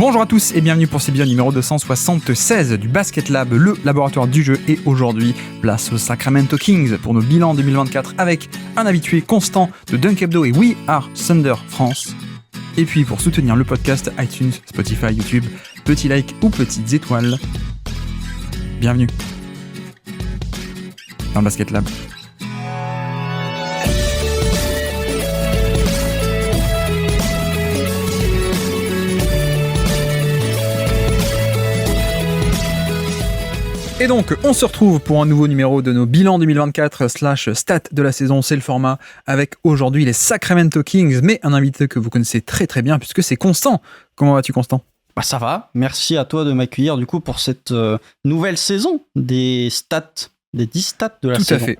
Bonjour à tous et bienvenue pour ce bilan numéro 276 du Basket Lab, le laboratoire du jeu. Et aujourd'hui, place aux Sacramento Kings pour nos bilans 2024 avec un habitué constant de Dunk Hebdo et We Are Thunder France. Et puis pour soutenir le podcast, iTunes, Spotify, YouTube, petit like ou petites étoiles. Bienvenue dans le Basket Lab. Et donc, on se retrouve pour un nouveau numéro de nos bilans 2024 / stats de la saison, c'est le format, avec aujourd'hui les Sacramento Kings, mais un invité que vous connaissez très très bien puisque c'est Constant. Comment vas-tu, Constant ? Bah ça va, merci à toi de m'accueillir du coup pour cette nouvelle saison des stats, des 10 stats de la saison. Tout à fait.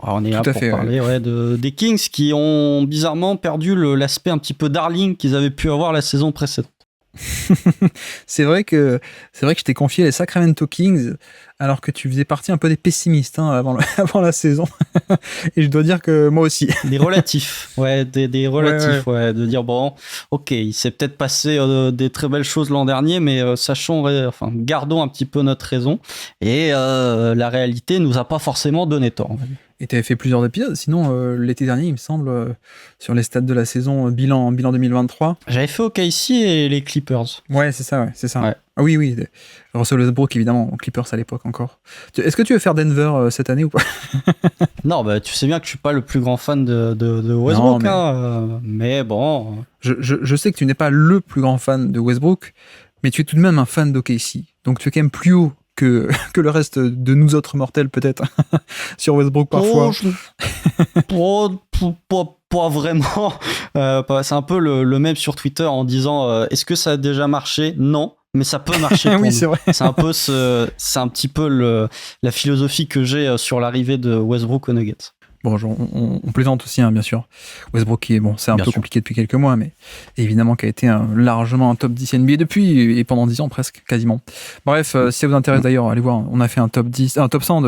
Alors, on est là pour parler des Kings qui ont bizarrement perdu l'aspect un petit peu darling qu'ils avaient pu avoir la saison précédente. C'est vrai que je t'ai confié les Sacramento Kings alors que tu faisais partie un peu des pessimistes avant la saison. Et je dois dire que moi aussi. Des relatifs, des relatifs, ouais, de dire bon, ok, il s'est peut-être passé des très belles choses l'an dernier, mais gardons un petit peu notre raison. Et la réalité nous a pas forcément donné tort. Et tu avais fait plusieurs épisodes, sinon l'été dernier, il me semble, sur les stats de la saison, bilan 2023. J'avais fait OKC et les Clippers. Ouais, c'est ça. Ouais. Ah oui. Russell Westbrook, évidemment, Clippers à l'époque encore. Est-ce que tu veux faire Denver cette année ou pas ? Non, bah tu sais bien que je suis pas le plus grand fan de Westbrook, mais bon. Je sais que tu n'es pas le plus grand fan de Westbrook, mais tu es tout de même un fan d'OKC. Donc tu es quand même plus haut que le reste de nous autres mortels, peut-être, sur Westbrook parfois. Pas vraiment. C'est un peu le même sur Twitter en disant est-ce que ça a déjà marché ? Non, mais ça peut marcher pour oui, nous. c'est vrai. C'est un petit peu la philosophie que j'ai sur l'arrivée de Westbrook aux Nuggets. Bon, on plaisante aussi, bien sûr. Westbrook, c'est un peu compliqué depuis quelques mois, mais évidemment qui a été largement un top 10 NBA depuis, et pendant 10 ans presque, quasiment. Bref, si ça vous intéresse d'ailleurs, allez voir, on a fait un top 100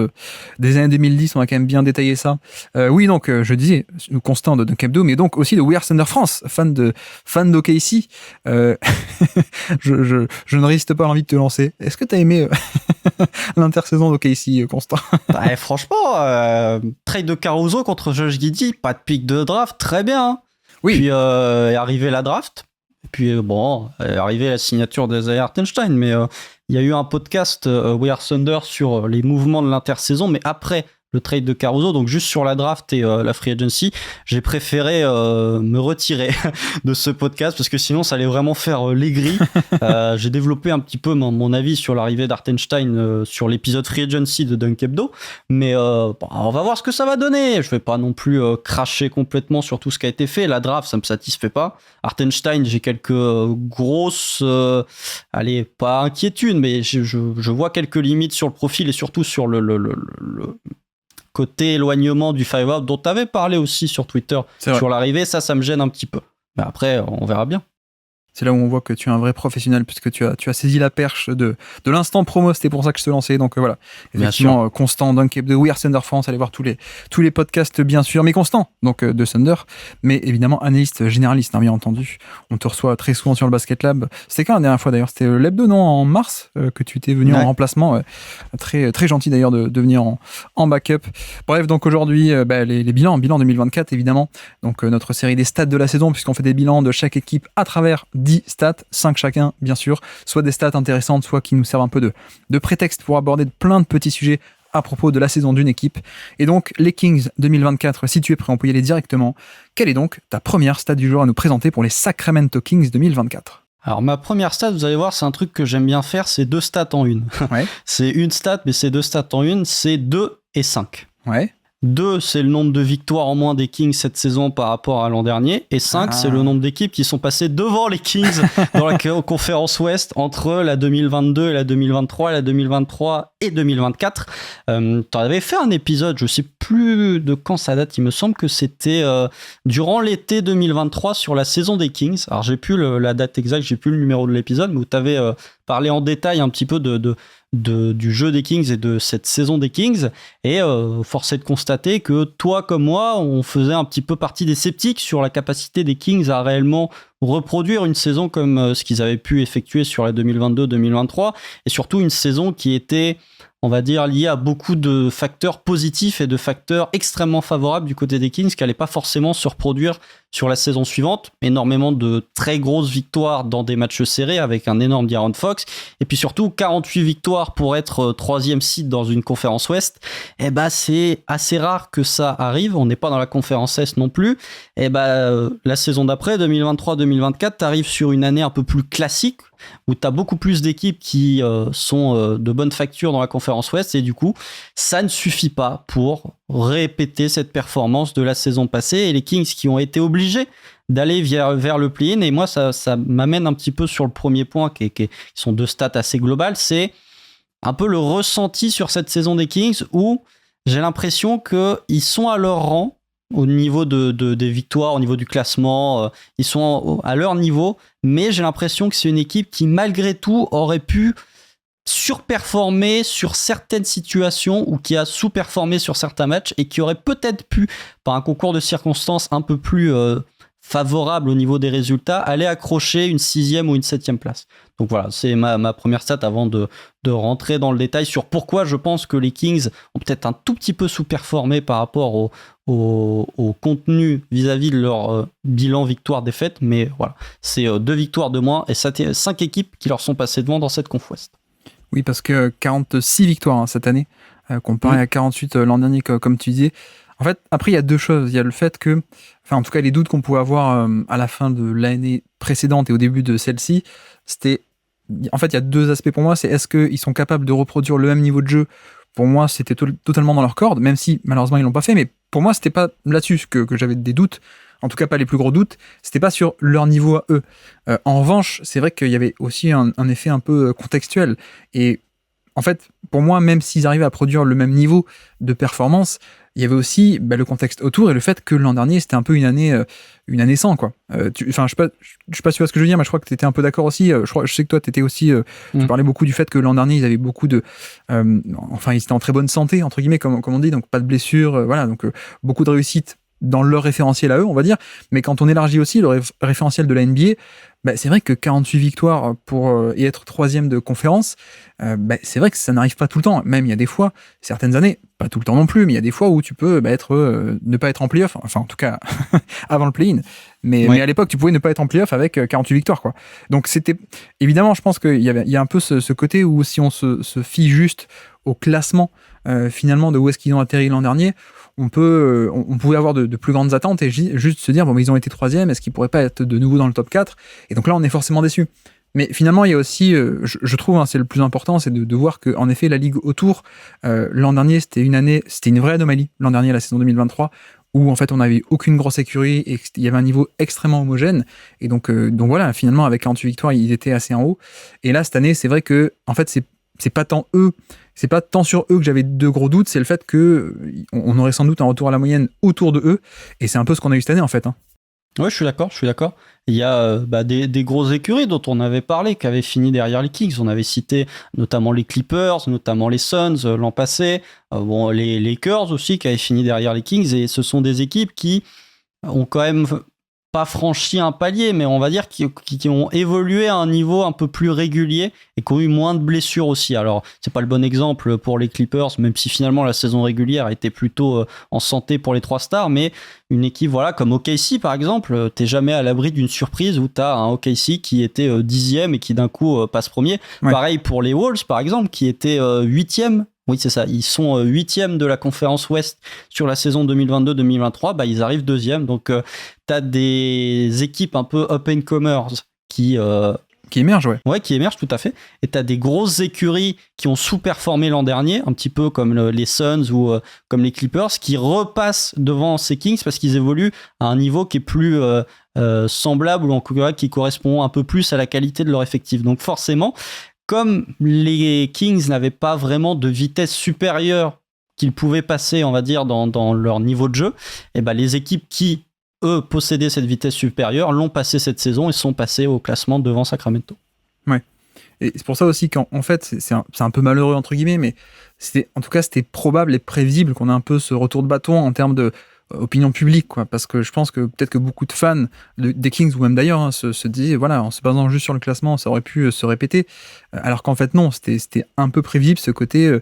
des années 2010, on a quand même bien détaillé ça. Oui, donc, je disais, Constant de Dunk Hebdo, mais donc aussi de We Are Thunder France, fan d'OKC. Je ne résiste pas à l'envie de te lancer. Est-ce que tu as aimé l'intersaison d'OKC, Constant ? Franchement, trade de Caruso contre Josh Giddey, pas de pick de draft, très bien. Oui. Puis est arrivé la draft, et puis est arrivée la signature d'Isaiah Hartenstein, mais il y a eu un podcast We Are Thunder sur les mouvements de l'intersaison, mais après le trade de Caruso, donc juste sur la draft et la free agency, j'ai préféré me retirer de ce podcast parce que sinon ça allait vraiment faire l'aigri. J'ai développé un petit peu mon avis sur l'arrivée d'Hartenstein sur l'épisode free agency de Dunk Hebdo, mais on va voir ce que ça va donner. Je vais pas non plus cracher complètement sur tout ce qui a été fait. La draft, ça me satisfait pas. Hartenstein, j'ai quelques grosses, pas inquiétudes, mais je vois quelques limites sur le profil et surtout sur le côté éloignement du 5-out dont tu avais parlé aussi sur Twitter sur l'arrivée, ça me gêne un petit peu. Mais après, on verra bien. C'est là où on voit que tu es un vrai professionnel puisque tu as saisi la perche de l'instant promo, c'était pour ça que je te lançais. Donc voilà, effectivement, Constant, Dunk Hebdo, We Are Thunder France, allez voir tous les podcasts bien sûr, mais Constant, donc de Thunder, mais évidemment analyste généraliste, bien entendu. On te reçoit très souvent sur le Basket Lab. C'était quand la dernière fois d'ailleurs ? C'était l'hebdo, non, en mars que tu étais venu en remplacement. Très, très gentil d'ailleurs de venir en backup. Bref, donc aujourd'hui, les bilans 2024 évidemment. Donc notre série des stats de la saison puisqu'on fait des bilans de chaque équipe à travers 10 stats, 5 chacun, bien sûr, soit des stats intéressantes, soit qui nous servent un peu de prétexte pour aborder plein de petits sujets à propos de la saison d'une équipe. Et donc, les Kings 2024, si tu es prêt, on peut y aller directement. Quelle est donc ta première stat du jour à nous présenter pour les Sacramento Kings 2024 ? Alors, ma première stat, vous allez voir, c'est un truc que j'aime bien faire, c'est 2 stats en une. Ouais. C'est une stat, mais c'est 2 stats en une, c'est 2 et 5. Ouais. 2, c'est le nombre de victoires en moins des Kings cette saison par rapport à l'an dernier. Et 5, c'est le nombre d'équipes qui sont passées devant les Kings dans la conférence Ouest entre la 2022 et la 2023, et la 2023 et 2024. T'en avais fait un épisode, je sais plus de quand ça date, il me semble que c'était durant l'été 2023 sur la saison des Kings. Alors j'ai plus la date exacte, j'ai plus le numéro de l'épisode, mais où t'avais parlé en détail un petit peu du jeu des Kings et de cette saison des Kings, et force est de constater que toi comme moi on faisait un petit peu partie des sceptiques sur la capacité des Kings à réellement reproduire une saison comme ce qu'ils avaient pu effectuer sur la 2022-2023, et surtout une saison qui était, on va dire, liée à beaucoup de facteurs positifs et de facteurs extrêmement favorables du côté des Kings qui n'allaient pas forcément se reproduire sur la saison suivante. Énormément de très grosses victoires dans des matchs serrés avec un énorme De'Aaron Fox, et puis surtout 48 victoires pour être troisième seed dans une conférence Ouest. C'est assez rare que ça arrive. On n'est pas dans la conférence Est non plus. La saison d'après, 2023-2024, t'arrives sur une année un peu plus classique où tu as beaucoup plus d'équipes qui sont de bonne facture dans la conférence Ouest, et du coup, ça ne suffit pas pour répéter cette performance de la saison passée, et les Kings qui ont été obligés d'aller vers le play-in. Et moi, ça m'amène un petit peu sur le premier point, qui sont deux stats assez globales. C'est un peu le ressenti sur cette saison des Kings, où j'ai l'impression qu'ils sont à leur rang au niveau des victoires, au niveau du classement, ils sont à leur niveau, mais j'ai l'impression que c'est une équipe qui, malgré tout, aurait pu surperformer sur certaines situations ou qui a sous-performé sur certains matchs, et qui aurait peut-être pu, par un concours de circonstances un peu plus favorable au niveau des résultats, aller accrocher une 6e ou une 7e place. Donc voilà, c'est ma première stat avant de rentrer dans le détail sur pourquoi je pense que les Kings ont peut-être un tout petit peu sous-performé par rapport au contenu vis-à-vis de leur bilan victoire-défaite. Mais voilà, c'est 2 victoires de moins et 5 équipes qui leur sont passées devant dans cette conf Ouest. Oui, parce que 46 victoires cette année, comparé à 48 l'an dernier, comme tu disais. En fait, après, il y a deux choses. Il y a le fait que, enfin, en tout cas, les doutes qu'on pouvait avoir à la fin de l'année précédente et au début de celle-ci, c'était... En fait, il y a deux aspects pour moi. C'est est-ce qu'ils sont capables de reproduire le même niveau de jeu? Pour moi, c'était totalement dans leur corde, même si, malheureusement, ils l'ont pas fait. Mais pour moi, c'était pas là-dessus que j'avais des doutes. En tout cas, pas les plus gros doutes. C'était pas sur leur niveau à eux. En revanche, c'est vrai qu'il y avait aussi un effet un peu contextuel. Et en fait, pour moi, même s'ils arrivaient à produire le même niveau de performance, il y avait aussi le contexte autour et le fait que l'an dernier, c'était un peu une année sans, quoi. Je sais pas si tu vois ce que je veux dire, mais je crois que tu étais un peu d'accord aussi. Je sais que toi, tu étais aussi... Tu parlais beaucoup du fait que l'an dernier, ils avaient beaucoup de... ils étaient en très bonne santé, entre guillemets, comme on dit, donc pas de blessures, voilà, donc beaucoup de réussite dans leur référentiel à eux, on va dire. Mais quand on élargit aussi le référentiel de la NBA, c'est vrai que 48 victoires et être 3e de conférence, c'est vrai que ça n'arrive pas tout le temps. Même il y a des fois, certaines années, pas tout le temps non plus, mais il y a des fois où tu peux ne pas être en play-off, enfin en tout cas avant le play-in. Mais à l'époque, tu pouvais ne pas être en play-off avec 48 victoires, quoi. Donc c'était... Évidemment, je pense qu'il y a un peu ce côté où si on se fie juste au classement, finalement, de où est-ce qu'ils ont atterri l'an dernier, on pouvait avoir de plus grandes attentes et juste se dire, mais ils ont été 3e, est-ce qu'ils pourraient pas être de nouveau dans le top 4? Et donc là, on est forcément déçu. Mais finalement, il y a aussi, je trouve, c'est le plus important, c'est de voir qu'en effet, la ligue autour, l'an dernier, c'était une vraie anomalie, l'an dernier, la saison 2023, où en fait, on n'avait aucune grosse écurie et il y avait un niveau extrêmement homogène. Et donc voilà, finalement, avec 48 victoires, ils étaient assez en haut. Et là, cette année, c'est vrai que, en fait, c'est pas tant sur eux que j'avais de gros doutes, c'est le fait que on aurait sans doute un retour à la moyenne autour de eux, et c'est un peu ce qu'on a eu cette année en fait. Ouais, je suis d'accord. Il y a des grosses écuries dont on avait parlé, qui avaient fini derrière les Kings. On avait cité notamment les Clippers, notamment les Suns l'an passé, les Lakers aussi qui avaient fini derrière les Kings, et ce sont des équipes qui ont quand même pas franchi un palier, mais on va dire qui ont évolué à un niveau un peu plus régulier et qui ont eu moins de blessures aussi. Alors, c'est pas le bon exemple pour les Clippers, même si finalement la saison régulière a été plutôt en santé pour les 3 stars, mais une équipe comme OKC par exemple, t'es jamais à l'abri d'une surprise où t'as un OKC qui était 10e et qui d'un coup passe premier. Ouais. Pareil pour les Wolves par exemple, qui étaient 8e. Oui, c'est ça. Ils sont 8e de la conférence Ouest sur la saison 2022-2023. Ils arrivent 2e. Donc, tu as des équipes un peu up-and-comers qui émergent, ouais. Ouais, qui émergent, tout à fait. Et tu as des grosses écuries qui ont sous-performé l'an dernier, un petit peu comme les Suns ou comme les Clippers, qui repassent devant ces Kings parce qu'ils évoluent à un niveau qui est plus semblable ou en tout cas qui correspond un peu plus à la qualité de leur effectif. Donc, forcément, comme les Kings n'avaient pas vraiment de vitesse supérieure qu'ils pouvaient passer, on va dire, dans leur niveau de jeu, les équipes qui, eux, possédaient cette vitesse supérieure l'ont passé cette saison et sont passés au classement devant Sacramento. Ouais. Et c'est pour ça aussi qu'en fait, c'est un peu malheureux, entre guillemets, mais en tout cas, c'était probable et prévisible qu'on ait un peu ce retour de bâton en termes de opinion publique, quoi, parce que je pense que peut-être que beaucoup de fans des Kings ou même d'ailleurs hein, se disaient voilà, en se basant juste sur le classement, ça aurait pu se répéter, alors qu'en fait non, c'était un peu prévisible ce côté.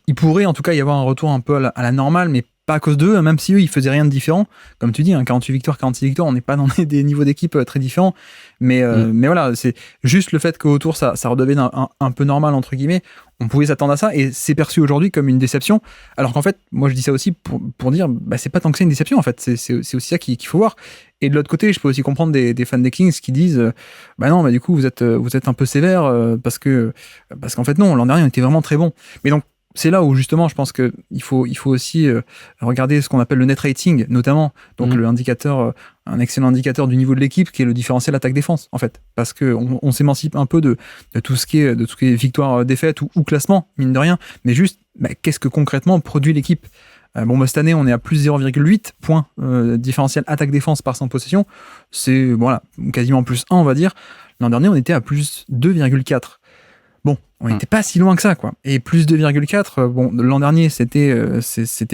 Il pourrait en tout cas y avoir un retour un peu à la normale, mais pas à cause d'eux, même si eux ils faisaient rien de différent, comme tu dis, hein, 48 victoires, 46 victoires, on n'est pas dans des niveaux d'équipe très différents, mais voilà, c'est juste le fait qu'autour ça redevienne un peu normal entre guillemets. On pouvait s'attendre à ça et c'est perçu aujourd'hui comme une déception. Alors qu'en fait, moi je dis ça aussi pour dire, c'est pas tant que c'est une déception en fait. C'est aussi ça qu'il faut voir. Et de l'autre côté, je peux aussi comprendre des fans des Kings qui disent, non, du coup vous êtes un peu sévère parce qu'en fait non, l'an dernier on était vraiment très bon. Mais donc c'est là où justement je pense que il faut aussi regarder ce qu'on appelle le net rating, notamment donc le indicateur, un excellent indicateur du niveau de l'équipe qui est le différentiel attaque-défense en fait, parce que on s'émancipe un peu de tout ce qui est victoire défaite ou classement mine de rien, mais juste qu'est-ce que concrètement produit l'équipe. Cette année on est à plus 0,8 points différentiel attaque-défense par 100 possession, c'est voilà quasiment plus 1 on va dire. L'an dernier on était à plus 2,4. Bon, on n'était pas si loin que ça, quoi. Et plus 2,4, l'an dernier, c'était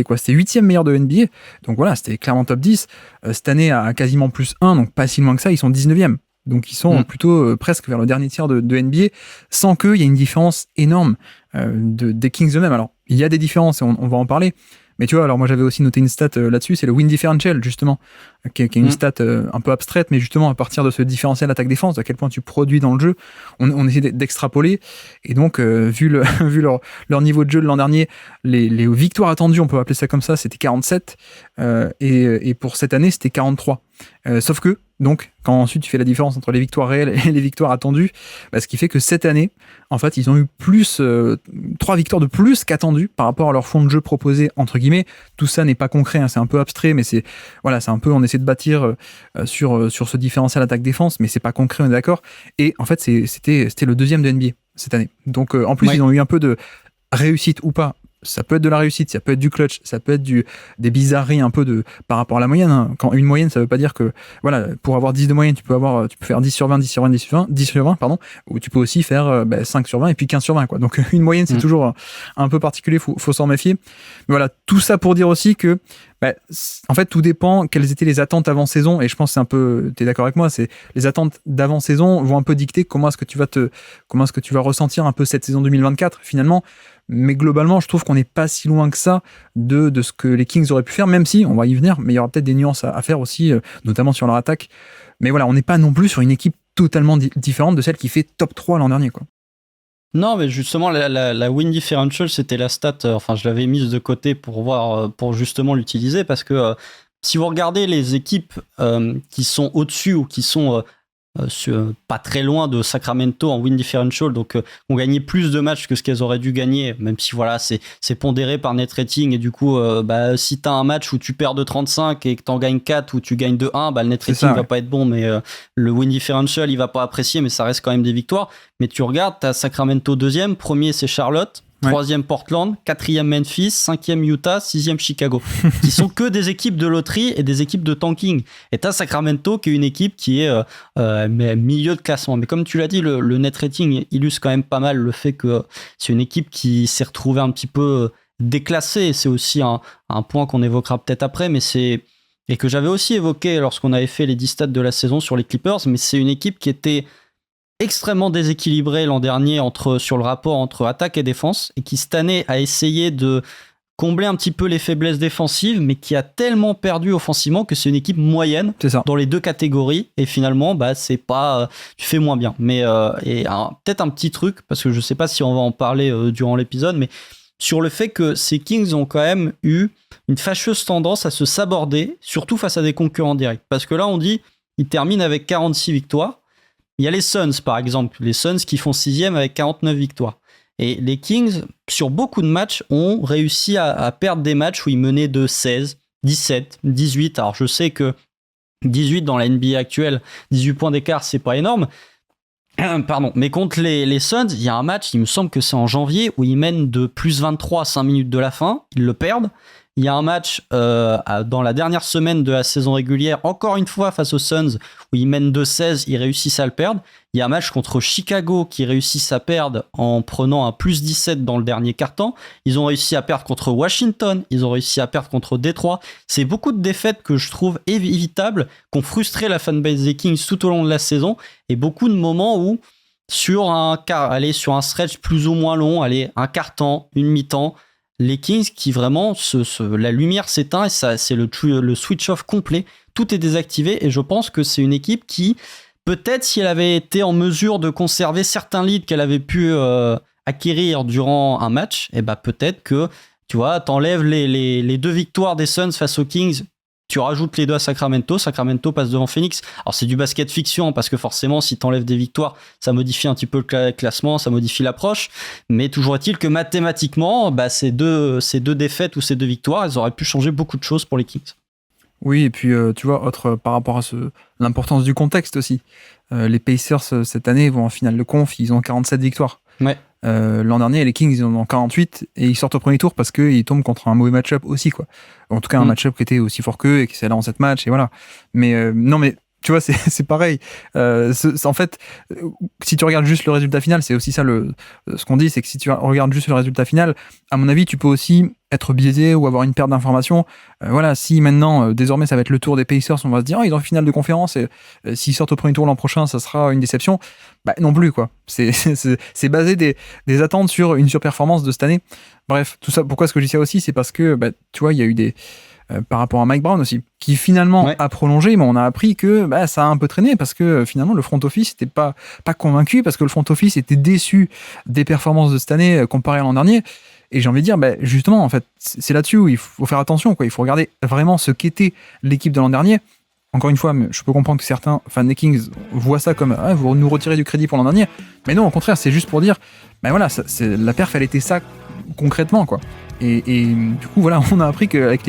quoi? C'était 8e meilleur de NBA. Donc voilà, c'était clairement top 10. Cette année, à quasiment plus 1, donc pas si loin que ça, ils sont 19e. Donc ils sont plutôt presque vers le dernier tiers de NBA, sans qu'il y ait une différence énorme des Kings eux-mêmes. Alors, il y a des différences, et on va en parler. Mais tu vois, alors moi j'avais aussi noté une stat là-dessus, c'est le win differential justement, qui est une stat un peu abstraite, mais justement à partir de ce différentiel attaque-défense, à quel point tu produis dans le jeu, on essaie d'extrapoler. Et donc vu leur niveau de jeu de l'an dernier, les victoires attendues, on peut appeler ça comme ça, c'était 47, et pour cette année c'était 43. Sauf que donc quand ensuite tu fais la différence entre les victoires réelles et les victoires attendues, ce qui fait que cette année en fait ils ont eu plus 3 victoires de plus qu'attendues par rapport à leur fond de jeu proposé entre guillemets. Tout ça n'est pas concret, hein, c'est un peu abstrait, mais c'est un peu, on essaie de bâtir sur ce différentiel attaque-défense, mais c'est pas concret, on est d'accord. Et en fait c'était le 2e de NBA cette année, donc en plus ils ont eu un peu de réussite ou pas. Ça peut être de la réussite, ça peut être du clutch, ça peut être des bizarreries un peu par rapport à la moyenne. Hein. Quand une moyenne, ça veut pas dire que, voilà, pour avoir 10 de moyenne, tu peux faire 10 sur 20, 10 sur 20, 10 sur 20, pardon, ou tu peux aussi faire 5 sur 20 et puis 15 sur 20, quoi. Donc, une moyenne, c'est toujours un peu particulier, faut s'en méfier. Mais voilà, tout ça pour dire aussi que, en fait, tout dépend quelles étaient les attentes avant saison, et je pense que c'est un peu, t'es d'accord avec moi, c'est les attentes d'avant saison vont un peu dicter comment est-ce que tu vas ressentir un peu cette saison 2024, finalement. Mais globalement, je trouve qu'on n'est pas si loin que ça de ce que les Kings auraient pu faire, même si, on va y venir, mais il y aura peut-être des nuances à faire aussi, notamment sur leur attaque. Mais voilà, on n'est pas non plus sur une équipe totalement différente de celle qui fait top 3 l'an dernier, quoi. Non, mais justement, la win differential, c'était la stat, je l'avais mise de côté pour voir, pour justement l'utiliser, parce que si vous regardez les équipes qui sont au-dessus ou qui sont pas très loin de Sacramento en win differential, donc ont gagné plus de matchs que ce qu'elles auraient dû gagner, même si voilà, c'est pondéré par net rating, et du coup si t'as un match où tu perds de 35 et que t'en gagnes 4 ou tu gagnes de 1, le net rating va pas être bon, mais le win differential il va pas apprécier, mais ça reste quand même des victoires. Mais tu regardes, t'as Sacramento 2e, premier c'est Charlotte, 3e Portland, 4e Memphis, 5e Utah, 6e Chicago, qui sont que des équipes de loterie et des équipes de tanking. Et t'as Sacramento qui est une équipe qui est milieu de classement. Mais comme tu l'as dit, le net rating illustre quand même pas mal le fait que c'est une équipe qui s'est retrouvée un petit peu déclassée. C'est aussi un point qu'on évoquera peut-être après, et que j'avais aussi évoqué lorsqu'on avait fait les 10 stats de la saison sur les Clippers, mais c'est une équipe qui était extrêmement déséquilibré l'an dernier sur le rapport entre attaque et défense, et qui cette année a essayé de combler un petit peu les faiblesses défensives, mais qui a tellement perdu offensivement que c'est une équipe moyenne dans les deux catégories, et finalement c'est pas tu fais moins bien. Mais peut-être un petit truc, parce que je sais pas si on va en parler durant l'épisode, mais sur le fait que ces Kings ont quand même eu une fâcheuse tendance à se saborder, surtout face à des concurrents directs, parce que là on dit ils terminent avec 46 victoires. Il y a les Suns, par exemple. Les Suns qui font 6e avec 49 victoires. Et les Kings, sur beaucoup de matchs, ont réussi à perdre des matchs où ils menaient de 16, 17, 18. Alors, je sais que 18 dans la NBA actuelle, 18 points d'écart, c'est pas énorme. Pardon. Mais contre les Suns, il y a un match, il me semble que c'est en janvier, où ils mènent de plus 23 à 5 minutes de la fin. Ils le perdent. il y a un match dans la dernière semaine de la saison régulière, encore une fois face aux Suns, où ils mènent 2-16, ils réussissent à le perdre. Il y a un match contre Chicago qui réussissent à perdre en prenant un plus 17 dans le dernier quart-temps. Ils ont réussi à perdre contre Washington, ils ont réussi à perdre contre Détroit. C'est beaucoup de défaites que je trouve évitables, qui ont frustré la fanbase des Kings tout au long de la saison, et beaucoup de moments où, sur un stretch plus ou moins long, un quart-temps, une mi-temps, les Kings qui vraiment, la lumière s'éteint et ça, c'est le switch-off complet. Tout est désactivé et je pense que c'est une équipe qui, peut-être si elle avait été en mesure de conserver certains leads qu'elle avait pu acquérir durant un match, et peut-être que, tu vois, t'enlèves les 2 victoires des Suns face aux Kings, tu rajoutes les 2 à Sacramento passe devant Phoenix. Alors c'est du basket fiction parce que forcément si t'enlèves des victoires ça modifie un petit peu le classement, ça modifie l'approche, mais toujours est-il que mathématiquement ces deux défaites ou ces 2 victoires elles auraient pu changer beaucoup de choses pour les Kings. Oui, et puis tu vois, par rapport à l'importance du contexte aussi, les Pacers cette année vont en finale de conf, ils ont 47 victoires. Ouais. L'an dernier, les Kings ils en ont 48 et ils sortent au premier tour parce qu'ils tombent contre un mauvais match-up aussi, quoi. En tout cas, un match-up qui était aussi fort qu'eux et qui s'est là en 7 matchs, et voilà. Mais non, mais tu vois, c'est pareil. En fait, si tu regardes juste le résultat final, c'est aussi ça ce qu'on dit, c'est que si tu regardes juste le résultat final, à mon avis, tu peux aussi être biaisé ou avoir une perte d'informations. Voilà, si maintenant, désormais, ça va être le tour des Pacers, on va se dire, ils ont une finale de conférence et s'ils sortent au premier tour l'an prochain, ça sera une déception. Non plus, quoi. C'est basé des attentes sur une surperformance de cette année. Bref, tout ça, pourquoi est-ce que je dis ça aussi, c'est parce que, tu vois, il y a eu par rapport à Mike Brown aussi, qui finalement a prolongé, mais on a appris que ça a un peu traîné parce que finalement le front office n'était pas convaincu, parce que le front office était déçu des performances de cette année comparé à l'an dernier. Et j'ai envie de dire, justement, en fait, c'est là-dessus où il faut faire attention, quoi. Il faut regarder vraiment ce qu'était l'équipe de l'an dernier. Encore une fois, je peux comprendre que certains fans des Kings voient ça comme vous nous retirez du crédit pour l'an dernier. Mais non, au contraire, c'est juste pour dire, voilà, la perf, elle était ça concrètement, quoi. Et du coup, voilà, on a appris qu'avec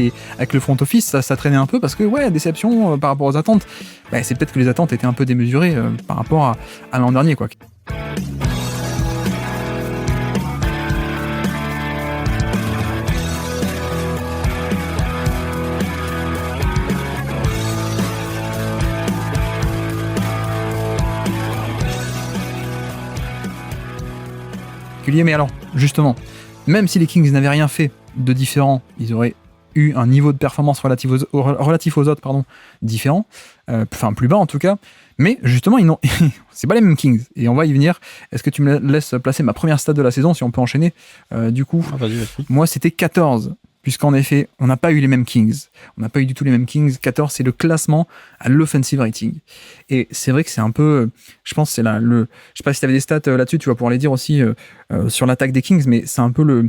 le front office, ça traînait un peu parce que, déception par rapport aux attentes. C'est peut-être que les attentes étaient un peu démesurées par rapport à l'an dernier, quoi. Mais alors, justement, même si les Kings n'avaient rien fait de différent, ils auraient eu un niveau de performance relatif aux autres, différent, plus bas en tout cas, mais justement, c'est pas les mêmes Kings, et on va y venir. Est-ce que tu me laisses placer ma première stat de la saison, si on peut enchaîner du coup? Vas-y. Moi, c'était 14, puisqu'en effet, on n'a pas eu les mêmes Kings. On n'a pas eu du tout les mêmes Kings. 14, c'est le classement à l'offensive rating. Et c'est vrai que c'est un peu... Je pense que c'est je sais pas si tu avais des stats là-dessus, tu vas pouvoir les dire aussi sur l'attaque des Kings, mais c'est un peu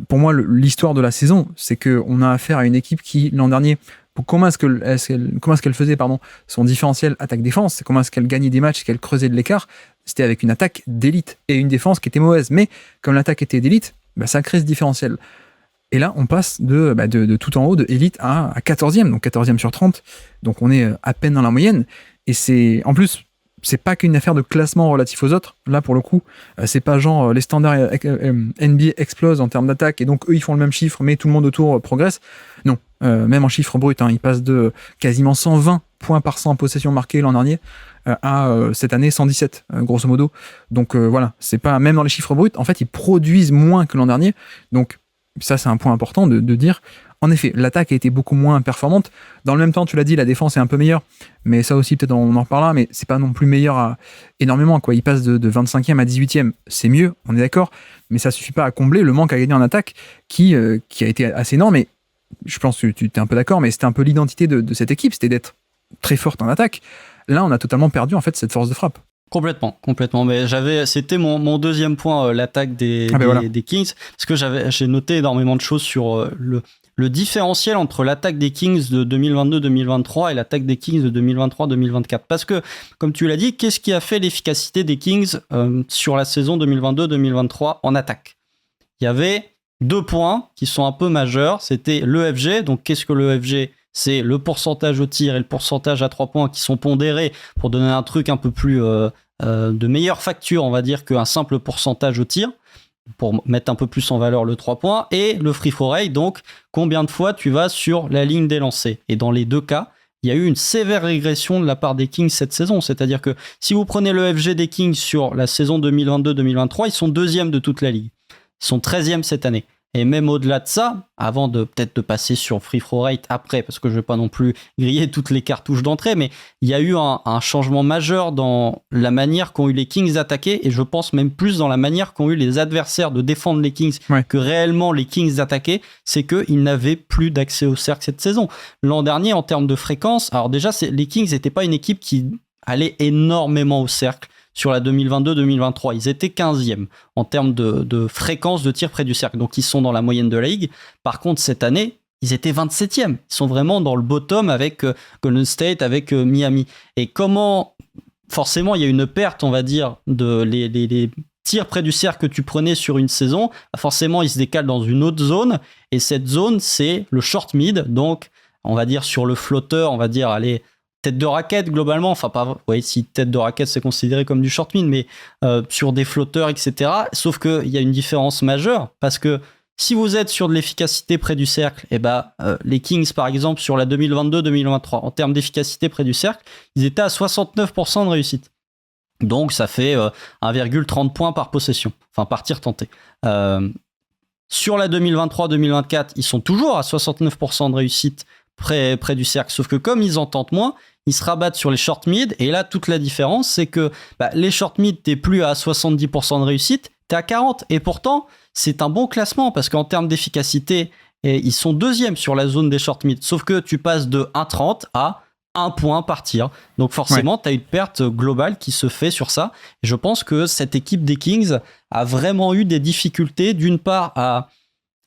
pour moi l'histoire de la saison. C'est qu'on a affaire à une équipe qui, l'an dernier, comment est-ce qu'elle faisait son différentiel attaque-défense, comment est-ce qu'elle gagnait des matchs, qu'elle creusait de l'écart, c'était avec une attaque d'élite et une défense qui était mauvaise. Mais comme l'attaque était d'élite, ça crée ce différentiel. Et là, on passe de tout en haut, de élite à 14e, donc 14e sur 30. Donc on est à peine dans la moyenne. Et en plus, c'est pas qu'une affaire de classement relatif aux autres. Là, pour le coup, c'est pas genre les standards NBA explosent en termes d'attaque et donc eux, ils font le même chiffre, mais tout le monde autour progresse. Non, même en chiffre brut, ils passent de quasiment 120 points par 100 possessions marquées l'an dernier à cette année 117, grosso modo. Donc voilà, c'est pas, même dans les chiffres bruts, en fait, ils produisent moins que l'an dernier. Donc ça, c'est un point important de dire, en effet, l'attaque a été beaucoup moins performante. Dans le même temps, tu l'as dit, la défense est un peu meilleure, mais ça aussi, peut-être on en reparlera, mais c'est pas non plus meilleur énormément, quoi. Il passe de 25e à 18e, c'est mieux, on est d'accord, mais ça suffit pas à combler le manque à gagner en attaque qui a été assez énorme, et je pense que tu es un peu d'accord, mais c'était un peu l'identité de cette équipe, c'était d'être très forte en attaque. Là, on a totalement perdu, en fait, cette force de frappe. Complètement. Mais c'était mon deuxième point, l'attaque des Kings, parce que j'ai noté énormément de choses sur le différentiel entre l'attaque des Kings de 2022-2023 et l'attaque des Kings de 2023-2024. Parce que, comme tu l'as dit, qu'est-ce qui a fait l'efficacité des Kings sur la saison 2022-2023 en attaque? Il y avait 2 points qui sont un peu majeurs. C'était l'EFG. Donc, qu'est-ce que l'EFG? C'est le pourcentage au tir et le pourcentage à 3 points qui sont pondérés pour donner un truc un peu plus de meilleure facture, on va dire, qu'un simple pourcentage au tir. pour mettre un peu plus en valeur le 3 points, et le free throw rate, donc combien de fois tu vas sur la ligne des lancers. Et dans les deux cas, il y a eu une sévère régression de la part des Kings cette saison. C'est-à-dire que si vous prenez le FG des Kings sur la saison 2022-2023, ils sont deuxièmes de toute la ligue. Ils sont 13e cette année. Et même au-delà de ça, avant de peut-être de passer sur free throw rate après, parce que je ne vais pas non plus griller toutes les cartouches d'entrée, mais il y a eu un changement majeur dans la manière qu'ont eu les Kings d'attaquer, et je pense même plus dans la manière qu'ont eu les adversaires de défendre les Kings que réellement les Kings d'attaquer, c'est qu'ils n'avaient plus d'accès au cercle cette saison. L'an dernier, en termes de fréquence, alors déjà, les Kings n'étaient pas une équipe qui allait énormément au cercle. Sur la 2022-2023, ils étaient 15e en termes de fréquence de tir près du cercle. Donc, ils sont dans la moyenne de la ligue. Par contre, cette année, ils étaient 27e. Ils sont vraiment dans le bottom avec Golden State, avec Miami. Et comment, forcément, il y a une perte, on va dire, de les tirs près du cercle que tu prenais sur une saison. Forcément, ils se décalent dans une autre zone. Et cette zone, c'est le short mid. Donc, on va dire sur le flotteur, on va dire, allez, tête de raquette globalement, enfin pas, oui, si tête de raquette c'est considéré comme du short mid, mais sur des flotteurs, etc. Sauf qu'il y a une différence majeure, parce que si vous êtes sur de l'efficacité près du cercle, et les Kings par exemple sur la 2022-2023, en termes d'efficacité près du cercle, ils étaient à 69% de réussite. Donc ça fait 1,30 points par possession, enfin par tir tenté. Sur la 2023-2024, ils sont toujours à 69% de réussite près du cercle, sauf que comme ils en tentent moins, ils se rabattent sur les short mid, et là toute la différence c'est que les short mid t'es plus à 70% de réussite, t'es à 40%, et pourtant c'est un bon classement parce qu'en termes d'efficacité ils sont deuxième sur la zone des short mid, sauf que tu passes de 1,30 à 1 point par tir, donc forcément t'as une perte globale qui se fait sur ça, et je pense que cette équipe des Kings a vraiment eu des difficultés, d'une part à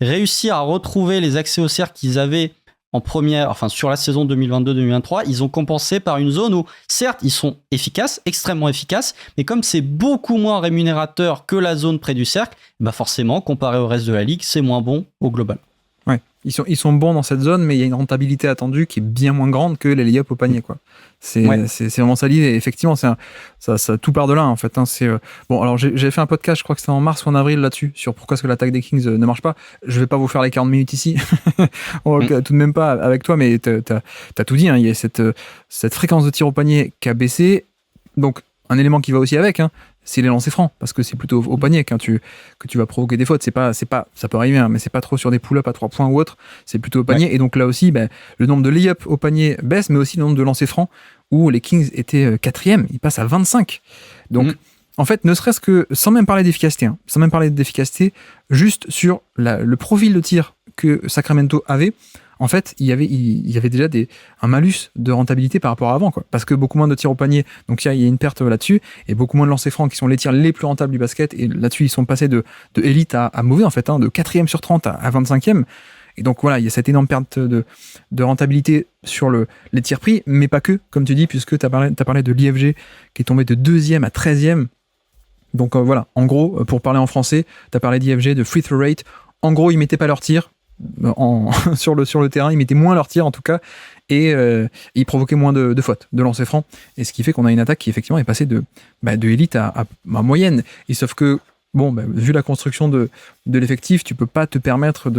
réussir à retrouver les accès au cercle qu'ils avaient en première, enfin sur la saison 2022-2023, ils ont compensé par une zone où, certes, ils sont efficaces, extrêmement efficaces, mais comme c'est beaucoup moins rémunérateur que la zone près du cercle, forcément, comparé au reste de la ligue, c'est moins bon au global. Ouais, ils sont bons dans cette zone, mais il y a une rentabilité attendue qui est bien moins grande que les lay-up au panier, quoi. C'est vraiment ça l'idée. Effectivement, ça tout part de là, en fait. Hein. Bon, alors j'ai fait un podcast, je crois que c'était en mars ou en avril là-dessus, sur pourquoi est-ce que l'attaque des Kings ne marche pas. Je vais pas vous faire les 40 minutes ici, tout de même pas avec toi, mais t'as tout dit. Hein. Il y a cette fréquence de tir au panier qui a baissé, donc un élément qui va aussi avec, hein, c'est les lancers francs, parce que c'est plutôt au panier que tu vas provoquer des fautes. C'est pas, ça peut arriver, hein, mais c'est pas trop sur des pull-ups à 3 points ou autre, c'est plutôt au panier. Et donc là aussi, le nombre de lay-up au panier baisse, mais aussi le nombre de lancers francs, où les Kings étaient 4e, ils passent à 25. Donc, en fait, ne serait-ce que, sans même parler d'efficacité, juste sur le profil de tir que Sacramento avait, en fait, il y avait déjà un malus de rentabilité par rapport à avant, quoi. Parce que beaucoup moins de tirs au panier, donc il y a une perte là-dessus, et beaucoup moins de lancers francs qui sont les tirs les plus rentables du basket, et là-dessus, ils sont passés de élite à mauvais, en fait, hein, de 4e sur 30 à 25e. Et donc voilà, il y a cette énorme perte de rentabilité sur les tirs pris, mais pas que, comme tu dis, puisque tu as parlé de l'IFG qui est tombé de 2e à 13e. Donc voilà, en gros, pour parler en français, tu as parlé d'IFG, de free throw rate. En gros, ils mettaient pas leurs tirs sur le terrain, ils mettaient moins leurs tirs en tout cas, et ils provoquaient moins de fautes, de lancers francs. Et ce qui fait qu'on a une attaque qui effectivement est passée de élite à moyenne. Et sauf que vu la construction de l'effectif, tu peux pas te permettre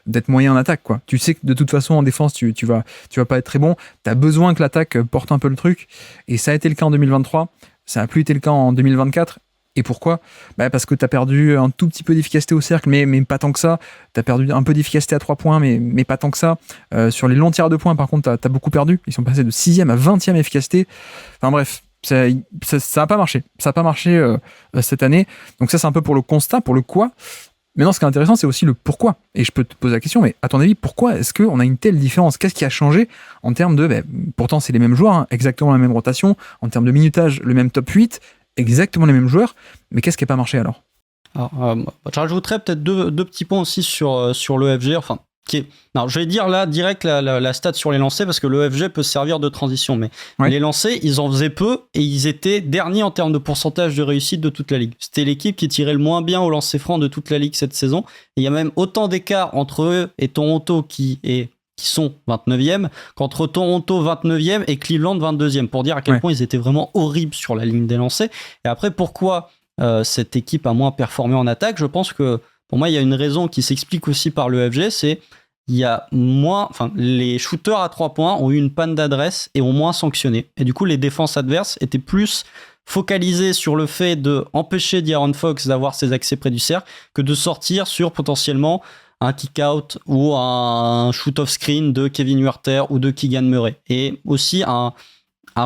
d'être moyen en attaque, quoi. Tu sais que de toute façon en défense tu vas pas être très bon. T'as besoin que l'attaque porte un peu le truc, et ça a été le cas en 2023. Ça a plus été le cas en 2024. Et pourquoi ? Parce que tu as perdu un tout petit peu d'efficacité au cercle, mais pas tant que ça. Tu as perdu un peu d'efficacité à 3 points, mais pas tant que ça. Sur les longs tirs à 2 points, par contre, tu as beaucoup perdu. Ils sont passés de 6e à 20e efficacité. Enfin bref, ça n'a pas marché. Ça n'a pas marché cette année. Donc ça, c'est un peu pour le constat, pour le quoi. Maintenant, ce qui est intéressant, c'est aussi le pourquoi. Et je peux te poser la question, mais à ton avis, pourquoi est-ce qu'on a une telle différence ? Qu'est-ce qui a changé en termes de... pourtant, c'est les mêmes joueurs, hein, exactement la même rotation. En termes de minutage, le même top 8, exactement les mêmes joueurs. Mais qu'est-ce qui n'a pas marché alors ? Je rajouterais peut-être deux petits points aussi sur l'EFG. Enfin, je vais dire là direct la stat sur les lancers, parce que l'EFG peut servir de transition. Mais les lancers, ils en faisaient peu, et ils étaient derniers en termes de pourcentage de réussite de toute la ligue. C'était l'équipe qui tirait le moins bien au lancer franc de toute la ligue cette saison. Et il y a même autant d'écart entre eux et Toronto qui sont 29e, qu'entre Toronto 29e et Cleveland 22e, pour dire à quel point ils étaient vraiment horribles sur la ligne des lancers. Et après, pourquoi cette équipe a moins performé en attaque. Je pense que pour moi, il y a une raison qui s'explique aussi par le FG, c'est il y a les shooters à 3 points ont eu une panne d'adresse et ont moins sanctionné. Et du coup, les défenses adverses étaient plus focalisées sur le fait de empêcher De'Aaron Fox d'avoir ses accès près du cercle que de sortir sur potentiellement un kick-out ou un shoot-off-screen de Kevin Huerter ou de Keegan Murray. Et aussi un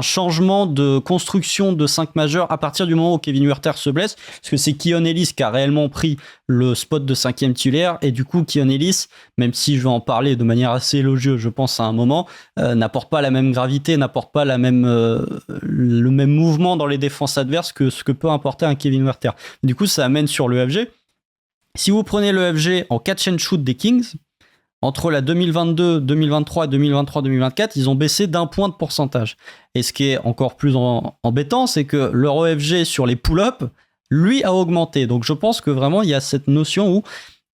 changement de construction de 5 majeurs à partir du moment où Kevin Huerter se blesse, parce que c'est Keon Ellis qui a réellement pris le spot de 5e titulaire, et du coup Keon Ellis, même si je vais en parler de manière assez élogieuse, je pense à un moment, n'apporte pas la même gravité, n'apporte pas le même mouvement dans les défenses adverses que ce que peut apporter un Kevin Huerter. Du coup, ça amène sur le FG. Si vous prenez le FG en catch and shoot des Kings, entre la 2022, 2023 et 2023, 2024, ils ont baissé d'1 point de pourcentage. Et ce qui est encore plus embêtant, c'est que leur OFG sur les pull-ups, lui, a augmenté. Donc je pense que vraiment, il y a cette notion où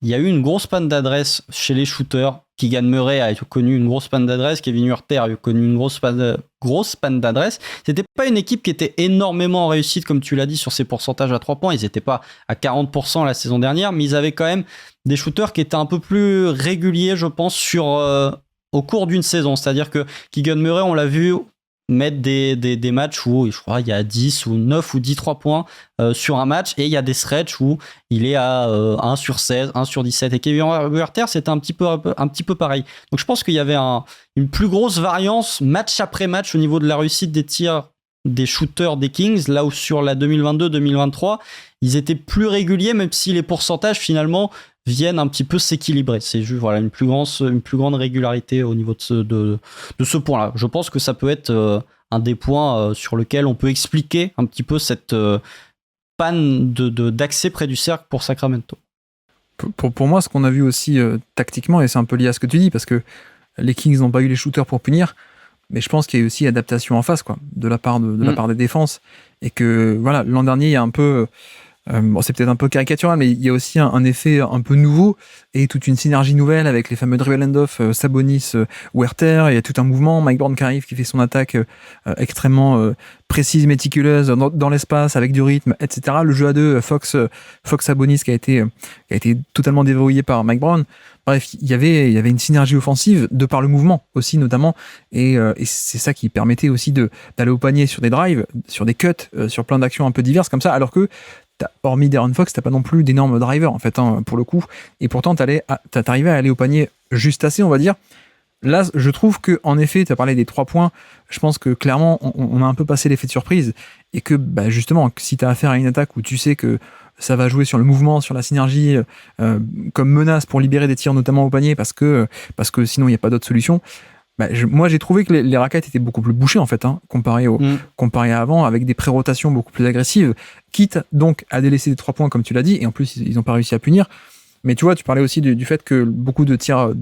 il y a eu une grosse panne d'adresse chez les shooters. Keegan Murray a connu une grosse panne d'adresse, Kevin Huerter a connu une grosse panne d'adresse. C'était pas une équipe qui était énormément en réussite, comme tu l'as dit, sur ses pourcentages à 3 points. Ils n'étaient pas à 40% la saison dernière, mais ils avaient quand même des shooters qui étaient un peu plus réguliers, je pense, au cours d'une saison. C'est-à-dire que Keegan Murray, on l'a vu mettre des matchs où, je crois, il y a 10 ou 9 ou 10 3 points sur un match, et il y a des stretches où il est à 1 sur 16, 1 sur 17. Et Kevin Huerter, c'était un petit peu pareil. Donc je pense qu'il y avait une plus grosse variance match après match au niveau de la réussite des tirs des shooters des Kings, là où sur la 2022-2023, ils étaient plus réguliers, même si les pourcentages finalement viennent un petit peu s'équilibrer. C'est juste une plus grande régularité au niveau de ce point-là. Je pense que ça peut être un des points sur lequel on peut expliquer un petit peu cette panne d'accès près du cercle pour Sacramento. Pour moi, ce qu'on a vu aussi tactiquement, et c'est un peu lié à ce que tu dis, parce que les Kings n'ont pas eu les shooters pour punir, mais je pense qu'il y a eu aussi adaptation en face, quoi, de la part la part des défenses, et que voilà, l'an dernier, il y a un peu c'est peut-être un peu caricatural, mais il y a aussi un effet un peu nouveau et toute une synergie nouvelle avec les fameux dribble end-off, Sabonis, Huerter. Il y a tout un mouvement, Mike Brown qui arrive, qui fait son attaque extrêmement précise, méticuleuse dans l'espace, avec du rythme, etc. Le jeu à deux, Fox Sabonis qui a été totalement déverrouillé par Mike Brown. Bref, il y avait une synergie offensive de par le mouvement aussi notamment, et c'est ça qui permettait aussi d'aller au panier sur des drives, sur des cuts, sur plein d'actions un peu diverses comme ça, alors que hormis De'Aaron Fox, t'as pas non plus d'énormes drivers en fait, pour le coup, et pourtant t'arrivais à aller au panier juste assez, on va dire. Là, je trouve que en effet, tu as parlé des 3 points, je pense que clairement on a un peu passé l'effet de surprise, et que justement, si tu as affaire à une attaque où tu sais que ça va jouer sur le mouvement, sur la synergie, comme menace pour libérer des tirs notamment au panier, parce que sinon il n'y a pas d'autre solution. Moi j'ai trouvé que les raquettes étaient beaucoup plus bouchées en fait, comparé à avant, avec des pré-rotations beaucoup plus agressives, quitte donc à délaisser des 3 points comme tu l'as dit, et en plus ils n'ont pas réussi à punir. Mais tu vois, tu parlais aussi du fait que beaucoup de tirs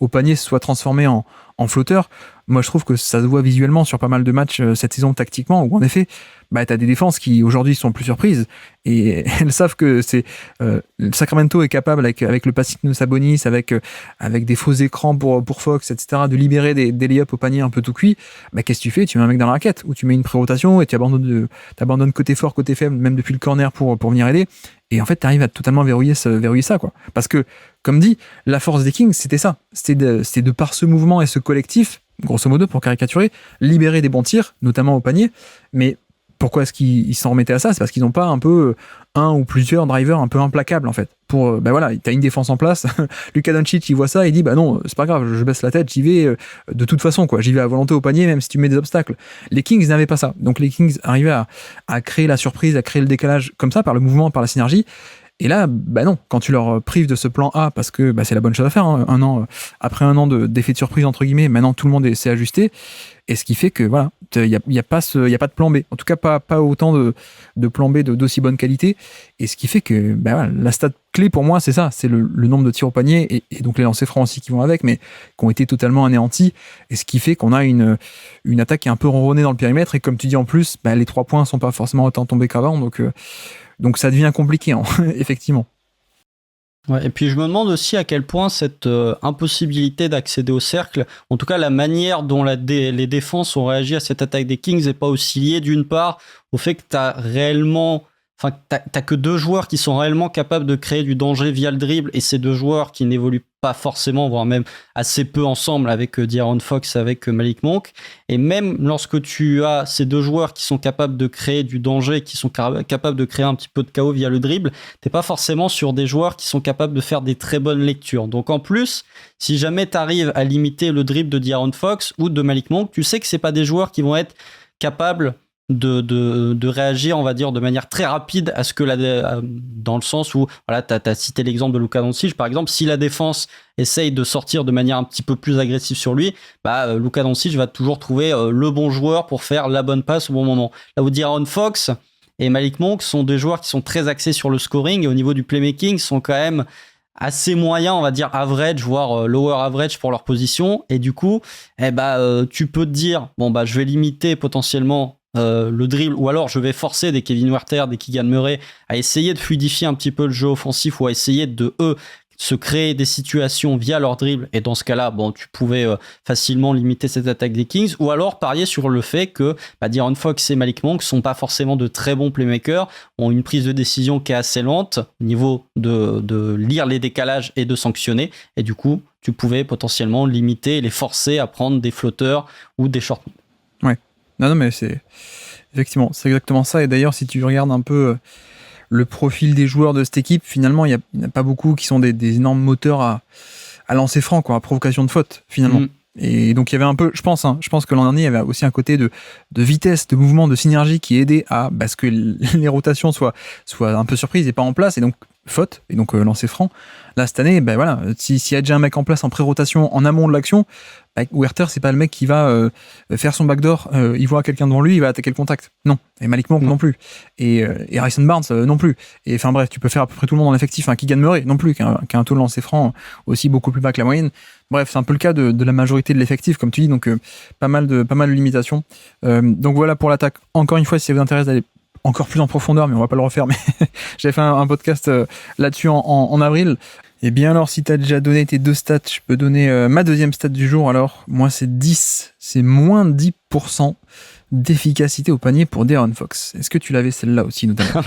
au panier se soient transformés en flotteurs. Moi je trouve que ça se voit visuellement sur pas mal de matchs cette saison tactiquement, où en effet t'as des défenses qui aujourd'hui sont plus surprises, et elles savent que Sacramento est capable avec le passing de Sabonis, avec des faux écrans pour Fox, etc., de libérer des lay-ups au panier un peu tout cuit. Qu'est-ce que tu fais? Tu mets un mec dans la raquette, ou tu mets une pré-rotation et tu abandonnes côté fort, côté faible, même depuis le corner pour venir aider. Et en fait, tu arrives à totalement verrouiller ça, quoi. Parce que, comme dit, la force des Kings, c'était ça. C'était de par ce mouvement et ce collectif, grosso modo, pour caricaturer, libérer des bons tirs, notamment au panier. Mais pourquoi est-ce qu'ils s'en remettaient à ça? C'est parce qu'ils n'ont pas un peu un ou plusieurs drivers un peu implacables, en fait. T'as une défense en place. Luka Doncic, il voit ça, il dit, non, c'est pas grave, je baisse la tête, j'y vais de toute façon, quoi. J'y vais à volonté au panier, même si tu mets des obstacles. Les Kings n'avaient pas ça. Donc les Kings arrivaient à créer la surprise, à créer le décalage comme ça, par le mouvement, par la synergie. Et là, non, quand tu leur prives de ce plan A, parce que c'est la bonne chose à faire, après un an d'effet de surprise, entre guillemets, maintenant tout le monde s'est ajusté. Et ce qui fait que voilà, il y a pas de plan B. En tout cas, pas autant de plan B d'aussi bonne qualité. Et ce qui fait que la stat clé pour moi, c'est ça, c'est le nombre de tirs au panier, et donc les lancers francs aussi qui vont avec, mais qui ont été totalement anéantis. Et ce qui fait qu'on a une attaque qui est un peu ronronnée dans le périmètre. Et comme tu dis en plus, les 3 points sont pas forcément autant tombés qu'avant. Donc ça devient compliqué, effectivement. Ouais, et puis je me demande aussi à quel point cette impossibilité d'accéder au cercle, en tout cas la manière dont les défenses ont réagi à cette attaque des Kings, n'est pas aussi liée d'une part au fait que tu as réellement Enfin, t'as que 2 joueurs qui sont réellement capables de créer du danger via le dribble, et ces 2 joueurs qui n'évoluent pas forcément, voire même assez peu ensemble avec De'Aaron Fox, avec Malik Monk. Et même lorsque tu as ces 2 joueurs qui sont capables de créer du danger, qui sont capables de créer un petit peu de chaos via le dribble, t'es pas forcément sur des joueurs qui sont capables de faire des très bonnes lectures. Donc en plus, si jamais t'arrives à limiter le dribble de De'Aaron Fox ou de Malik Monk, tu sais que c'est pas des joueurs qui vont être capables de réagir, on va dire, de manière très rapide à ce que dans le sens où, voilà, t'as cité l'exemple de Luka Doncic, par exemple, si la défense essaye de sortir de manière un petit peu plus agressive sur lui, Luka Doncic va toujours trouver le bon joueur pour faire la bonne passe au bon moment. Là où De'Aaron Fox et Malik Monk sont des joueurs qui sont très axés sur le scoring, et au niveau du playmaking sont quand même assez moyens, on va dire average, voire lower average pour leur position, et du coup, tu peux te dire, je vais limiter potentiellement le dribble, ou alors je vais forcer des Kevin Huerter, des Keegan Murray à essayer de fluidifier un petit peu le jeu offensif, ou à essayer de se créer des situations via leur dribble, et dans ce cas-là, tu pouvais facilement limiter cette attaque des Kings, ou alors parier sur le fait que De'Aaron Fox et Malik Monk sont pas forcément de très bons playmakers, ont une prise de décision qui est assez lente au niveau de lire les décalages et de sanctionner, et du coup tu pouvais potentiellement limiter et les forcer à prendre des flotteurs ou des short. Ouais. Non, mais c'est exactement ça. Et d'ailleurs, si tu regardes un peu le profil des joueurs de cette équipe, finalement, il n'y a pas beaucoup qui sont des énormes moteurs à lancer franc, quoi, à provocation de faute, finalement. Et donc, il y avait un peu, je pense que l'an dernier, il y avait aussi un côté de vitesse, de mouvement, de synergie qui aidait à ce que les rotations soient un peu surprises et pas en place. Et donc, faute, et donc lancer franc. Là, cette année, s'il y a déjà un mec en place en pré-rotation, en amont de l'action, Huerter, c'est pas le mec qui va faire son backdoor, il voit quelqu'un devant lui, il va attaquer le contact. Non. Et Malik Monk non plus. Et Harrison Barnes non plus. Et enfin bref, tu peux faire à peu près tout le monde dans l'effectif. Keegan Murray non plus, qui a un taux de lancer franc aussi beaucoup plus bas que la moyenne. Bref, c'est un peu le cas de la majorité de l'effectif, comme tu dis, donc pas mal de limitations. Donc voilà pour l'attaque. Encore une fois, si ça vous intéresse d'aller encore plus en profondeur, mais on va pas le refaire, mais j'avais fait un podcast là-dessus en avril. Et bien alors, si tu as déjà donné tes 2 stats, je peux donner ma deuxième stat du jour. Alors, moi, c'est 10. C'est moins 10% d'efficacité au panier pour De'Aaron Fox. Est-ce que tu l'avais celle-là aussi, notamment?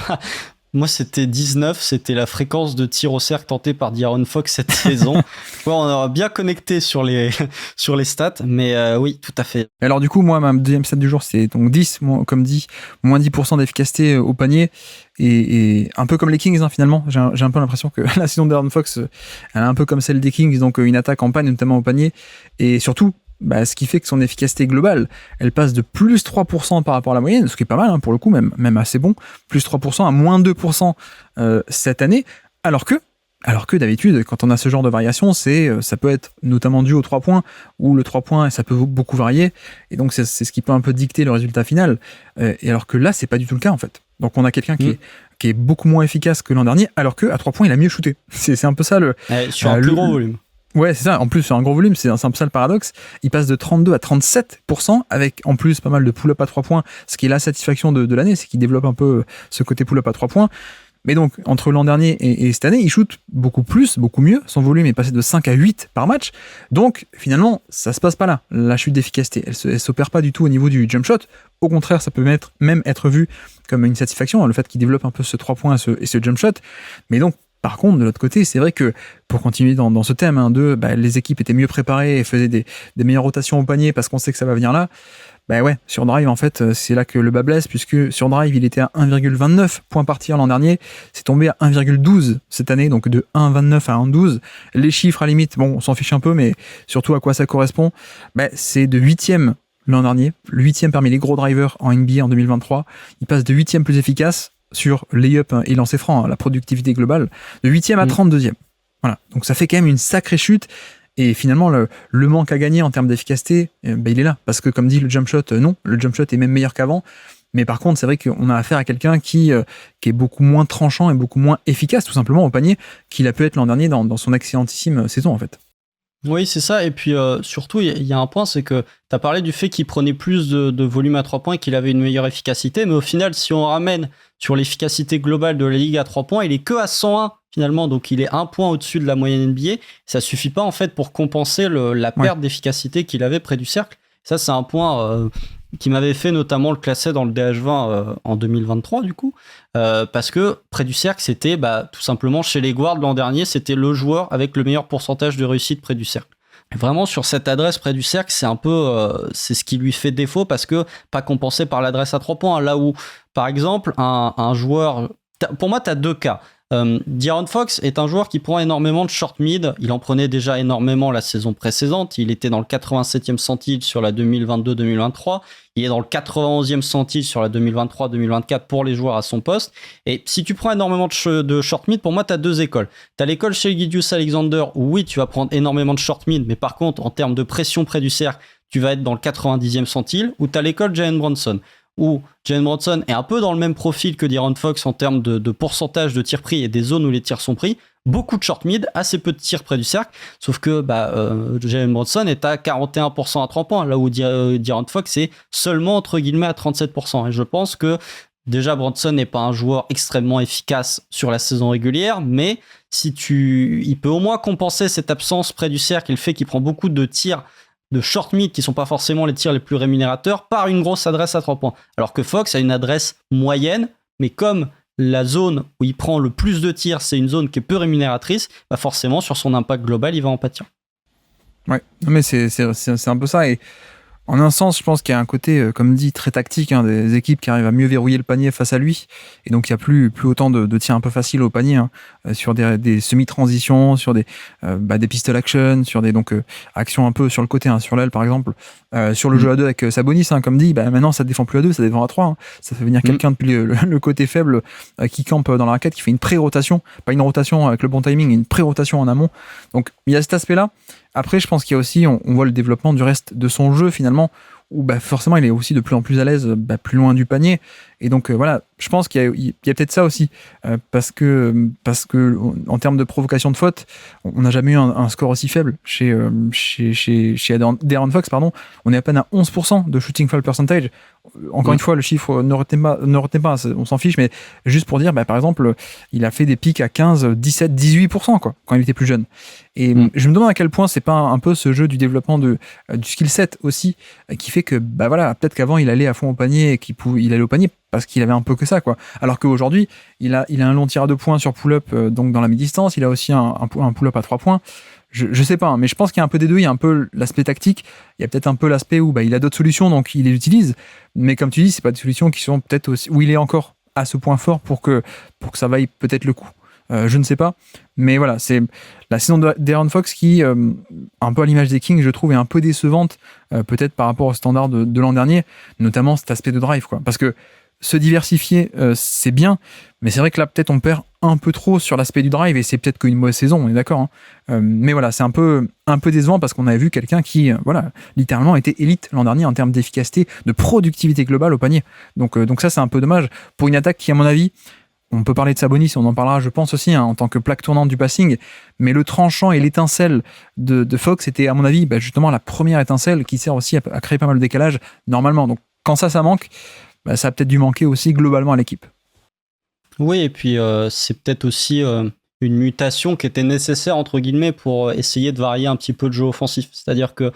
Moi, c'était 19, c'était la fréquence de tir au cercle tentée par De'Aaron Fox cette saison. On aura bien connecté sur les stats, mais oui, tout à fait. Alors du coup, moi, ma deuxième stat du jour, c'est donc 10, comme dit, moins 10% d'efficacité au panier, et un peu comme les Kings, finalement. J'ai un peu l'impression que la saison de De'Aaron Fox, elle est un peu comme celle des Kings, donc une attaque en panne, notamment au panier, et surtout, ce qui fait que son efficacité globale, elle passe de plus 3% par rapport à la moyenne, ce qui est pas mal, pour le coup, même assez bon, plus 3% à moins 2% cette année, alors que d'habitude, quand on a ce genre de variation, ça peut être notamment dû aux 3 points, ou le 3 points, ça peut beaucoup varier, et donc c'est ce qui peut un peu dicter le résultat final, et alors que là, c'est pas du tout le cas, en fait. Donc on a quelqu'un qui est beaucoup moins efficace que l'an dernier, alors qu'à 3 points, il a mieux shooté. C'est un peu ça sur un plus gros volume. Ouais, c'est ça. En plus, sur un gros volume, c'est un peu ça le paradoxe. Il passe de 32 à 37%, avec en plus pas mal de pull-up à 3 points, ce qui est la satisfaction de l'année, c'est qu'il développe un peu ce côté pull-up à 3 points. Mais donc, entre l'an dernier et cette année, il shoot beaucoup plus, beaucoup mieux. Son volume est passé de 5 à 8 par match. Donc, finalement, ça se passe pas là. La chute d'efficacité, elle s'opère pas du tout au niveau du jump shot. Au contraire, ça peut même être vu comme une satisfaction, le fait qu'il développe un peu ce 3 points et ce jump shot. Mais donc, par contre, de l'autre côté, c'est vrai que pour continuer dans ce thème, les équipes étaient mieux préparées et faisaient des meilleures rotations au panier parce qu'on sait que ça va venir là. Sur Drive, en fait, c'est là que le bas blesse, puisque sur Drive, il était à 1,29 points par tir l'an dernier. C'est tombé à 1,12 cette année, donc de 1,29 à 1,12. Les chiffres, à la limite, on s'en fiche un peu, mais surtout à quoi ça correspond, c'est de 8e l'an dernier, le 8e parmi les gros drivers en NBA en 2023. Il passe de 8e plus efficace sur layup et lancer franc, la productivité globale, de 8e à 32e. Voilà. Donc ça fait quand même une sacrée chute. Et finalement, le manque à gagner en termes d'efficacité, il est là. Parce que, comme dit, le jump shot, non. Le jump shot est même meilleur qu'avant. Mais par contre, c'est vrai qu'on a affaire à quelqu'un qui est beaucoup moins tranchant et beaucoup moins efficace, tout simplement, au panier, qu'il a pu être l'an dernier dans son excellentissime saison, en fait. Oui, c'est ça. Et puis, surtout, il y a un point, c'est que tu as parlé du fait qu'il prenait plus de volume à 3 points et qu'il avait une meilleure efficacité. Mais au final, si on ramène sur l'efficacité globale de la ligue à 3 points, il est que à 101 finalement. Donc, il est 1 point au-dessus de la moyenne NBA. Ça suffit pas, en fait, pour compenser la perte d'efficacité qu'il avait près du cercle. Ça, c'est un point qui m'avait fait notamment le classer dans le DH20 en 2023 du coup, parce que près du cercle, c'était tout simplement chez les guards l'an dernier, c'était le joueur avec le meilleur pourcentage de réussite près du cercle. Et vraiment sur cette adresse près du cercle, c'est un peu c'est ce qui lui fait défaut parce que pas compensé par l'adresse à 3 points. Là où par exemple un joueur, pour moi tu as deux cas. De'Aaron Fox est un joueur qui prend énormément de short mid. Il en prenait déjà énormément la saison précédente. Il était dans le 87e centile sur la 2022-2023. Il est dans le 91e centile sur la 2023-2024 pour les joueurs à son poste. Et si tu prends énormément de short mid, pour moi, tu as deux écoles. Tu as l'école chez Gilgeous-Alexander où oui, tu vas prendre énormément de short mid, mais par contre, en termes de pression près du cercle, tu vas être dans le 90e centile. Ou tu as l'école Jalen Brunson où Jalen Brunson est un peu dans le même profil que De'Aaron Fox en termes de pourcentage de tirs pris et des zones où les tirs sont pris. Beaucoup de short mid, assez peu de tirs près du cercle, sauf que Jalen Brunson est à 41% à 3 points, là où De'Aaron Fox est seulement entre guillemets à 37%. Et je pense que déjà Brunson n'est pas un joueur extrêmement efficace sur la saison régulière, mais il peut au moins compenser cette absence près du cercle et le fait qu'il prend beaucoup de tirs de short mid qui sont pas forcément les tirs les plus rémunérateurs par une grosse adresse à 3 points. Alors que Fox a une adresse moyenne, mais comme la zone où il prend le plus de tirs, c'est une zone qui est peu rémunératrice, forcément sur son impact global, il va en pâtir. Ouais, mais c'est un peu ça. Et en un sens, je pense qu'il y a un côté, comme dit, très tactique, des équipes qui arrivent à mieux verrouiller le panier face à lui. Et donc, il n'y a plus autant de tirs un peu faciles au panier, sur des semi-transitions, sur des pistol action, sur des actions un peu sur le côté, sur l'aile par exemple, sur le jeu à deux avec Sabonis, comme dit, maintenant ça ne défend plus à 2, ça défend à 3. Ça fait venir quelqu'un depuis le côté faible qui campe dans la raquette, qui fait une pré-rotation, pas une rotation avec le bon timing, une pré-rotation en amont. Donc, il y a cet aspect-là. Après, je pense qu'il y a aussi, on voit le développement du reste de son jeu finalement, où forcément il est aussi de plus en plus à l'aise, plus loin du panier. Et donc voilà, je pense qu'il y a peut-être ça aussi, parce que en termes de provocation de faute, on n'a jamais eu un score aussi faible chez De'Aaron Fox, pardon. On est à peine à 11% de shooting foul percentage. Encore une fois, le chiffre ne retenez pas, on s'en fiche, mais juste pour dire, par exemple, il a fait des pics à 15, 17, 18% quand il était plus jeune. Et je me demande à quel point c'est pas un peu ce jeu du développement du skill set aussi, qui fait que peut-être qu'avant il allait à fond au panier et qu'il allait au panier parce qu'il avait un peu que ça, quoi. Alors qu'aujourd'hui, il a un long tir à 2 points sur pull-up, donc dans la mi-distance, il a aussi un pull-up à 3 points. Je sais pas, mais je pense qu'il y a un peu des deux. Il y a un peu l'aspect tactique, il y a peut-être un peu l'aspect où il a d'autres solutions, donc il les utilise. Mais comme tu dis, c'est pas des solutions qui sont peut-être aussi où il est encore à ce point fort pour que ça vaille peut-être le coup. Je ne sais pas, mais voilà, c'est la saison de De'Aaron Fox qui, un peu à l'image des Kings, je trouve, est un peu décevante, peut-être par rapport au standard de l'an dernier, notamment cet aspect de drive, quoi. Parce que se diversifier, c'est bien, mais c'est vrai que là, peut-être on perd un peu trop sur l'aspect du drive, et c'est peut-être qu'une mauvaise saison, on est d'accord. Mais voilà, c'est un peu décevant parce qu'on avait vu quelqu'un qui, littéralement était élite l'an dernier en termes d'efficacité, de productivité globale au panier. Donc ça, c'est un peu dommage pour une attaque qui, à mon avis, on peut parler de Sabonis, on en parlera, je pense aussi, en tant que plaque tournante du passing, mais le tranchant et l'étincelle de Fox était, à mon avis, justement la première étincelle qui sert aussi à créer pas mal de décalage normalement. Donc quand ça manque, ça a peut-être dû manquer aussi globalement à l'équipe. Oui, et puis c'est peut-être aussi une mutation qui était nécessaire, entre guillemets, pour essayer de varier un petit peu le jeu offensif. C'est-à-dire que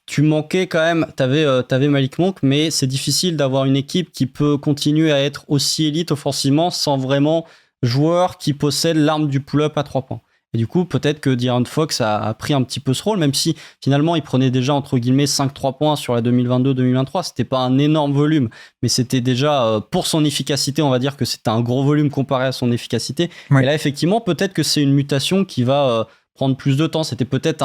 tu manquais quand même, t'avais Malik Monk, mais c'est difficile d'avoir une équipe qui peut continuer à être aussi élite offensivement sans vraiment joueur qui possède l'arme du pull-up à 3 points. Et du coup, peut-être que De'Aaron Fox a pris un petit peu ce rôle, même si finalement il prenait déjà entre guillemets 5-3 points sur la 2022-2023. C'était pas un énorme volume, mais c'était déjà pour son efficacité, on va dire que c'était un gros volume comparé à son efficacité. Ouais. Et là, effectivement, peut-être que c'est une mutation qui va prendre plus de temps. C'était peut-être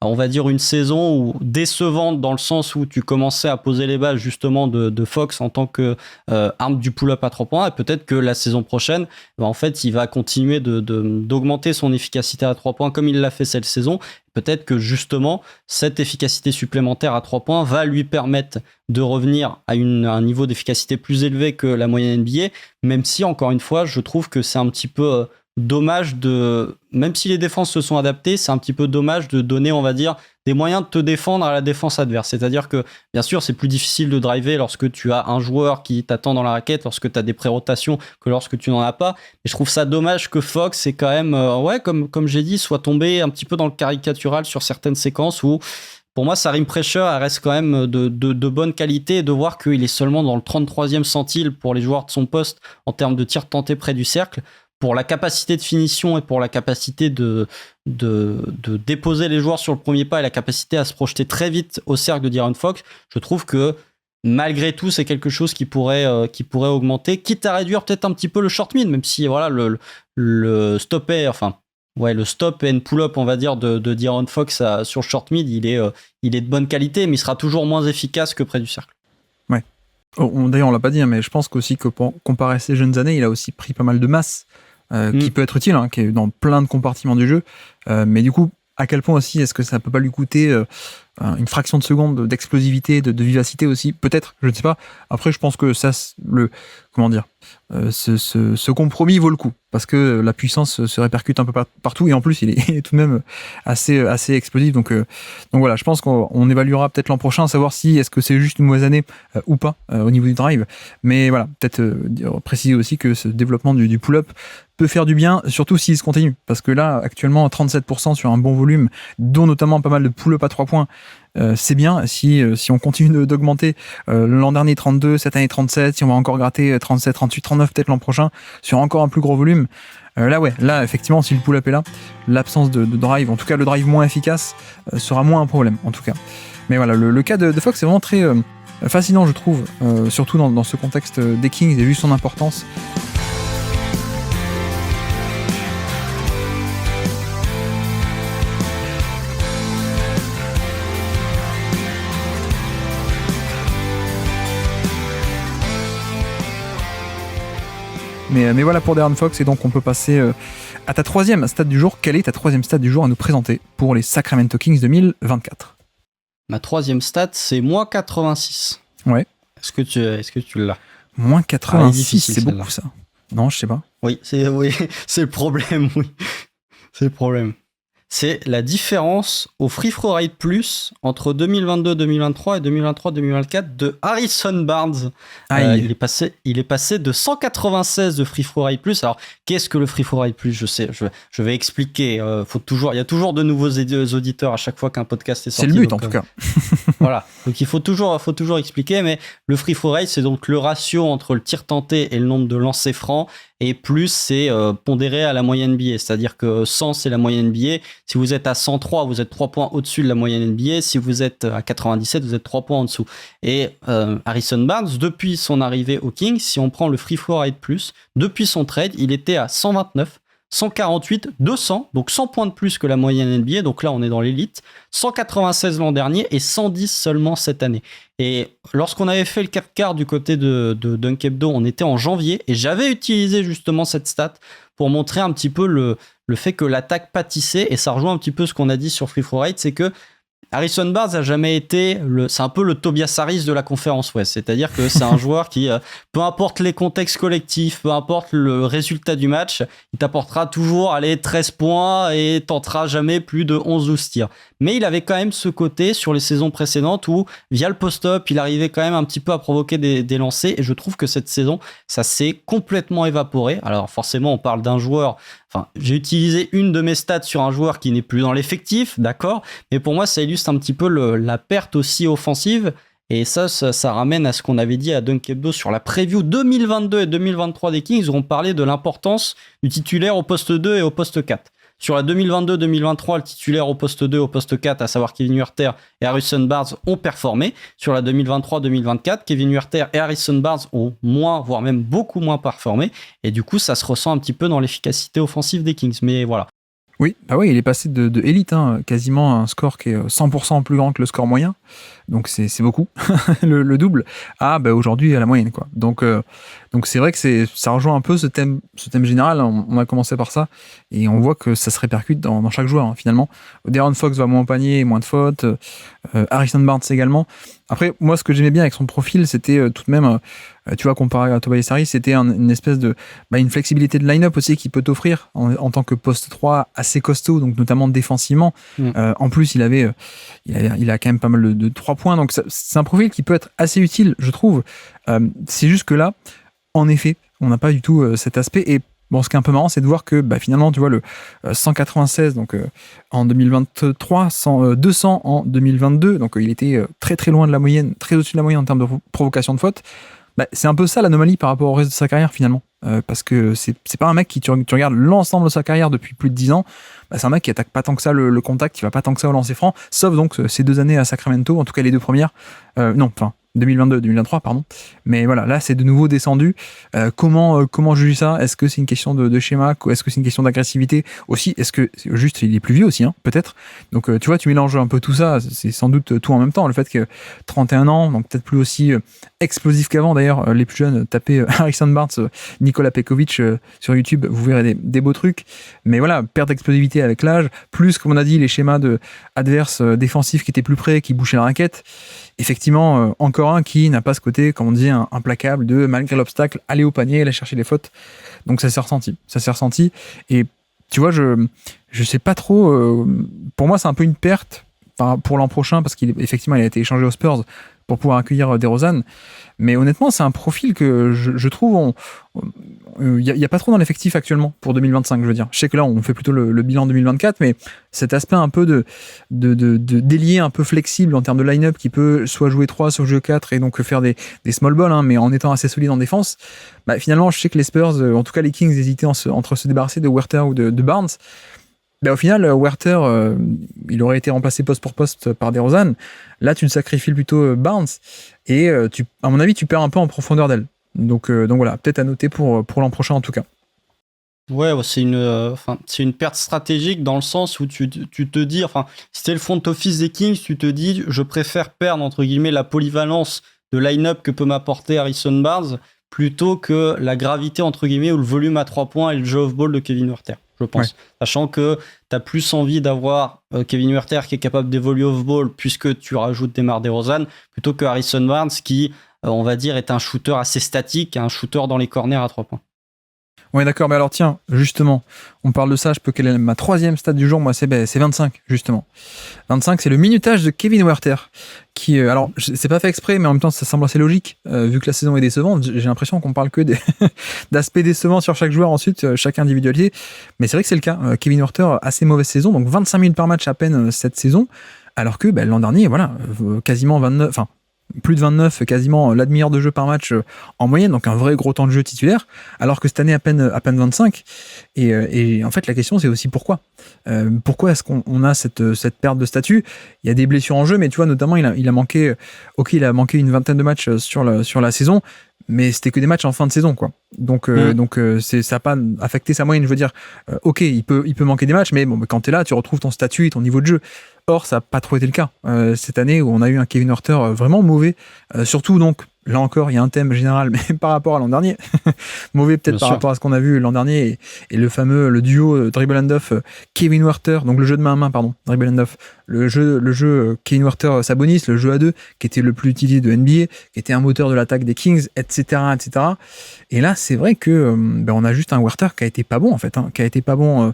on va dire une saison où décevante dans le sens où tu commençais à poser les bases justement de Fox en tant que arme du pull-up à 3 points, et peut-être que la saison prochaine, en fait, il va continuer d'augmenter son efficacité à 3 points comme il l'a fait cette saison. Peut-être que justement cette efficacité supplémentaire à 3 points va lui permettre de revenir à un niveau d'efficacité plus élevé que la moyenne NBA, même si encore une fois je trouve que c'est un petit peu dommage même si les défenses se sont adaptées, c'est un petit peu dommage de donner, on va dire, des moyens de te défendre à la défense adverse. C'est-à-dire que, bien sûr, c'est plus difficile de driver lorsque tu as un joueur qui t'attend dans la raquette, lorsque tu as des pré-rotations, que lorsque tu n'en as pas. Et je trouve ça dommage que Fox, c'est quand même, comme j'ai dit, soit tombé un petit peu dans le caricatural sur certaines séquences où pour moi, sa rim pressure, elle reste quand même de bonne qualité. Et de voir qu'il est seulement dans le 33e centile pour les joueurs de son poste en termes de tirs tentés près du cercle, pour la capacité de finition et pour la capacité de déposer les joueurs sur le premier pas et la capacité à se projeter très vite au cercle de De'Aaron Fox, je trouve que malgré tout, c'est quelque chose qui pourrait augmenter, quitte à réduire peut-être un petit peu le short mid, même si voilà, le stop and pull-up, on va dire, de De'Aaron Fox sur le short mid, il est de bonne qualité, mais il sera toujours moins efficace que près du cercle. Ouais. D'ailleurs, on l'a pas dit, mais je pense qu'aussi que comparé à ses jeunes années, il a aussi pris pas mal de masse, qui peut être utile, hein, qui est dans plein de compartiments du jeu. Mais du coup, à quel point aussi est-ce que ça peut pas lui coûter une fraction de seconde d'explosivité, de vivacité aussi, peut-être, je ne sais pas. Après, je pense que ça, ce compromis vaut le coup, parce que la puissance se répercute un peu partout, et en plus, il est tout de même assez explosif. Donc voilà, je pense qu'on évaluera peut-être l'an prochain, savoir si est-ce que c'est juste une mauvaise année ou pas au niveau du drive. Mais voilà, peut-être préciser aussi que ce développement du pull-up peut faire du bien, surtout s'il se continue, parce que là, actuellement, 37% sur un bon volume, dont notamment pas mal de pull-up à 3 points, c'est bien. Si on continue d'augmenter, l'an dernier 32, cette année 37, si on va encore gratter 37, 38, 39 peut-être l'an prochain, sur encore un plus gros volume, là effectivement, si le pull-up est là, l'absence de drive, en tout cas le drive moins efficace, sera moins un problème, en tout cas. Mais voilà, le cas de Fox est vraiment très fascinant, je trouve, surtout dans ce contexte des Kings, et vu son importance. Mais voilà pour De'Aaron Fox, et donc on peut passer à ta troisième stat du jour. Quelle est ta troisième stat du jour à nous présenter pour les Sacramento Kings 2024 ? Ma troisième stat, c'est moins 86. Ouais. Est-ce que tu l'as ? Moins 86, c'est beaucoup ça. Non, je sais pas. Oui, c'est le problème, oui. C'est le problème. C'est la différence au Free Throw Rate Plus entre 2022-2023 et 2023-2024 de Harrison Barnes. Il est passé de 196 de Free Throw Rate Plus. Alors, qu'est-ce que le Free Throw Rate Plus ? Je sais, je vais expliquer. Il y a toujours de nouveaux auditeurs à chaque fois qu'un podcast est sorti. C'est le but, en tout cas. Voilà. Donc, il faut toujours expliquer. Mais le Free Throw Rate, c'est donc le ratio entre le tir tenté et le nombre de lancers francs. Et plus, c'est pondéré à la moyenne NBA. C'est-à-dire que 100, c'est la moyenne NBA. Si vous êtes à 103, vous êtes 3 points au-dessus de la moyenne NBA. Si vous êtes à 97, vous êtes 3 points en dessous. Et Harrison Barnes, depuis son arrivée aux Kings, si on prend le Free Throw Rate Plus, depuis son trade, il était à 129, 148, 200, donc 100 points de plus que la moyenne NBA. Donc là, on est dans l'élite. 196 l'an dernier et 110 seulement cette année. Et lorsqu'on avait fait le 4 quarts du côté de Dunk Hebdo, on était en janvier, et j'avais utilisé justement cette stat pour montrer un petit peu le fait que l'attaque pâtissait, et ça rejoint un petit peu ce qu'on a dit sur Free Throw Rate, c'est que Harrison Barnes a jamais été c'est un peu le Tobias Harris de la conférence Ouest, c'est-à-dire que c'est un joueur qui, peu importe les contextes collectifs, peu importe le résultat du match, il t'apportera toujours 13 points et tentera jamais plus de 11-12 tirs. Mais il avait quand même ce côté sur les saisons précédentes où, via le post-up, il arrivait quand même un petit peu à provoquer des lancers, et je trouve que cette saison, ça s'est complètement évaporé. Alors forcément, on parle d'un joueur, j'ai utilisé une de mes stats sur un joueur qui n'est plus dans l'effectif, d'accord, mais pour moi, ça illustre un petit peu la perte aussi offensive, et ça ramène à ce qu'on avait dit à Dunk Hebdo sur la preview 2022 et 2023 des Kings, où on parlait de l'importance du titulaire au poste 2 et au poste 4. Sur la 2022-2023, le titulaire au poste 2, au poste 4, à savoir Kevin Huerter et Harrison Barnes, ont performé. Sur la 2023-2024, Kevin Huerter et Harrison Barnes ont moins, voire même beaucoup moins performé. Et du coup, ça se ressent un petit peu dans l'efficacité offensive des Kings. Mais voilà. Oui, il est passé de élite, quasiment un score qui est 100% plus grand que le score moyen. Donc c'est beaucoup, le double, aujourd'hui à la moyenne, quoi. Donc c'est vrai que ça rejoint un peu ce thème général. On a commencé par ça, et on voit que ça se répercute dans chaque joueur, finalement. De'Aaron Fox va moins au panier, moins de fautes. Harrison Barnes également. Après, moi, ce que j'aimais bien avec son profil, c'était tout de même, tu vois, comparé à Tobias Harris, c'était une espèce de une flexibilité de line-up aussi qu'il peut t'offrir en tant que poste 3 assez costaud, donc notamment défensivement. En plus, il a quand même pas mal de 3 points, donc c'est un profil qui peut être assez utile, je trouve. C'est juste que là, en effet, on n'a pas du tout cet aspect, et Bon, ce qui est un peu marrant, c'est de voir que finalement, tu vois, le 196 donc, en 2023, 200 en 2022, donc il était très très loin de la moyenne, très au-dessus de la moyenne en termes de provocation de faute. C'est un peu ça l'anomalie par rapport au reste de sa carrière finalement. Parce que c'est pas un mec qui, tu regardes l'ensemble de sa carrière depuis plus de 10 ans, c'est un mec qui attaque pas tant que ça le contact, qui va pas tant que ça au lancer franc, sauf donc ces 2 années à Sacramento, en tout cas les 2 premières. 2022-2023, pardon. Mais voilà, là, c'est de nouveau descendu. Comment juger ça ? Est-ce que c'est une question de schéma ? Est-ce que c'est une question d'agressivité ? Aussi, est-ce que juste, il est plus vieux aussi, hein, peut-être ? Donc, tu vois, tu mélanges un peu tout ça. C'est sans doute tout en même temps. Le fait que 31 ans, donc peut-être plus aussi explosif qu'avant. D'ailleurs, les plus jeunes, tapez Harrison Barnes, Nikola Pekovic sur YouTube, vous verrez des beaux trucs. Mais voilà, perte d'explosivité avec l'âge, plus, comme on a dit, les schémas adverses défensifs qui étaient plus près, qui bouchaient la raquette. Effectivement, encore un qui n'a pas ce côté, comme on dit, implacable de, malgré l'obstacle, aller au panier, aller chercher les fautes. Donc ça s'est ressenti. Et tu vois, je sais pas trop. Pour moi, c'est un peu une perte pour l'an prochain, parce qu'effectivement, il a été échangé aux Spurs pour pouvoir accueillir DeRozan. Mais honnêtement, c'est un profil que je trouve il n'y a pas trop dans l'effectif actuellement pour 2025, je veux dire. Je sais que là, on fait plutôt le bilan 2024, mais cet aspect un peu de d'ailier un peu flexible en termes de line-up qui peut soit jouer 3, soit jouer 4 et donc faire des small balls, hein, mais en étant assez solide en défense. Finalement, je sais que les Spurs, en tout cas les Kings, hésitaient entre se débarrasser de Huerter ou de Barnes. Au final, Huerter, il aurait été remplacé poste pour poste par DeRozan. Là, tu le sacrifies plutôt Barnes et à mon avis, tu perds un peu en profondeur d'aile. Donc voilà, peut-être à noter pour l'an prochain en tout cas. Ouais, c'est une perte stratégique dans le sens où tu te dis, si t'es le front office des Kings, tu te dis, je préfère perdre entre guillemets la polyvalence de line-up que peut m'apporter Harrison Barnes plutôt que la gravité entre guillemets ou le volume à 3 points et le jeu off-ball de Kevin Huerter, je pense. Ouais. Sachant que t'as plus envie d'avoir Kevin Huerter qui est capable d'évoluer off-ball puisque tu rajoutes DeMar DeRozan plutôt que Harrison Barnes qui, on va dire, est un shooter assez statique, un shooter dans les corners à 3 points. Oui, d'accord, mais alors tiens, justement, on parle de ça, je peux quelle est ma 3e stat du jour, moi c'est 25, justement. 25, c'est le minutage de Kevin Huerter, qui, alors, c'est pas fait exprès, mais en même temps, ça semble assez logique, vu que la saison est décevante, j'ai l'impression qu'on parle que d'aspects décevants sur chaque joueur, ensuite, chaque individualité, mais c'est vrai que c'est le cas. Kevin Huerter, assez mauvaise saison, donc 25 minutes par match à peine cette saison, alors que l'an dernier, voilà, quasiment 29, plus de 29, quasiment la demi-heure de jeu par match en moyenne, donc un vrai gros temps de jeu titulaire, alors que cette année à peine 25. Et en fait, la question, c'est aussi pourquoi. Pourquoi est-ce qu'on a cette perte de statut ? Il y a des blessures en jeu, mais tu vois, notamment, il a manqué une vingtaine de matchs sur la saison, mais c'était que des matchs en fin de saison, quoi. Donc ça n'a pas affecté sa moyenne. Je veux dire, il peut manquer des matchs, mais bon, quand tu es là, tu retrouves ton statut et ton niveau de jeu. Or, ça n'a pas trop été le cas cette année où on a eu un Kevin Huerter vraiment mauvais. Surtout, donc, là encore, il y a un thème général, mais par rapport à l'an dernier. Mauvais peut-être par rapport à ce qu'on a vu l'an dernier. Et le duo dribble and off Kevin Huerter, donc le jeu de main à main, pardon, dribble and off. Le jeu Kevin Huerter Sabonis, le jeu à 2, qui était le plus utilisé de NBA, qui était un moteur de l'attaque des Kings, etc., etc. Et là, c'est vrai que on a juste un Huerter qui a été pas bon, en fait, qui a été pas bon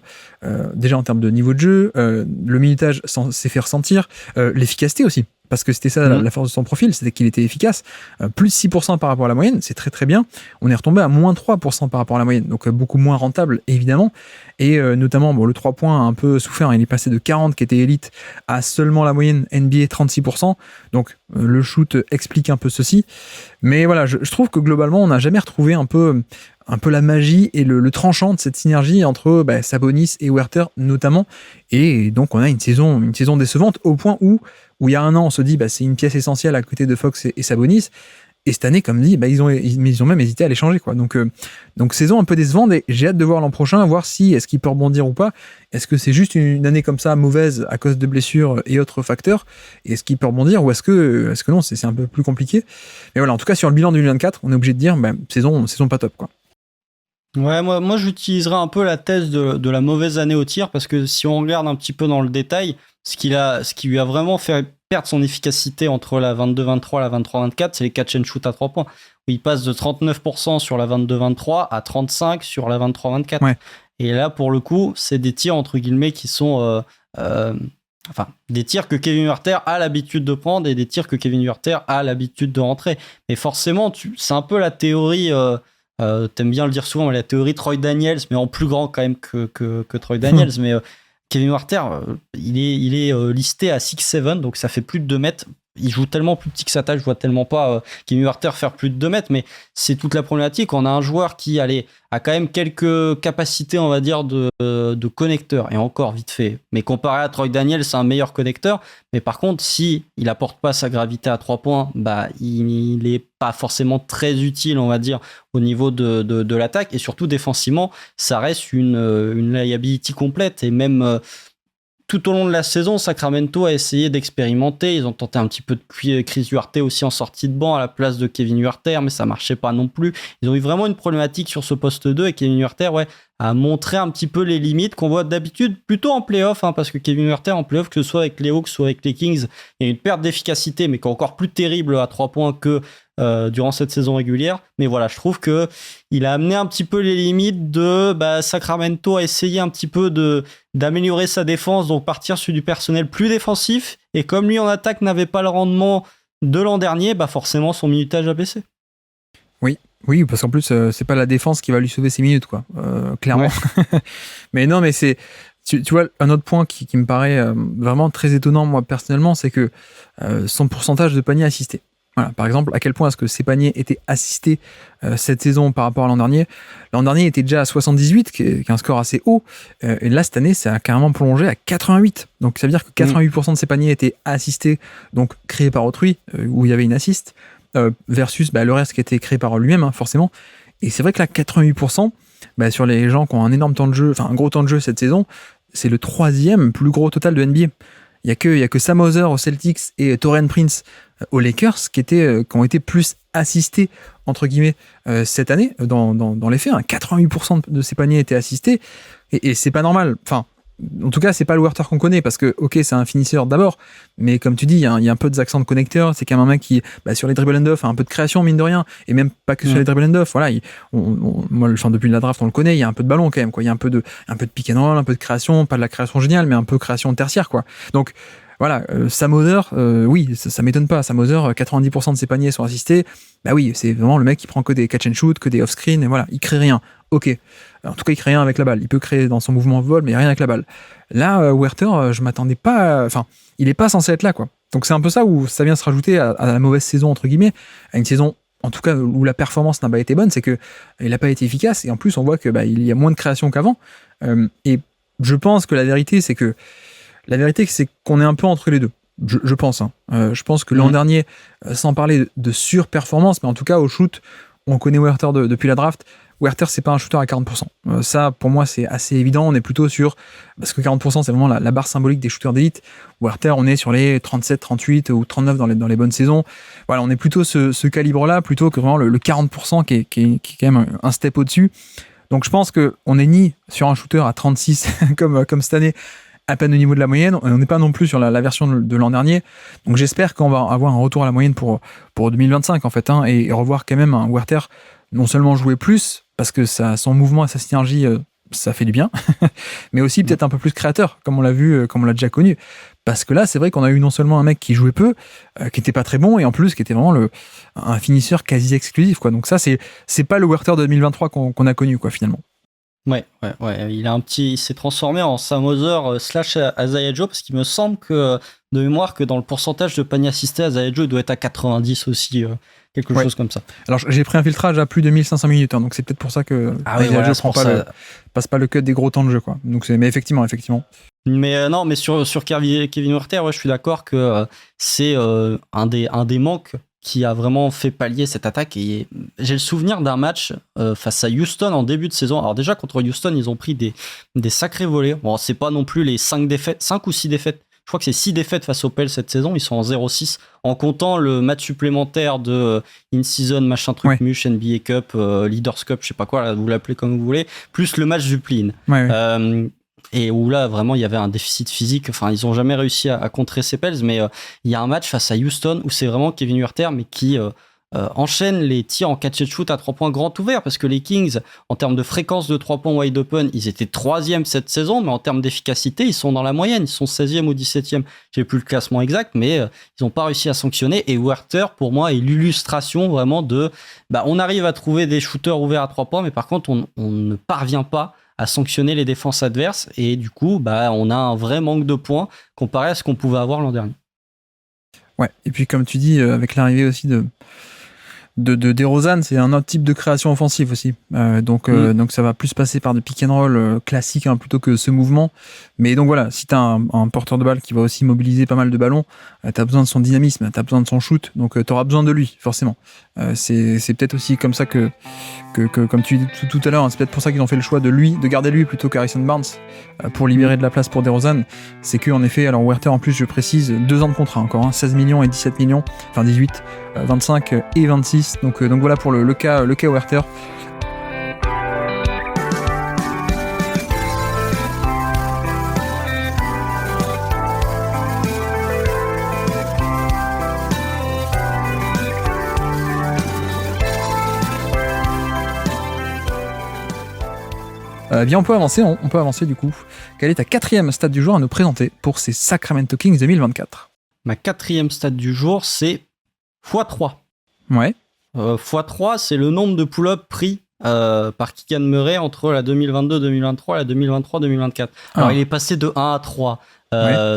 déjà en termes de niveau de jeu, le minutage s'est fait ressentir, l'efficacité aussi. Parce que c'était ça la force de son profil, c'était qu'il était efficace. Plus 6% par rapport à la moyenne, c'est très très bien. On est retombé à moins 3% par rapport à la moyenne, donc beaucoup moins rentable évidemment. Et notamment, le 3 points a un peu souffert, il est passé de 40 qui était élite à seulement la moyenne NBA 36%. Donc le shoot explique un peu ceci. Mais voilà, je trouve que globalement, on n'a jamais retrouvé un peu la magie et le tranchant de cette synergie entre Sabonis et Huerter notamment. Et donc on a une saison décevante au point où il y a un an on se dit c'est une pièce essentielle à côté de Fox et Sabonis. Et cette année, comme dit, ils ont même hésité à l'échanger, quoi. Donc saison un peu décevante et j'ai hâte de voir l'an prochain, voir est-ce qu'il peut rebondir ou pas. Est-ce que c'est juste une année comme ça mauvaise à cause de blessures et autres facteurs ? Et est-ce qu'il peut rebondir ou est-ce que non, c'est un peu plus compliqué. Mais voilà, en tout cas sur le bilan 2024, on est obligé de dire saison pas top, quoi. Ouais, moi j'utiliserai un peu la thèse de la mauvaise année au tir parce que si on regarde un petit peu dans le détail, ce qui lui a vraiment fait perdre son efficacité entre la 22-23 et la 23-24, c'est les catch and shoot à 3 points. Où il passe de 39% sur la 22-23 à 35% sur la 23-24. Ouais. Et là, pour le coup, c'est des tirs entre guillemets qui sont des tirs que Kevin Huerter a l'habitude de prendre et des tirs que Kevin Huerter a l'habitude de rentrer. Mais forcément, c'est un peu la théorie T'aimes bien le dire souvent, la théorie Troy Daniels, mais en plus grand quand même que Troy Daniels. Mais Kevin Huerter, il est listé à 6'7", donc ça fait plus de 2 mètres. Il joue tellement plus petit que sa taille, je vois tellement pas Kevin Huerter faire plus de 2 mètres, mais c'est toute la problématique. On a un joueur qui a quand même quelques capacités, on va dire, de connecteur, et encore vite fait. Mais comparé à Troy Daniels, c'est un meilleur connecteur. Mais par contre, si il apporte pas sa gravité à 3 points, bah, il est pas forcément très utile, on va dire, au niveau de l'attaque. Et surtout, défensivement, ça reste une liability complète. Et même tout au long de la saison, Sacramento a essayé d'expérimenter. Ils ont tenté un petit peu de Chris Huerter aussi en sortie de banc à la place de Kevin Huerter, mais ça marchait pas non plus. Ils ont eu vraiment une problématique sur ce poste 2 et Kevin Huerter, a montré un petit peu les limites qu'on voit d'habitude plutôt en playoff, parce que Kevin Huerter en playoff, que ce soit avec les Hawks, soit avec les Kings, il y a une perte d'efficacité, mais qui est encore plus terrible à 3 points que durant cette saison régulière. Mais voilà, je trouve que il a amené un petit peu les limites de Sacramento a essayé un petit peu d'améliorer sa défense, donc partir sur du personnel plus défensif, et comme lui en attaque n'avait pas le rendement de l'an dernier, forcément son minutage a baissé. Oui, parce qu'en plus, c'est pas la défense qui va lui sauver ses minutes, quoi. Clairement. Ouais. Mais non, mais c'est... Tu vois, un autre point qui me paraît vraiment très étonnant, moi, personnellement, c'est que son pourcentage de paniers assistés. Voilà, par exemple, à quel point est-ce que ces paniers étaient assistés cette saison par rapport à l'an dernier. L'an dernier était déjà à 78, qui est un score assez haut. Et là, cette année, ça a carrément plongé à 88. Donc, ça veut dire que 88% de ces paniers étaient assistés, donc créés par autrui, où il y avait une assist, versus le reste qui était créé par lui-même, forcément. Et c'est vrai que là, 88%, sur les gens qui ont un énorme temps de jeu, enfin un gros temps de jeu cette saison, c'est le 3e plus gros total de NBA. Il y a que Sam Hauser aux Celtics et Taurean Prince aux Lakers qui ont été plus assistés, entre guillemets, cette année, dans les faits. 88% de ces paniers étaient assistés, et c'est pas normal. Enfin, en tout cas, c'est pas le Huerter qu'on connaît, parce que, ok, c'est un finisseur d'abord, mais comme tu dis, il y a un peu d'accent de connecteur. C'est quand même un mec qui, sur les dribble and off, a un peu de création, mine de rien, et même pas que sur les dribble and off. Voilà, moi, depuis la draft, on le connaît, il y a un peu de ballon quand même, quoi. Il y a un peu de pick and roll, un peu de création, pas de la création géniale, mais un peu création tertiaire, quoi. Donc, voilà, Sam Hauser, oui, ça m'étonne pas. Sam Hauser, 90% de ses paniers sont assistés. Oui, c'est vraiment le mec qui prend que des catch and shoot, que des off-screen, et voilà, il crée rien. Ok. En tout cas, il crée rien avec la balle. Il peut créer dans son mouvement vol, mais rien avec la balle. Là, Huerter, je m'attendais pas. Enfin, il est pas censé être là, quoi. Donc c'est un peu ça où ça vient se rajouter à la mauvaise saison, entre guillemets, à une saison, en tout cas, où la performance n'a pas été bonne, c'est que il n'a pas été efficace, et en plus, on voit que il y a moins de création qu'avant. Et je pense que la vérité, c'est qu'on est un peu entre les deux. Je pense. Je pense que l'an dernier, sans parler de surperformance, mais en tout cas au shoot, on connaît Huerter depuis la draft. Huerter, c'est pas un shooter à 40%. Ça, pour moi, c'est assez évident. On est plutôt sur... Parce que 40%, c'est vraiment la barre symbolique des shooters d'élite. Huerter, on est sur les 37, 38 ou 39 dans les bonnes saisons. Voilà, on est plutôt ce calibre-là, plutôt que vraiment le 40% qui est quand même un step au-dessus. Donc, je pense qu'on n'est ni sur un shooter à 36 comme cette année, à peine au niveau de la moyenne. On n'est pas non plus sur la version de l'an dernier. Donc, j'espère qu'on va avoir un retour à la moyenne pour 2025, en fait, et revoir quand même un Huerter non seulement jouer plus, parce que son mouvement et sa synergie, ça fait du bien, mais aussi peut-être un peu plus créateur, comme on l'a vu, comme on l'a déjà connu. Parce que là, c'est vrai qu'on a eu non seulement un mec qui jouait peu, qui était pas très bon, et en plus qui était vraiment un finisseur quasi exclusif, quoi. Donc ça, c'est pas le Huerter de 2023 qu'on a connu, quoi, finalement. Ouais. Il s'est transformé en Sam Hauser / Isaiah Joe, parce qu'il me semble que, de mémoire, que dans le pourcentage de paniers assistés, Isaiah Joe doit être à 90 aussi, quelque chose comme ça. Alors, j'ai pris un filtrage à plus de 1500 minutes, donc c'est peut-être pour ça que Isaiah Joe passe pas le cut des gros temps de jeu, quoi. Donc mais effectivement. Mais non, mais sur Kevin Huerter, je suis d'accord que c'est un des manques qui a vraiment fait pallier cette attaque. Et j'ai le souvenir d'un match face à Houston en début de saison. Alors déjà, contre Houston, ils ont pris des sacrés volets. Bon, c'est pas non plus les 5 ou 6 défaites. Je crois que c'est 6 défaites face aux Pels cette saison. Ils sont en 0-6, en comptant le match supplémentaire de in-season, machin truc, muche, NBA Cup, Leaders Cup, je sais pas quoi, là, vous l'appelez comme vous voulez, plus le match du play-in. Et où là, vraiment, il y avait un déficit physique. Enfin, ils n'ont jamais réussi à contrer ces Pels, mais il y a un match face à Houston où c'est vraiment Kevin Huerter, mais qui enchaîne les tirs en catch and shoot à 3 points grand ouvert, parce que les Kings, en termes de fréquence de 3 points wide open, ils étaient 3e cette saison, mais en termes d'efficacité, ils sont dans la moyenne, ils sont 16e ou 17e. J'ai plus le classement exact, mais ils n'ont pas réussi à sanctionner. Et Huerter, pour moi, est l'illustration vraiment de... on arrive à trouver des shooters ouverts à 3 points, mais par contre, on ne parvient pas à sanctionner les défenses adverses, et du coup, on a un vrai manque de points comparé à ce qu'on pouvait avoir l'an dernier. Ouais, et puis comme tu dis, avec l'arrivée aussi de DeRozan, c'est un autre type de création offensive aussi. Donc ça va plus passer par des pick and roll classiques plutôt que ce mouvement. Mais donc voilà, si tu as un porteur de balle qui va aussi mobiliser pas mal de ballons, tu as besoin de son dynamisme, tu as besoin de son shoot, donc tu auras besoin de lui, forcément. C'est peut-être aussi comme ça que comme tu dis tout à l'heure, c'est peut-être pour ça qu'ils ont fait le choix de garder lui plutôt qu'Harrison Barnes pour libérer de la place pour DeRozan. C'est qu'en effet, alors Huerter en plus, je précise, 2 ans de contrat encore, 16 millions et 17 millions, enfin 18, 25 et 26. Donc voilà pour le cas Huerter. Bien, on peut avancer du coup. Quelle est ta 4e stat du jour à nous présenter pour ces Sacramento Kings 2024 ? Ma 4e stat du jour, c'est x3. Ouais. x3, c'est le nombre de pull-ups pris par Keegan Murray entre la 2022-2023 et la 2023-2024. Alors, il est passé de 1 à 3.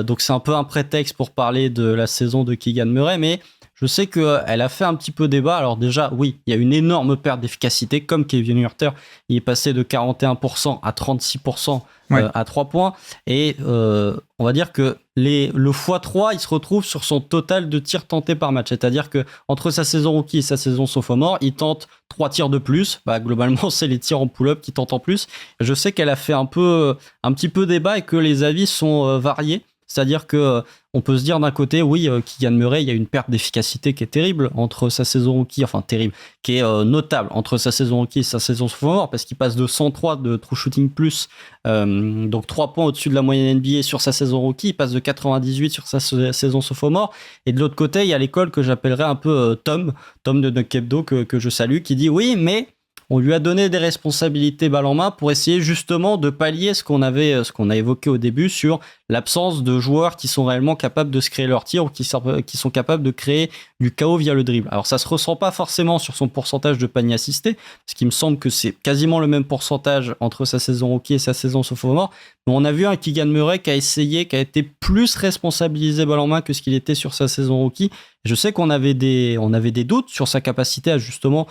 Donc, c'est un peu un prétexte pour parler de la saison de Keegan Murray, mais je sais qu'elle a fait un petit peu débat. Alors déjà, oui, il y a une énorme perte d'efficacité, comme Kevin Huerter. Il est passé de 41% à 36% à 3 points. Et on va dire que le x3, il se retrouve sur son total de tirs tentés par match. C'est-à-dire qu'entre sa saison rookie et sa saison sophomore, il tente 3 tirs de plus. Globalement, c'est les tirs en pull-up qui tentent en plus. Je sais qu'elle a fait un petit peu débat et que les avis sont variés. C'est-à-dire que on peut se dire d'un côté, oui, Keegan Murray, il y a une perte d'efficacité qui est terrible entre sa saison rookie, enfin terrible, qui est notable entre sa saison rookie et sa saison sophomore, parce qu'il passe de 103 de true shooting plus, donc 3 points au-dessus de la moyenne NBA sur sa saison rookie, il passe de 98 sur sa saison sophomore, et de l'autre côté, il y a l'école que j'appellerais un peu Tom de Dunk Hebdo, que je salue, qui dit oui, mais on lui a donné des responsabilités balle en main pour essayer justement de pallier ce qu'on a évoqué au début sur l'absence de joueurs qui sont réellement capables de se créer leur tir ou qui sont capables de créer du chaos via le dribble. Alors ça se ressent pas forcément sur son pourcentage de panier assisté, parce qu'il me semble que c'est quasiment le même pourcentage entre sa saison rookie et sa saison sophomore, mais on a vu un Keegan Murray qui a été plus responsabilisé balle en main que ce qu'il était sur sa saison rookie. Je sais qu'on avait des doutes sur sa capacité à justement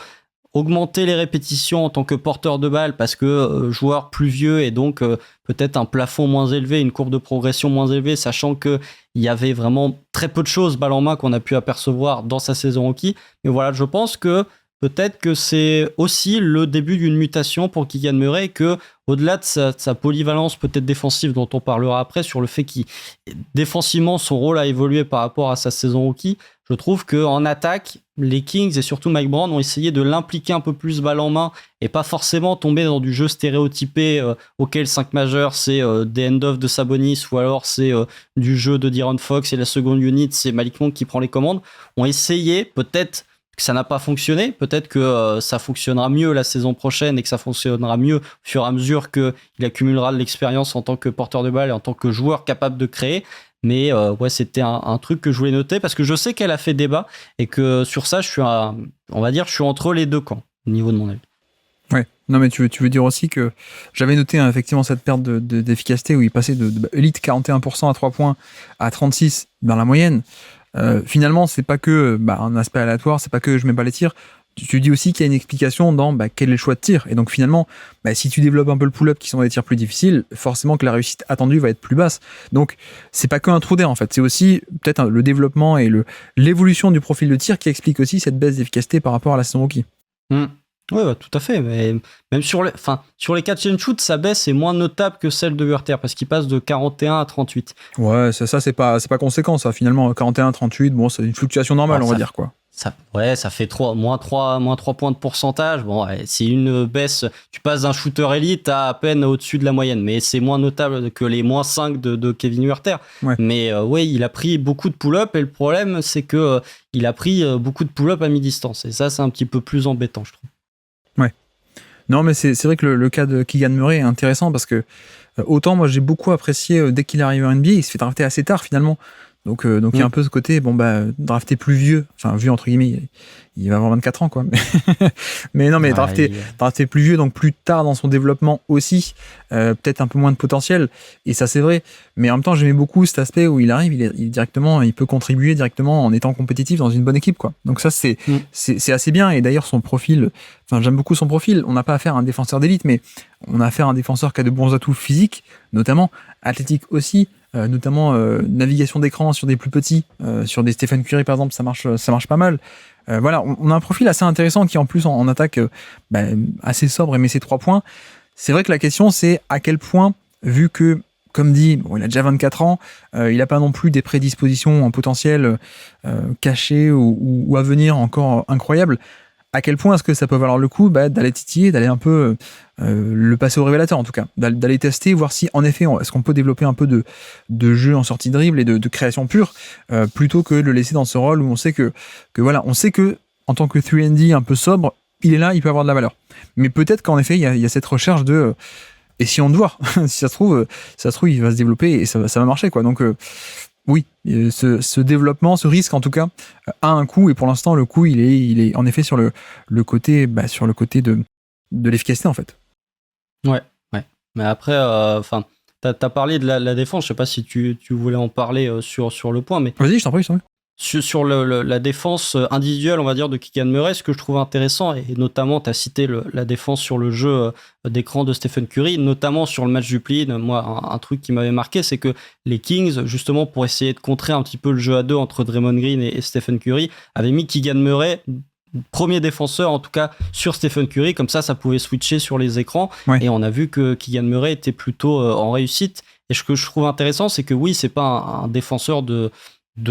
augmenter les répétitions en tant que porteur de balle parce que joueur plus vieux et donc peut-être un plafond moins élevé, une courbe de progression moins élevée, sachant qu'il y avait vraiment très peu de choses balle en main qu'on a pu apercevoir dans sa saison rookie. Mais voilà, je pense que peut-être que c'est aussi le début d'une mutation pour Keegan Murray et que au-delà de sa polyvalence peut-être défensive dont on parlera après sur le fait qu'il défensivement son rôle a évolué par rapport à sa saison rookie, je trouve qu'en attaque, les Kings et surtout Mike Brown ont essayé de l'impliquer un peu plus balle en main et pas forcément tomber dans du jeu stéréotypé auquel 5 majeurs c'est des end-off de Sabonis ou alors c'est du jeu de De'Aaron Fox et la seconde unit c'est Malik Monk qui prend les commandes. Ont essayé, peut-être que ça n'a pas fonctionné, peut-être que ça fonctionnera mieux la saison prochaine et que ça fonctionnera mieux au fur et à mesure qu'il accumulera de l'expérience en tant que porteur de balle et en tant que joueur capable de créer. Mais c'était un truc que je voulais noter parce que je sais qu'elle a fait débat et que sur ça, je suis entre les deux camps au niveau de mon avis. Ouais, non mais tu veux dire aussi que j'avais noté effectivement cette perte d'efficacité où il passait de élite 41% à 3 points à 36 dans la moyenne. Finalement, c'est pas que un aspect aléatoire, c'est pas que je mets pas les tirs. Tu dis aussi qu'il y a une explication dans quel est le choix de tir. Et donc finalement, si tu développes un peu le pull-up qui sont des tirs plus difficiles, forcément que la réussite attendue va être plus basse. Donc c'est pas qu'un trou d'air en fait, c'est aussi peut-être le développement et l'évolution du profil de tir qui explique aussi cette baisse d'efficacité par rapport à la saison rookie. Oui, bah, tout à fait. Mais même sur les catch and shoot, sa baisse est moins notable que celle de Huerter parce qu'il passe de 41 à 38. Ouais, ça c'est pas conséquent, ça. Finalement, 41, 38, bon, c'est une fluctuation normale, on va dire, quoi. Ça fait moins 3 points de pourcentage. Bon, ouais, c'est une baisse. Tu passes d'un shooter élite à peine au-dessus de la moyenne, mais c'est moins notable que les moins 5 de Kevin Huerter. Ouais. Mais oui, il a pris beaucoup de pull-up et le problème, c'est que il a pris beaucoup de pull-up à mi-distance. Et ça, c'est un petit peu plus embêtant, je trouve. Ouais. Non, mais c'est vrai que le cas de Keegan Murray est intéressant parce que autant moi j'ai beaucoup apprécié dès qu'il est arrivé en NBA, il se fait drafter assez tard finalement. Donc il y a un peu ce côté, drafté plus vieux, enfin vieux entre guillemets, il va avoir 24 ans quoi. Mais non, mais drafté plus vieux, donc plus tard dans son développement aussi, peut-être un peu moins de potentiel, et ça c'est vrai. Mais en même temps, j'aimais beaucoup cet aspect où il arrive, il peut contribuer directement en étant compétitif dans une bonne équipe quoi. Donc ça c'est assez bien, et d'ailleurs son profil, j'aime beaucoup son profil. On n'a pas affaire à un défenseur d'élite, mais on a affaire à un défenseur qui a de bons atouts physiques, notamment athlétiques aussi. Notamment navigation d'écran sur des plus petits, sur des Stephen Curry par exemple, ça marche pas mal. Voilà, on a un profil assez intéressant qui en plus en attaque assez sobre et met ses 3 points. C'est vrai que la question c'est à quel point, vu que comme dit, il a déjà 24 ans, il n'a pas non plus des prédispositions en potentiel cachées ou à venir encore incroyables. À quel point est-ce que ça peut valoir le coup d'aller titiller, d'aller un peu le passer au révélateur en tout cas, d'aller tester, voir si en effet est-ce qu'on peut développer un peu de jeu en sortie de dribble et de création pure, plutôt que de le laisser dans ce rôle où on sait que en tant que 3&D un peu sobre, il est là, il peut avoir de la valeur. Mais peut-être qu'en effet il y a cette recherche de et si on te voit, si ça se trouve il va se développer et ça va marcher quoi. Donc oui, ce développement, ce risque en tout cas, a un coût, et pour l'instant le coût il est en effet sur le côté de l'efficacité en fait. Ouais. Mais après, t'as parlé de la défense. Je sais pas si tu voulais en parler sur le point, mais Vas-y, je t'en prie. sur la défense individuelle, on va dire, de Keegan Murray, ce que je trouve intéressant, et notamment, tu as cité la défense sur le jeu d'écran de Stephen Curry, notamment sur le match du play-in. Moi, un truc qui m'avait marqué, c'est que les Kings, justement, pour essayer de contrer un petit peu le jeu à deux entre Draymond Green et Stephen Curry, avaient mis Keegan Murray premier défenseur en tout cas sur Stephen Curry, comme ça pouvait switcher sur les écrans. Ouais. Et on a vu que Keegan Murray était plutôt en réussite, et ce que je trouve intéressant, c'est que oui, c'est pas un défenseur de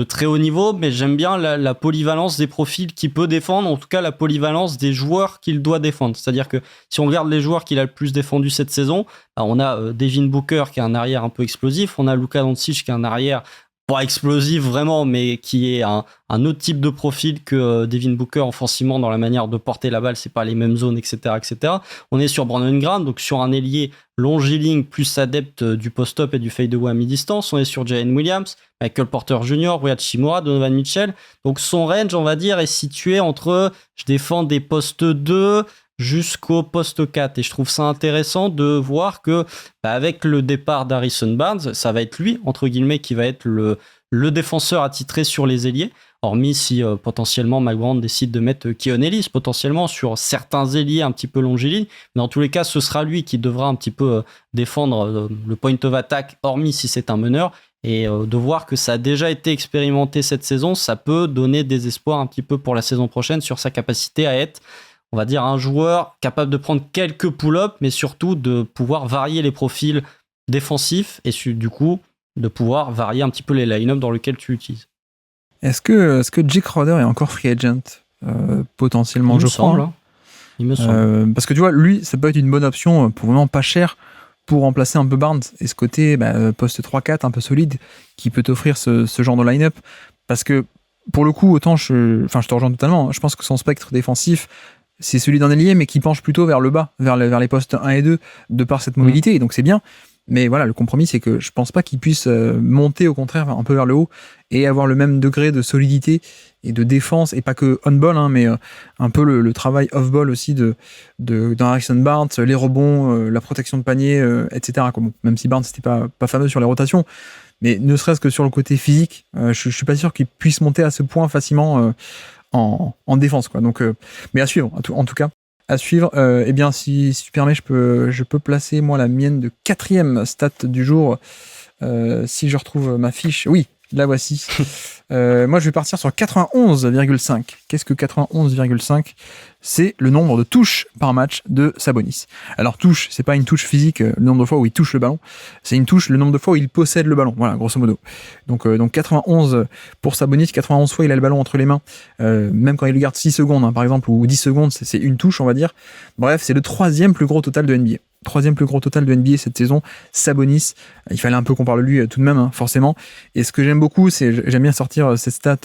très haut niveau, mais j'aime bien la polyvalence des profils qu'il peut défendre, en tout cas la polyvalence des joueurs qu'il doit défendre. C'est-à-dire que si on regarde les joueurs qu'il a le plus défendus cette saison, on a Devin Booker qui est un arrière un peu explosif, on a Luka Doncic qui est un arrière pas explosif vraiment, mais qui est un autre type de profil que Devin Booker offensivement dans la manière de porter la balle, c'est pas les mêmes zones, etc., etc. On est sur Brandon Ingram, donc sur un ailier longiligne plus adepte du post-up et du fade-away à mi-distance. On est sur Jalen Williams, Michael Porter Jr., Rui Hachimura, Donovan Mitchell. Donc son range, on va dire, est situé entre je défends des postes 2 jusqu'au poste 4, et je trouve ça intéressant de voir que avec le départ d'Harrison Barnes, ça va être lui entre guillemets qui va être le défenseur attitré sur les ailiers, hormis si potentiellement Mike Brown décide de mettre Keon Ellis potentiellement sur certains ailiers un petit peu longilignes, mais dans tous les cas ce sera lui qui devra un petit peu défendre le point of attack, hormis si c'est un meneur. Et de voir que ça a déjà été expérimenté cette saison, ça peut donner des espoirs un petit peu pour la saison prochaine sur sa capacité à être, on va dire, un joueur capable de prendre quelques pull-ups, mais surtout de pouvoir varier les profils défensifs et du coup de pouvoir varier un petit peu les line-up dans lesquels tu l'utilises. Est-ce que Jake Crowder est encore free agent potentiellement, je crois. Il me semble. Parce que tu vois, lui, ça peut être une bonne option pour vraiment pas cher pour remplacer un peu Barnes, et ce côté poste 3-4 un peu solide qui peut t'offrir ce genre de line-up. Parce que pour le coup, autant je te rejoins totalement, je pense que son spectre défensif c'est celui d'un ailier, mais qui penche plutôt vers le bas, vers les postes 1 et 2, de par cette mobilité, et donc c'est bien. Mais voilà, le compromis, c'est que je pense pas qu'il puisse monter, au contraire, un peu vers le haut, et avoir le même degré de solidité et de défense, et pas que on-ball, mais un peu le travail off-ball aussi d'un Harrison Barnes, les rebonds, la protection de panier, etc. Même si Barnes n'était pas fameux sur les rotations, mais ne serait-ce que sur le côté physique, je suis pas sûr qu'il puisse monter à ce point facilement en défense, quoi. Donc, mais à suivre, en tout cas. À suivre. Eh bien, si tu permets, je peux placer, moi, la mienne de 4e stat du jour. Si je retrouve ma fiche. Oui, la voici. Moi, je vais partir sur 91,5. Qu'est-ce que 91,5 ? C'est le nombre de touches par match de Sabonis. Alors, touche, c'est pas une touche physique, le nombre de fois où il touche le ballon. C'est une touche, le nombre de fois où il possède le ballon. Voilà, grosso modo. Donc 91 pour Sabonis, 91 fois il a le ballon entre les mains. Même quand il le garde 6 secondes, hein, par exemple, ou 10 secondes, c'est une touche, on va dire. Bref, c'est le 3e plus gros total de NBA. 3e plus gros total de NBA cette saison, Sabonis. Il fallait un peu qu'on parle de lui tout de même, hein, forcément. Et ce que j'aime beaucoup, j'aime bien sortir cette stat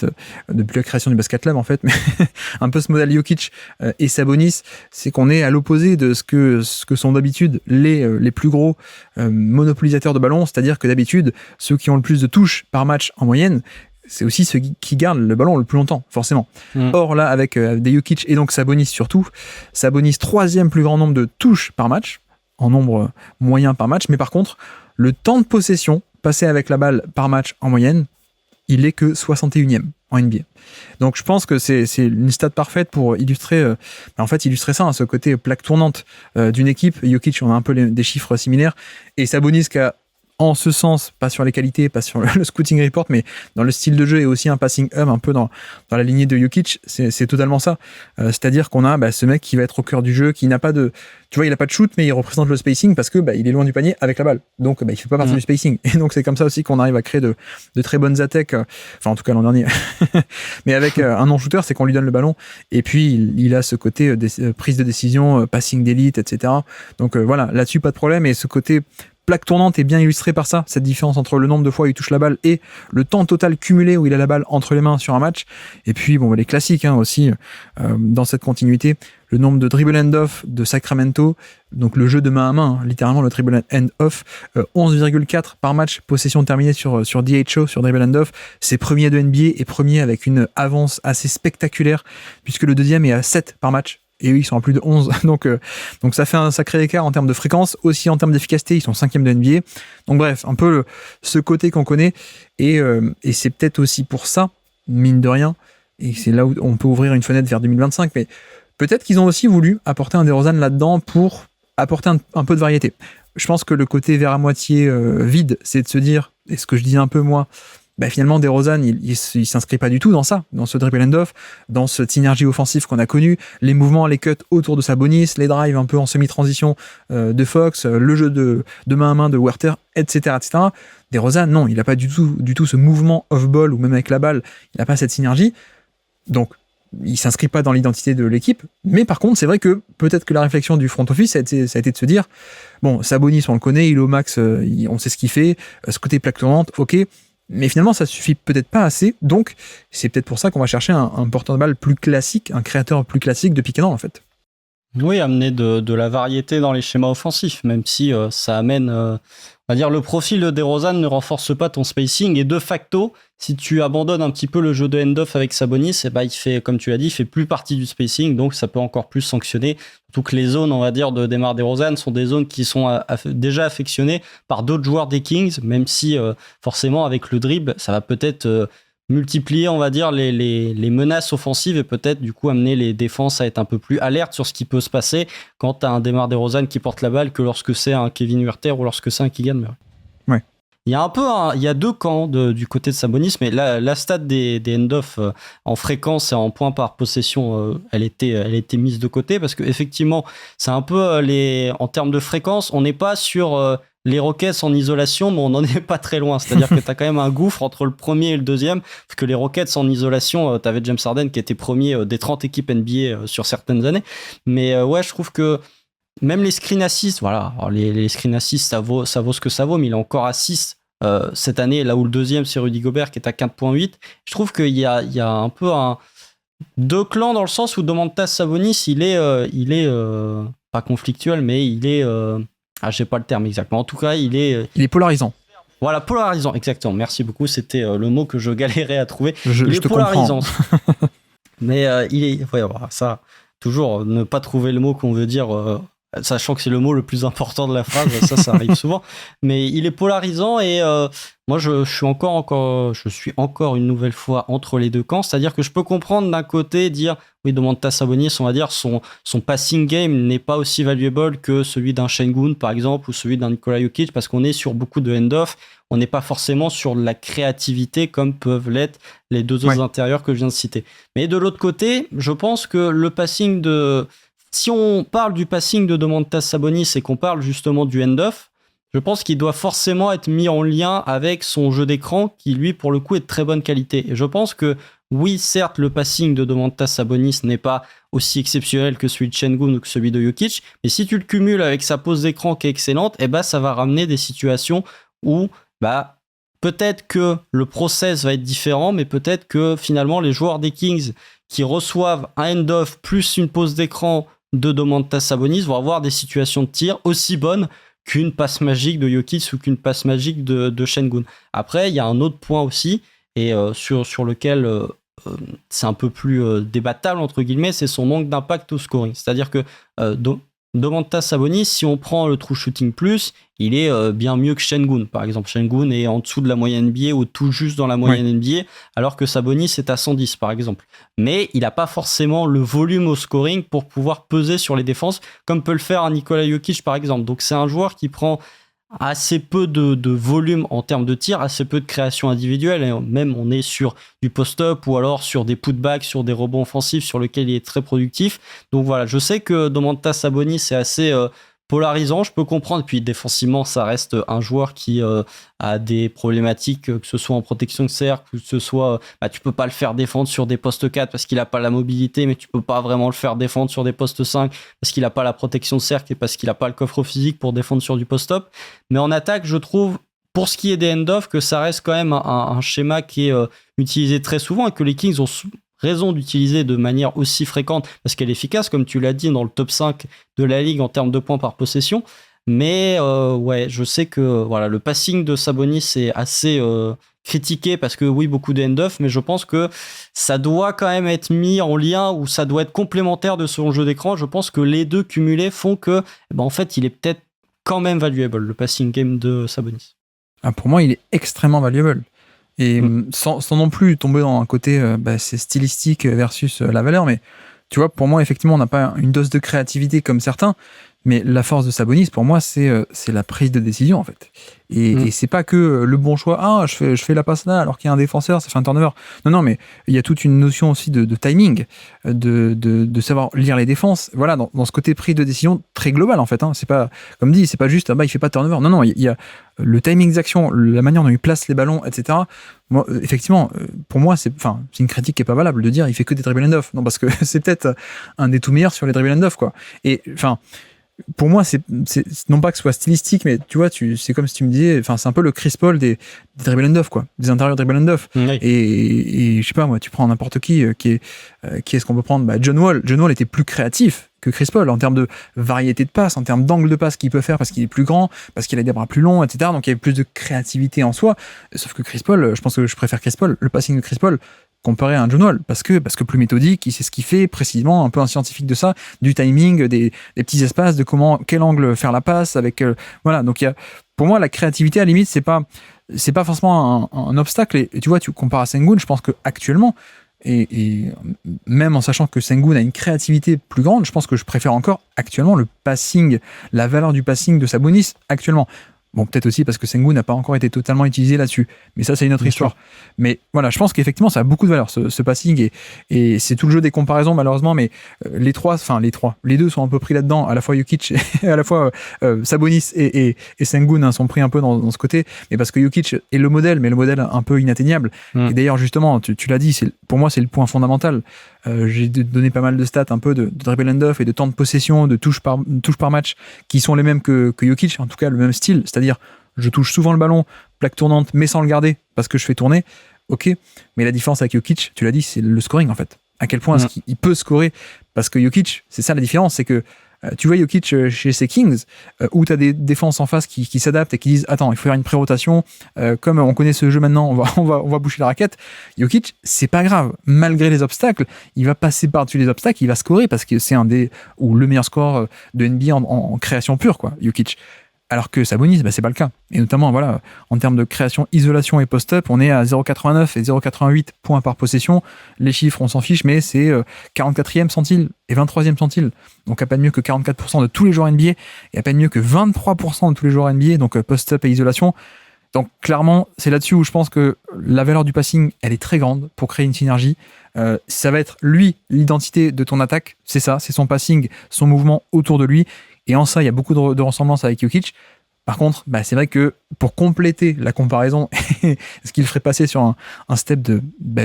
depuis la création du Basket Lab, en fait, mais un peu ce modèle Jokic et Sabonis, c'est qu'on est à l'opposé de ce que sont d'habitude les plus gros monopolisateurs de ballon, c'est-à-dire que d'habitude, ceux qui ont le plus de touches par match en moyenne, c'est aussi ceux qui gardent le ballon le plus longtemps, forcément. Or, là, avec des Jokic et donc Sabonis surtout, Sabonis 3e plus grand nombre de touches par match, en nombre moyen par match, mais par contre, le temps de possession passé avec la balle par match en moyenne, il est que 61e en NBA. Donc je pense que c'est une stat parfaite pour illustrer ça, hein, ce côté plaque tournante d'une équipe. Jokic, on a un peu des chiffres similaires, et Sabonis qui a, en ce sens, pas sur les qualités, pas sur le scouting report, mais dans le style de jeu et aussi un passing hub un peu dans la lignée de Jokic, c'est totalement ça. C'est-à-dire qu'on a ce mec qui va être au cœur du jeu, qui n'a pas de... Tu vois, il n'a pas de shoot, mais il représente le spacing parce que il est loin du panier avec la balle. Donc, il fait pas partie du spacing. Et donc, c'est comme ça aussi qu'on arrive à créer de très bonnes attaques. Enfin, en tout cas, l'an dernier. Mais avec un non-shooter, c'est qu'on lui donne le ballon. Et puis, il a ce côté prise de décision, passing d'élite, etc. Donc, voilà, là-dessus, pas de problème. Et ce côté plaque tournante est bien illustré par ça, cette différence entre le nombre de fois où il touche la balle et le temps total cumulé où il a la balle entre les mains sur un match. Et puis, les classiques aussi, dans cette continuité, le nombre de dribble end-off de Sacramento, donc le jeu de main à main, littéralement le dribble end-off, 11,4 par match, possession terminée sur DHO, sur dribble end-off, c'est premier de NBA et premier avec une avance assez spectaculaire, puisque le deuxième est à 7 par match. Et eux, ils sont à plus de 11. Donc ça fait un sacré écart en termes de fréquence. Aussi en termes d'efficacité, ils sont 5e de NBA. Donc bref, un peu ce côté qu'on connaît. Et c'est peut-être aussi pour ça, mine de rien, et c'est là où on peut ouvrir une fenêtre vers 2025, mais peut-être qu'ils ont aussi voulu apporter un DeRozan là-dedans pour apporter un peu de variété. Je pense que le côté vers à moitié vide, c'est de se dire, et ce que je disais un peu moi, finalement, DeRozan, il s'inscrit pas du tout dans ça, dans ce dribble end-off, dans cette synergie offensive qu'on a connue, les mouvements, les cuts autour de Sabonis, les drives un peu en semi-transition de Fox, le jeu de main à main de Werther, etc., etc. DeRozan, non, il a pas du tout ce mouvement off-ball, ou même avec la balle, il n'a pas cette synergie. Donc, il s'inscrit pas dans l'identité de l'équipe, mais par contre, c'est vrai que peut-être que la réflexion du front office, ça a été de se dire, Sabonis, on le connaît, il est au max, on sait ce qu'il fait, ce côté plaque tournante, ok, mais finalement, ça suffit peut-être pas assez, donc c'est peut-être pour ça qu'on va chercher un porteur de balle plus classique, un créateur plus classique de pick and roll, en fait. Oui, amener de la variété dans les schémas offensifs, même si ça amène, on va dire, le profil de DeRozan ne renforce pas ton spacing, et de facto, si tu abandonnes un petit peu le jeu de end-off avec Sabonis, il fait, comme tu l'as dit, il fait plus partie du spacing, donc ça peut encore plus sanctionner. Surtout que les zones, on va dire, de DeMar DeRozan sont des zones qui sont déjà affectionnées par d'autres joueurs des Kings, même si forcément avec le dribble, ça va peut-être multiplier, on va dire, les menaces offensives, et peut-être du coup amener les défenses à être un peu plus alertes sur ce qui peut se passer quand tu as un DeMar DeRozan qui porte la balle que lorsque c'est un Kevin Huerter ou lorsque c'est un Keegan Murray. Ouais. Il y a il y a deux camps du côté de Sabonis, mais la stat des end-off en fréquence et en points par possession, elle était mise de côté, parce que effectivement, c'est un peu en termes de fréquence, on n'est pas sur les Rockets en isolation, mais on n'en est pas très loin. C'est-à-dire que tu as quand même un gouffre entre le premier et le deuxième, parce que les Rockets en isolation, tu avais James Harden qui était premier des 30 équipes NBA sur certaines années. Mais ouais, je trouve que même les screen assists, voilà, alors les screen assists, ça vaut ce que ça vaut, mais il est encore à 6 cette année, là où le deuxième, c'est Rudy Gobert qui est à 4.8. Je trouve qu'il y a un peu deux clans, dans le sens où Domantas Sabonis, il est pas conflictuel, mais il est... je sais pas le terme exactement. En tout cas, il est polarisant. Voilà, polarisant, exactement. Merci beaucoup. C'était le mot que je galérais à trouver. Il est polarisant. Mais il est... Ouais, voilà, ça, toujours, ne pas trouver le mot qu'on veut dire sachant que c'est le mot le plus important de la phrase, ça arrive souvent, mais il est polarisant et moi je suis encore une nouvelle fois entre les deux camps, c'est-à-dire que je peux comprendre d'un côté dire oui, Domantas Sabonis, on va dire son passing game n'est pas aussi valuable que celui d'un Şengün par exemple ou celui d'un Nikola Jokic parce qu'on est sur beaucoup de hand-off, on n'est pas forcément sur la créativité comme peuvent l'être les deux autres intérieurs que je viens de citer. Mais de l'autre côté, je pense que le passing si on parle du passing de Domantas Sabonis et qu'on parle justement du hand-off, je pense qu'il doit forcément être mis en lien avec son jeu d'écran qui, lui, pour le coup, est de très bonne qualité. Et je pense que, oui, certes, le passing de Domantas Sabonis n'est pas aussi exceptionnel que celui de Şengün ou que celui de Jokic, mais si tu le cumules avec sa pose d'écran qui est excellente, ça va ramener des situations où peut-être que le process va être différent, mais peut-être que finalement, les joueurs des Kings qui reçoivent un hand-off plus une pose d'écran de Domantas Sabonis vont avoir des situations de tir aussi bonnes qu'une passe magique de Jokic ou qu'une passe magique de Şengün. Après, il y a un autre point aussi, et sur lequel c'est un peu plus débattable, entre guillemets, c'est son manque d'impact au scoring. C'est-à-dire que Domantas Sabonis, si on prend le True Shooting Plus, il est bien mieux que Şengün. Par exemple, Şengün est en dessous de la moyenne NBA ou tout juste dans la moyenne NBA, alors que Sabonis est à 110, par exemple. Mais il n'a pas forcément le volume au scoring pour pouvoir peser sur les défenses, comme peut le faire un Nikola Jokic, par exemple. Donc c'est un joueur qui prend assez peu de volume en termes de tir, assez peu de création individuelle, et même on est sur du post-up ou alors sur des putbacks, sur des rebonds offensifs sur lesquels il est très productif. Donc voilà, je sais que Domantas Sabonis c'est assez polarisant, je peux comprendre, puis défensivement ça reste un joueur qui a des problématiques, que ce soit en protection de cercle, que ce soit, tu peux pas le faire défendre sur des postes 4 parce qu'il a pas la mobilité, mais tu peux pas vraiment le faire défendre sur des postes 5 parce qu'il a pas la protection de cercle et parce qu'il a pas le coffre physique pour défendre sur du post-up. Mais en attaque, je trouve, pour ce qui est des hand-off, que ça reste quand même un schéma qui est utilisé très souvent et que les Kings ont raison d'utiliser de manière aussi fréquente parce qu'elle est efficace, comme tu l'as dit, dans le top 5 de la ligue en termes de points par possession. Mais je sais que le passing de Sabonis est assez critiqué parce que oui, beaucoup de hand-off, mais je pense que ça doit quand même être mis en lien ou ça doit être complémentaire de son jeu d'écran. Je pense que les deux cumulés font que, en fait, il est peut-être quand même valuable, le passing game de Sabonis. Pour moi, il est extrêmement valuable. Et sans non plus tomber dans un côté c'est stylistique versus la valeur, mais tu vois, pour moi, effectivement, on n'a pas une dose de créativité comme certains, mais la force de Sabonis, pour moi, c'est la prise de décision, en fait. Et c'est pas que le bon choix, je fais la passe là, alors qu'il y a un défenseur, ça fait un turnover. Non, mais il y a toute une notion aussi de timing, de savoir lire les défenses. Voilà, dans ce côté prise de décision très global, en fait. C'est pas, comme dit, c'est pas juste, il fait pas de turnover. Non, il y a le timing d'action, la manière dont il place les ballons, etc. Moi, effectivement, pour moi, c'est une critique qui est pas valable de dire il fait que des dribble and off. Non, parce que c'est peut-être un des tout meilleurs sur les dribble and off, quoi. Et pour moi, c'est non pas que ce soit stylistique, mais tu vois, c'est comme si tu me disais, c'est un peu le Chris Paul des dribble and off, quoi, des intérieurs dribble and off. Oui. Et je sais pas, moi, tu prends n'importe qui est-ce qu'on peut prendre? John Wall. John Wall était plus créatif que Chris Paul en termes de variété de passes, en termes d'angle de passe qu'il peut faire parce qu'il est plus grand, parce qu'il a des bras plus longs, etc. Donc il y avait plus de créativité en soi. Sauf que Chris Paul, je pense que je préfère Chris Paul, le passing de Chris Paul, comparé à un John Wall, parce que plus méthodique, il sait ce qu'il fait précisément, un peu un scientifique de ça, du timing, des petits espaces, de quel angle faire la passe, avec donc il y a, pour moi, la créativité à la limite, c'est pas forcément un obstacle. Et tu vois, tu compares à Şengün, je pense que actuellement, et même en sachant que Şengün a une créativité plus grande, je pense que je préfère encore actuellement le passing, la valeur du passing de Sabonis actuellement. Bon, peut-être aussi parce que Şengün n'a pas encore été totalement utilisé là-dessus. Mais ça, c'est une autre histoire. Mais voilà, je pense qu'effectivement, ça a beaucoup de valeur, ce passing. Et c'est tout le jeu des comparaisons, malheureusement. Mais les deux sont un peu pris là-dedans. À la fois Jokic et à la fois Sabonis et Şengün sont pris un peu dans ce côté. Mais parce que Jokic est le modèle, mais le modèle un peu inatteignable. Et d'ailleurs, justement, tu l'as dit, pour moi, c'est le point fondamental. J'ai donné pas mal de stats un peu de dribble and off et de temps de possession, de touches par match qui sont les mêmes que Jokic, en tout cas le même style, c'est-à-dire je touche souvent le ballon, plaque tournante, mais sans le garder parce que je fais tourner, ok, mais la différence avec Jokic, tu l'as dit, c'est le scoring en fait. À quel point est-ce qu'il peut scorer, parce que Jokic, c'est ça la différence, c'est que Tu vois Jokic chez ces Kings, où tu as des défenses en face qui s'adaptent et qui disent attends, il faut faire une pré-rotation, comme on connaît ce jeu maintenant, on va boucher la raquette. Jokic, c'est pas grave, malgré les obstacles, il va passer par-dessus les obstacles, il va scorer parce que c'est le meilleur score de NBA en création pure, quoi, Jokic. Alors que Sabonis, c'est pas le cas. Et notamment, voilà, en termes de création, isolation et post-up, on est à 0,89 et 0,88 points par possession. Les chiffres, on s'en fiche, mais c'est 44e centile et 23e centile. Donc à peine mieux que 44% de tous les joueurs NBA et à peine mieux que 23% de tous les joueurs NBA, donc post-up et isolation. Donc clairement, c'est là-dessus où je pense que la valeur du passing, elle est très grande pour créer une synergie. Ça va être lui, l'identité de ton attaque, c'est ça, c'est son passing, son mouvement autour de lui. Et en ça, il y a beaucoup de ressemblances avec Jokic. Par contre, c'est vrai que pour compléter la comparaison, ce qu'il ferait passer sur un step de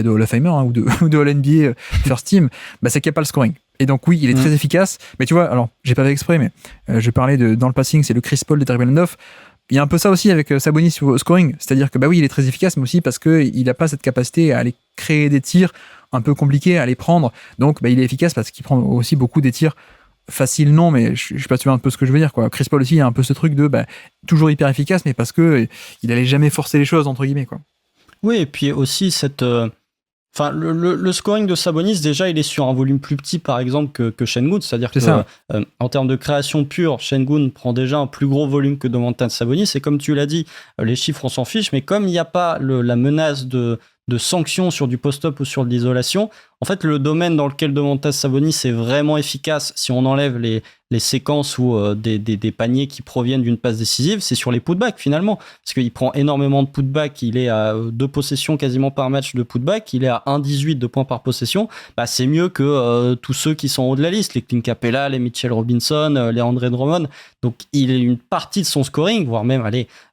Hall of Famer ou de All NBA First Team, c'est qu'il n'y a pas le scoring. Et donc oui, il est très efficace. Mais tu vois, alors j'ai pas fait exprès, mais je parlais dans le passing, c'est le Chris Paul de Terry Bellendorf. Il y a un peu ça aussi avec Sabonis au scoring. C'est-à-dire que oui, il est très efficace, mais aussi parce qu'il n'a pas cette capacité à aller créer des tirs un peu compliqués, à les prendre. Donc il est efficace parce qu'il prend aussi beaucoup des tirs facile, non, mais je sais pas si tu vois un peu ce que je veux dire, quoi. Chris Paul aussi, il y a un peu ce truc de toujours hyper efficace, mais parce que il allait jamais forcer les choses, entre guillemets, quoi. Oui, et puis aussi le scoring de Sabonis, déjà, il est sur un volume plus petit, par exemple, que Sengun, c'est-à-dire en termes de création pure, Sengun prend déjà un plus gros volume que Domantas Sabonis, et comme tu l'as dit, les chiffres, on s'en fiche, mais comme il n'y a pas la menace de sanctions sur du post-up ou sur de l'isolation, en fait, le domaine dans lequel Domantas Sabonis est vraiment efficace, si on enlève les séquences ou des paniers qui proviennent d'une passe décisive, c'est sur les putbacks finalement, parce qu'il prend énormément de putbacks, il est à 2 possessions quasiment par match de putback, il est à 1,18 de points par possession, c'est mieux que tous ceux qui sont en haut de la liste, les Clint Capella, les Mitchell Robinson, les Andre Drummond. Donc il est une partie de son scoring, voire même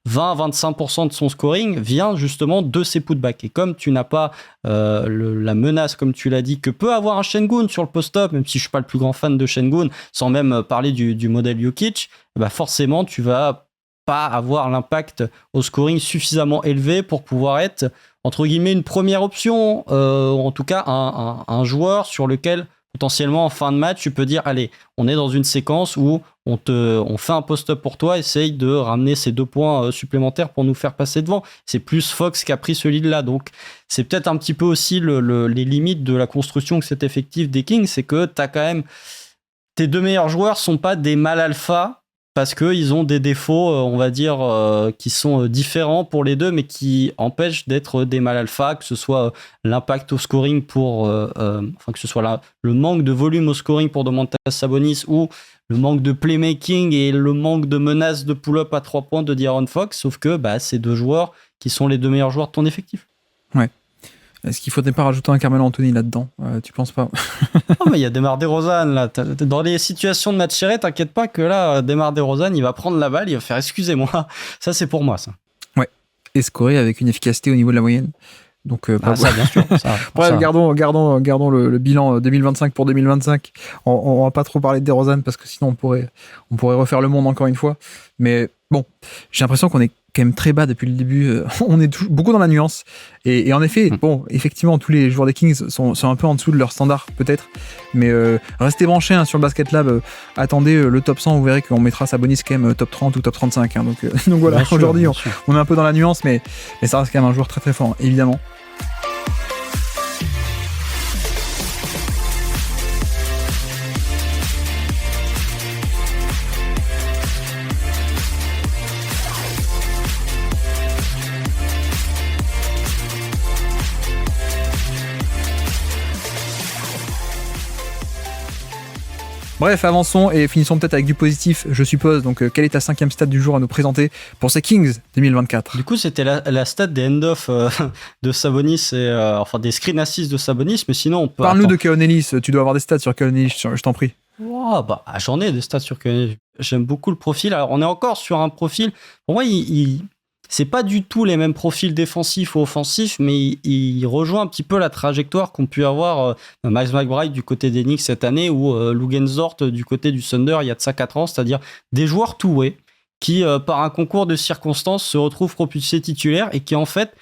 20-25% de son scoring vient justement de ses putbacks. Et comme tu n'as pas la menace, comme tu l'as dit, que peut avoir un Sengun sur le post-up, même si je suis pas le plus grand fan de Sengun, sans même parler du modèle Jokic, forcément tu vas pas avoir l'impact au scoring suffisamment élevé pour pouvoir être entre guillemets une première option, en tout cas un joueur sur lequel potentiellement en fin de match tu peux dire allez, on est dans une séquence où on fait un post-up pour toi, essaye de ramener ces 2 points supplémentaires pour nous faire passer devant. C'est plus Fox qui a pris ce lead-là, donc c'est peut-être un petit peu aussi les limites de la construction de cet effectif des Kings, c'est que t'as quand même tes 2 meilleurs joueurs sont pas des mâles alpha parce qu'ils ont des défauts, on va dire, qui sont différents pour les deux, mais qui empêchent d'être des mâles alpha, que ce soit l'impact au scoring que ce soit le manque de volume au scoring pour Domantas Sabonis ou le manque de playmaking et le manque de menace de pull-up à 3 points de De'Aaron Fox, sauf que c'est 2 joueurs qui sont les 2 meilleurs joueurs de ton effectif. Ouais. Est-ce qu'il faudrait pas rajouter un Carmelo Anthony là-dedans ? Tu penses pas ? Non, mais il y a DeMar DeRozan là. Dans les situations de match serré, t'inquiète pas que là, DeMar DeRozan, il va prendre la balle, il va faire excusez-moi. Ça, c'est pour moi, ça. Ouais. Et scorer avec une efficacité au niveau de la moyenne. Donc, ça, bien sûr. Bref, gardons le bilan 2025 pour 2025. On va pas trop parler de DeRozan parce que sinon on pourrait refaire le monde encore une fois. Mais bon, j'ai l'impression qu'on est quand même très bas depuis le début. On est beaucoup dans la nuance. Et en effet, effectivement, tous les joueurs des Kings sont un peu en dessous de leur standard, peut-être. Mais restez branchés sur le Basket Lab. Attendez le top 100, vous verrez qu'on mettra Sabonis quand même top 30 ou top 35. Donc voilà, aujourd'hui, on est un peu dans la nuance, mais ça reste quand même un joueur très très fort, évidemment. Bref, avançons et finissons peut-être avec du positif, je suppose. Donc, quelle est ta 5e stat du jour à nous présenter pour ces Kings 2024 ? Du coup, c'était la stat des end-off de Sabonis et des screen assists de Sabonis, mais sinon on peut... Parle-nous de Keon Ellis, tu dois avoir des stats sur Keon Ellis, je t'en prie. J'en ai des stats sur Keon Ellis. J'aime beaucoup le profil. Alors, on est encore sur un profil... Pour moi, c'est pas du tout les mêmes profils défensifs ou offensifs, mais il rejoint un petit peu la trajectoire qu'ont pu avoir Miles McBride du côté des Knicks cette année ou Lugensdort du côté du Thunder il y a de ça 4 ans, c'est-à-dire des joueurs two-way qui, par un concours de circonstances, se retrouvent propulsés titulaires et qui, en fait,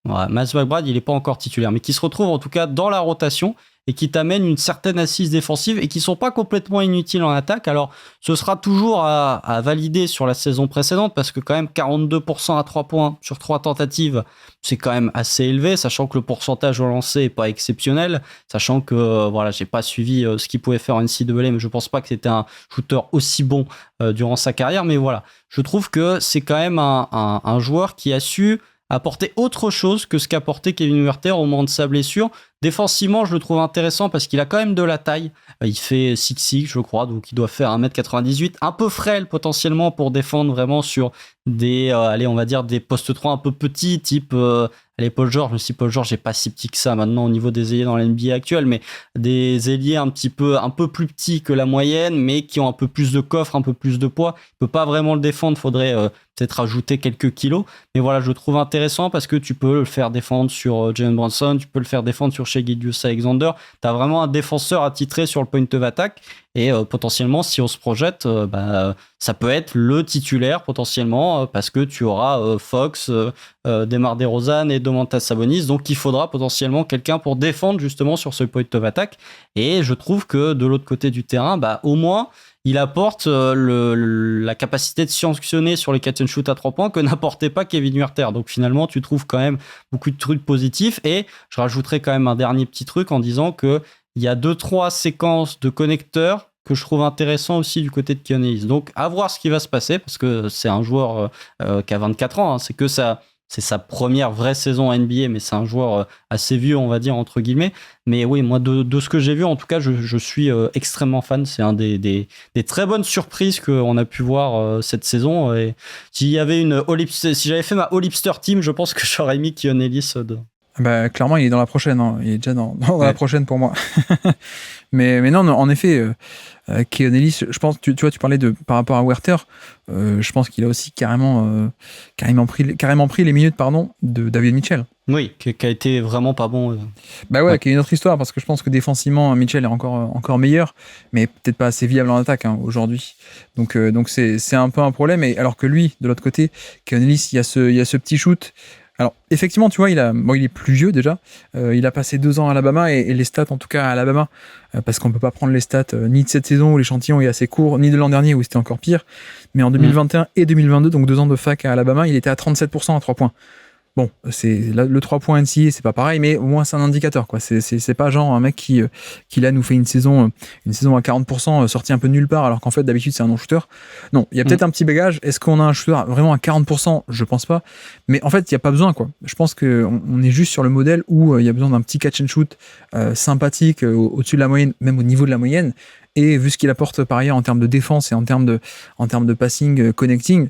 Miles McBride, il n'est pas encore titulaire, mais qui se retrouvent en tout cas dans la rotation et qui t'amènent une certaine assise défensive et qui sont pas complètement inutiles en attaque. Alors, ce sera toujours à valider sur la saison précédente parce que quand même 42% à 3 points sur 3 tentatives, c'est quand même assez élevé, sachant que le pourcentage au lancer est pas exceptionnel, sachant que voilà, j'ai pas suivi ce qu'il pouvait faire en NCAA, mais je pense pas que c'était un shooter aussi bon durant sa carrière. Mais voilà, je trouve que c'est quand même un joueur qui a su apporter autre chose que ce qu'apportait Kevin Huerter au moment de sa blessure. Défensivement, je le trouve intéressant parce qu'il a quand même de la taille. Il fait 6'6", je crois, donc il doit faire 1m98. Un peu frêle potentiellement pour défendre vraiment sur des, on va dire des postes 3 un peu petits, type Paul George. Même si Paul George n'est pas si petit que ça maintenant au niveau des ailiers dans la NBA actuelle, mais des ailiers un peu plus petits que la moyenne, mais qui ont un peu plus de coffre, un peu plus de poids. Il peut pas vraiment le défendre, faudrait peut-être ajouter quelques kilos. Mais voilà, je le trouve intéressant parce que tu peux le faire défendre sur Jalen Brunson, tu peux le faire défendre sur Shai Gilgeous-Alexander. Tu as vraiment un défenseur attitré sur le point of attack et potentiellement, si on se projette, ça peut être le titulaire potentiellement parce que tu auras Fox, DeMar DeRozan et Domantas Sabonis. Donc, il faudra potentiellement quelqu'un pour défendre justement sur ce point of attack. Et je trouve que de l'autre côté du terrain, au moins, il apporte la capacité de sanctionner sur les catch and shoot à 3 points que n'apportait pas Kevin Huerter. Donc finalement, tu trouves quand même beaucoup de trucs positifs. Et je rajouterai quand même un dernier petit truc en disant qu'il y a 2-3 séquences de connecteurs que je trouve intéressant aussi du côté de Keon Ellis. Donc à voir ce qui va se passer parce que c'est un joueur qui a 24 ans. C'est que ça. C'est sa première vraie saison NBA, mais c'est un joueur assez vieux, on va dire, entre guillemets. Mais oui, moi, de ce que j'ai vu, en tout cas, je suis extrêmement fan. C'est un des très bonnes surprises qu'on a pu voir cette saison. Et si j'avais fait ma All-Hipster Team, je pense que j'aurais mis Keon Ellis dedans. Clairement, il est dans la prochaine. Hein. Il est déjà dans la prochaine pour moi. mais non, en effet, Keon Ellis, je pense, tu vois, tu parlais par rapport à Huerter, je pense qu'il a aussi carrément pris les minutes de David Mitchell. Oui, qui a été vraiment pas bon. Qui est une autre histoire, parce que je pense que défensivement, Mitchell est encore meilleur, mais peut-être pas assez viable en attaque aujourd'hui. Donc c'est un peu un problème. Et alors que lui, de l'autre côté, Keon Ellis, il y a ce petit shoot. Alors, effectivement, tu vois, il est plus vieux déjà. Il a passé 2 ans à Alabama et les stats, en tout cas à Alabama, parce qu'on peut pas prendre les stats ni de cette saison où l'échantillon est assez court, ni de l'an dernier où c'était encore pire. Mais en 2021 et 2022, donc 2 ans de fac à Alabama, il était à 37% à 3 points. Bon, le 3 points NCAA, c'est pas pareil, mais au moins c'est un indicateur, quoi. C'est pas genre un mec qui là nous fait une saison à 40% sorti un peu de nulle part, alors qu'en fait d'habitude c'est un non-shooter. Non, il y a peut-être un petit bagage. Est-ce qu'on a un shooter vraiment à 40%? Je pense pas. Mais en fait, il y a pas besoin, quoi. Je pense qu'on est juste sur le modèle où il y a besoin d'un petit catch and shoot sympathique au-dessus de la moyenne, même au niveau de la moyenne. Et vu ce qu'il apporte par ailleurs en termes de défense et en termes de passing, connecting,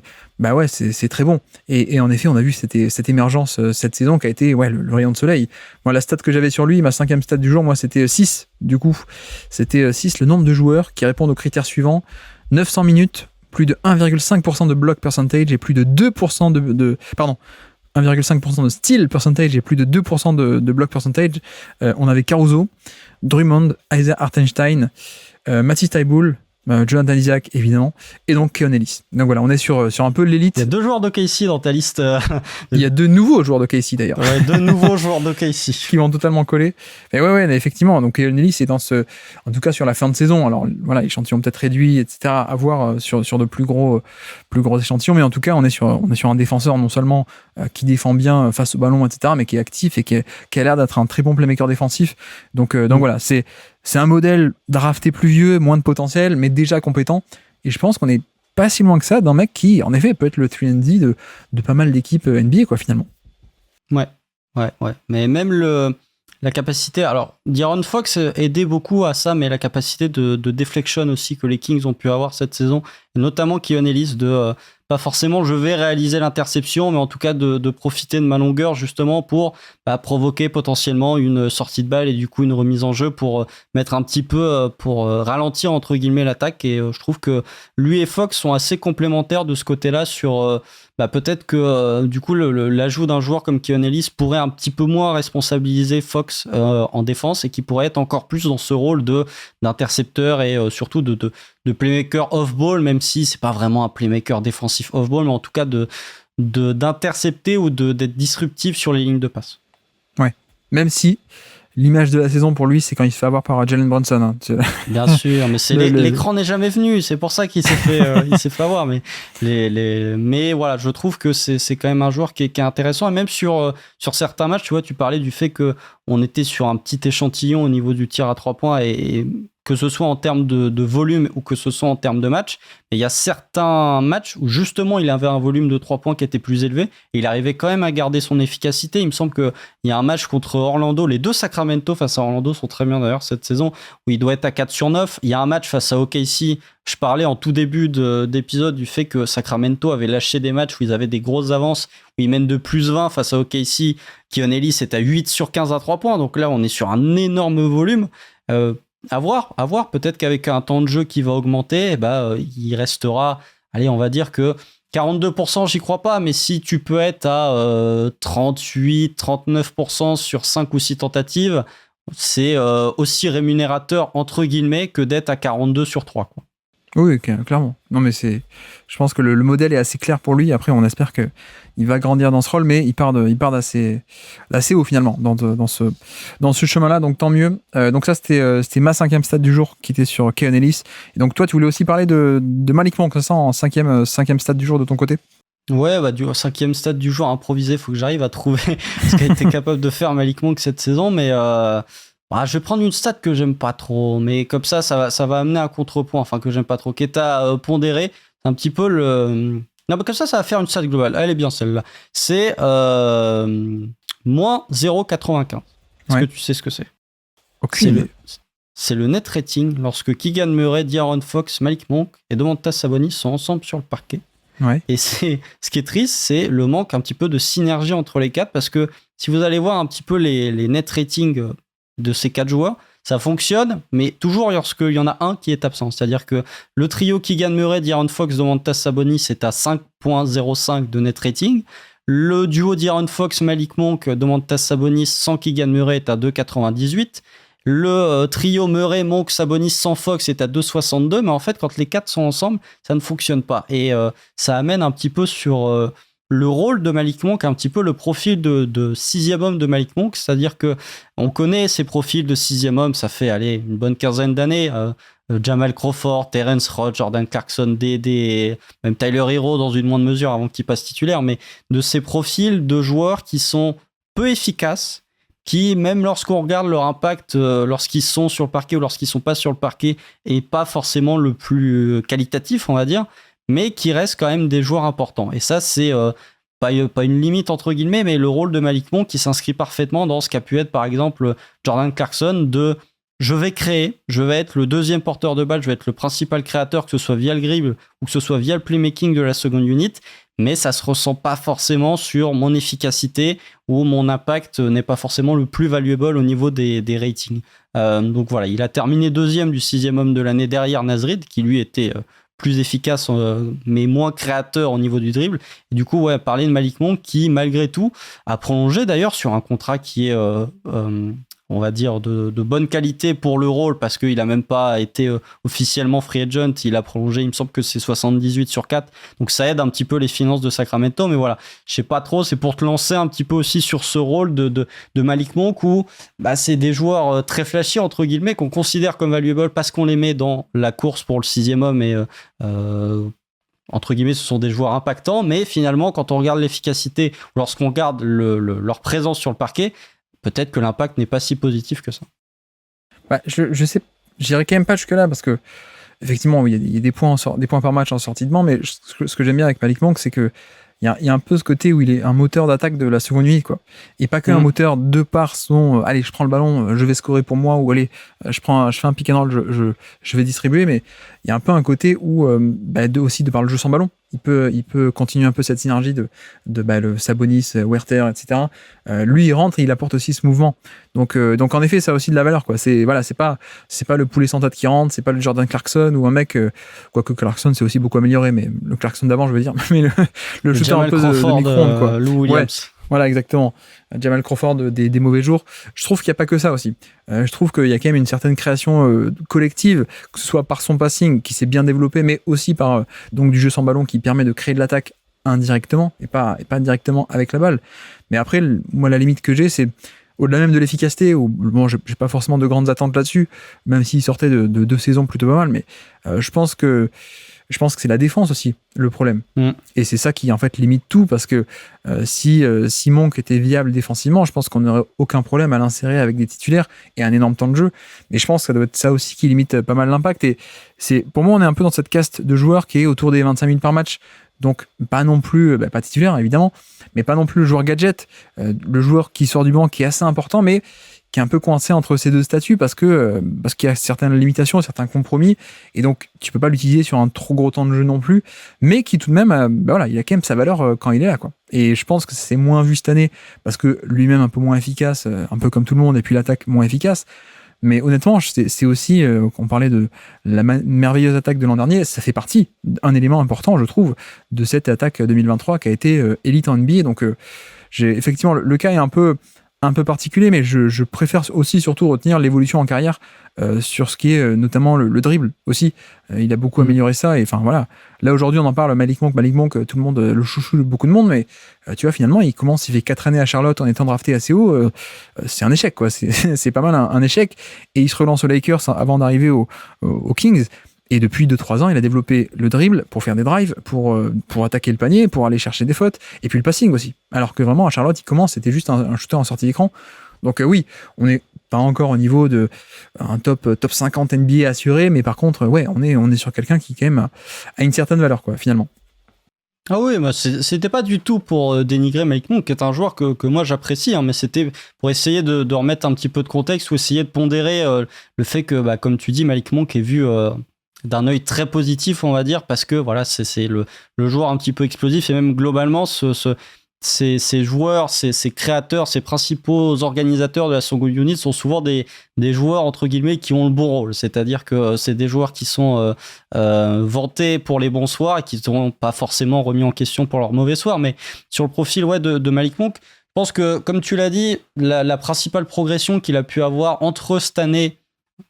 c'est très bon. Et en effet, on a vu cette émergence cette saison qui a été le rayon de soleil. Moi, la stat que j'avais sur lui, ma 5e stat du jour, moi, c'était 6. Du coup, c'était 6, le nombre de joueurs qui répondent aux critères suivants. 900 minutes, plus de 1,5% de block percentage et plus de 2% 1,5% de steal percentage et plus de 2% de block percentage. On avait Caruso, Drummond, Isaiah Hartenstein, Matisse Thybulle, Jonathan Isaac évidemment, et donc Keon Ellis. Donc voilà, on est sur un peu l'élite. Il y a 2 joueurs d'OKC dans ta liste. Il y a 2 nouveaux joueurs d'OKC d'ailleurs. Ouais, 2 nouveaux joueurs d'OKC. Qui vont totalement coller. Mais ouais, effectivement. Donc Keon Ellis est en tout cas sur la fin de saison. Alors voilà, échantillon peut-être réduit, etc. À voir sur de plus gros échantillons. Mais en tout cas, on est sur un défenseur non seulement qui défend bien face au ballon, etc., mais qui est actif et qui a l'air d'être un très bon playmaker défensif. Donc voilà, c'est un modèle drafté plus vieux, moins de potentiel, mais déjà compétent. Et je pense qu'on est pas si loin que ça d'un mec qui, en effet, peut être le 3&D de pas mal d'équipes NBA, quoi, finalement. Ouais. Mais même la capacité... Alors, De'Aaron Fox aidait beaucoup à ça, mais la capacité de deflection aussi que les Kings ont pu avoir cette saison, et notamment Keon Ellis, pas forcément je vais réaliser l'interception, mais en tout cas de profiter de ma longueur justement pour provoquer potentiellement une sortie de balle et du coup une remise en jeu pour mettre un petit peu, pour ralentir entre guillemets l'attaque. Et je trouve que lui et Fox sont assez complémentaires de ce côté-là sur... peut-être que du coup l'ajout d'un joueur comme Keon Ellis pourrait un petit peu moins responsabiliser Fox en défense et qui pourrait être encore plus dans ce rôle d'intercepteur et surtout de playmaker off-ball, même si c'est pas vraiment un playmaker défensif off-ball, mais en tout cas d'intercepter ou d'être disruptif sur les lignes de passe. Ouais, même si l'image de la saison pour lui, c'est quand il se fait avoir par Jalen Brunson. Hein. Bien sûr, mais l'écran n'est jamais venu, c'est pour ça qu'il s'est fait avoir. Mais voilà, je trouve que c'est quand même un joueur qui est intéressant, et même sur certains matchs, tu vois, tu parlais du fait que on était sur un petit échantillon au niveau du tir à 3 points, et que ce soit en termes de volume ou que ce soit en termes de match, et il y a certains matchs où justement il avait un volume de 3 points qui était plus élevé, et il arrivait quand même à garder son efficacité. Il me semble qu'il y a un match contre Orlando, les deux Sacramento face à Orlando sont très bien d'ailleurs cette saison, où il doit être à 4/9. Il y a un match face à OKC, je parlais en tout début d'épisode du fait que Sacramento avait lâché des matchs où ils avaient des grosses avances, où ils mènent de plus 20 face à OKC. Keon Ellis est à 8/15 à 3 points, donc là on est sur un énorme volume. À voir, peut-être qu'avec un temps de jeu qui va augmenter, il restera, allez, on va dire que 42%, j'y crois pas, mais si tu peux être à 38, 39% sur 5 ou 6 tentatives, c'est aussi rémunérateur, entre guillemets, que d'être à 42 sur 3, quoi. Oui, clairement. Non, mais je pense que le modèle est assez clair pour lui. Après, on espère qu'il va grandir dans ce rôle, mais il part d'assez haut finalement dans ce chemin-là. Donc tant mieux. Donc ça, c'était ma 5e stat du jour qui était sur Keon Ellis. Et donc toi, tu voulais aussi parler de Malik Monk, c'est ça, en 5e stat du jour de ton côté? Ouais, du 5e stat du jour improvisé, faut que j'arrive à trouver ce qu'a été capable de faire Malik Monk cette saison, mais je vais prendre une stat que j'aime pas trop, mais comme ça va amener un contrepoint, enfin que j'aime pas trop, qui est à pondérer. C'est un petit peu le... Non, mais comme ça va faire une stat globale. Elle est bien celle-là. C'est moins 0,95. Est-ce que tu sais ce que c'est? C'est le net rating lorsque Keegan Murray, De'Aaron Fox, Malik Monk et Domantas Sabonis sont ensemble sur le parquet. Ouais. Et ce qui est triste, c'est le manque un petit peu de synergie entre les quatre, parce que si vous allez voir un petit peu les net ratings de ces 4 joueurs, ça fonctionne, mais toujours lorsqu'il y en a un qui est absent. C'est-à-dire que le trio Keegan Murray, De'Aaron Fox, Domantas Sabonis est à 5.05 de net rating. Le duo De'Aaron Fox, Malik Monk, Domantas Sabonis sans Keegan Murray est à 2.98. Le trio Murray, Monk, Sabonis sans Fox est à 2.62. Mais en fait, quand les 4 sont ensemble, ça ne fonctionne pas. Et ça amène un petit peu sur... le rôle de Malik Monk, un petit peu le profil de 6e homme de Malik Monk, c'est-à-dire que on connaît ces profils de 6e homme, ça fait une bonne quinzaine d'années. Jamal Crawford, Terrence Ross, Jordan Clarkson, DD, même Tyler Hero dans une moindre mesure avant qu'il passe titulaire, mais de ces profils de joueurs qui sont peu efficaces, qui, même lorsqu'on regarde leur impact, lorsqu'ils sont sur le parquet ou lorsqu'ils sont pas sur le parquet, est pas forcément le plus qualitatif, on va dire, mais qui restent quand même des joueurs importants. Et ça, c'est pas une limite entre guillemets, mais le rôle de Malik Monk qui s'inscrit parfaitement dans ce qu'a pu être par exemple Jordan Clarkson de je vais créer, je vais être le deuxième porteur de balle, je vais être le principal créateur, que ce soit via le dribble ou que ce soit via le playmaking de la seconde unit, mais ça se ressent pas forcément sur mon efficacité ou mon impact n'est pas forcément le plus valuable au niveau des ratings. Donc voilà, il a terminé 2e du 6e homme de l'année derrière Naz Reid qui lui était plus efficace mais moins créateur au niveau du dribble. Et du coup, parler de Malik Monk qui, malgré tout, a prolongé d'ailleurs sur un contrat qui est, on va dire, de bonne qualité pour le rôle, parce qu'il n'a même pas été officiellement free agent. Il a prolongé, il me semble que c'est 78 sur 4. Donc ça aide un petit peu les finances de Sacramento. Mais voilà, je sais pas trop, c'est pour te lancer un petit peu aussi sur ce rôle de Malik Monk où c'est des joueurs très flashy, entre guillemets, qu'on considère comme valuable parce qu'on les met dans la course pour le 6e homme et entre guillemets, ce sont des joueurs impactants, mais finalement, quand on regarde l'efficacité, lorsqu'on regarde leur présence sur le parquet, peut-être que l'impact n'est pas si positif que ça. Je sais, j'irai quand même pas jusque-là, parce que effectivement, il y a des points par match en sortie de banc, mais ce que j'aime bien avec Malik Monk, c'est que il y a un peu ce côté où il est un moteur d'attaque de la seconde unité, quoi. Et pas qu'un moteur de par son allez, je prends le ballon, je vais scorer pour moi, ou allez, je fais un pick and roll, je vais distribuer, mais il y a un peu un côté où aussi de par le jeu sans ballon, il peut continuer un peu cette synergie de le Sabonis, Werther, etc. Lui il rentre et il apporte aussi ce mouvement. Donc en effet, ça a aussi de la valeur, quoi. C'est pas le poulet sans tête qui rentre, c'est pas le Jordan Clarkson ou un mec quoique Clarkson c'est aussi beaucoup amélioré, mais le Clarkson d'avant, je veux dire, mais le shooter un peu de micro-ondes, quoi. Lou Williams. Ouais. Voilà, exactement. Jamal Crawford des mauvais jours. Je trouve qu'il n'y a pas que ça aussi. Je trouve qu'il y a quand même une certaine création collective, que ce soit par son passing qui s'est bien développé, mais aussi par donc du jeu sans ballon qui permet de créer de l'attaque indirectement et pas directement avec la balle. Mais après, moi, la limite que j'ai, c'est au-delà même de l'efficacité, bon, j'ai pas forcément de grandes attentes là-dessus, même s'il sortait de 2 saisons plutôt pas mal, mais je pense que c'est la défense aussi le problème. Et c'est ça qui en fait limite tout, parce que si Monk était viable défensivement, je pense qu'on n'aurait aucun problème à l'insérer avec des titulaires et un énorme temps de jeu. Mais je pense que ça doit être ça aussi qui limite pas mal l'impact. Et pour moi, on est un peu dans cette caste de joueurs qui est autour des 25 minutes par match. Donc pas non plus, pas titulaire évidemment, mais pas non plus le joueur gadget, le joueur qui sort du banc, qui est assez important, mais qui est un peu coincé entre ces deux statuts parce qu'il y a certaines limitations, certains compromis, et donc tu peux pas l'utiliser sur un trop gros temps de jeu non plus, mais qui tout de même, il a quand même sa valeur quand il est là, quoi. Et je pense que c'est moins vu cette année parce que lui-même un peu moins efficace, un peu comme tout le monde, et puis l'attaque moins efficace. Mais honnêtement, c'est aussi, on parlait de la merveilleuse attaque de l'an dernier, ça fait partie d'un élément important, je trouve, de cette attaque 2023 qui a été élite en NBA. Donc, effectivement, le cas est un peu particulier, mais je préfère aussi surtout retenir l'évolution en carrière sur ce qui est notamment le dribble aussi. Il a beaucoup amélioré ça, et enfin voilà. Là aujourd'hui on en parle, Malik Monk, tout le monde le chouchou de beaucoup de monde, mais tu vois, finalement il fait 4 années à Charlotte en étant drafté assez haut, c'est un échec, quoi. C'est pas mal un échec, et il se relance aux Lakers avant d'arriver aux Kings. Et depuis 2-3 ans, il a développé le dribble pour faire des drives, pour attaquer le panier, pour aller chercher des fautes, et puis le passing aussi. Alors que vraiment, à Charlotte, c'était juste un shooter en sortie d'écran. Donc oui, on n'est pas encore au niveau de un top 50 NBA assuré, mais par contre, ouais, on est sur quelqu'un qui quand même a une certaine valeur, quoi, finalement. Ah oui, c'était pas du tout pour dénigrer Malik Monk, qui est un joueur que moi j'apprécie, hein, mais c'était pour essayer de remettre un petit peu de contexte, ou essayer de pondérer le fait que, comme tu dis, Malik Monk est vu d'un œil très positif, on va dire, parce que voilà, c'est le joueur un petit peu explosif, et même globalement ces joueurs, ces créateurs, ces principaux organisateurs de la Songo'o Unit sont souvent des joueurs entre guillemets qui ont le bon rôle, c'est-à-dire que c'est des joueurs qui sont vantés pour les bons soirs et qui ne sont pas forcément remis en question pour leurs mauvais soirs. Mais sur le profil de Malik Monk, je pense que, comme tu l'as dit, la principale progression qu'il a pu avoir entre cette année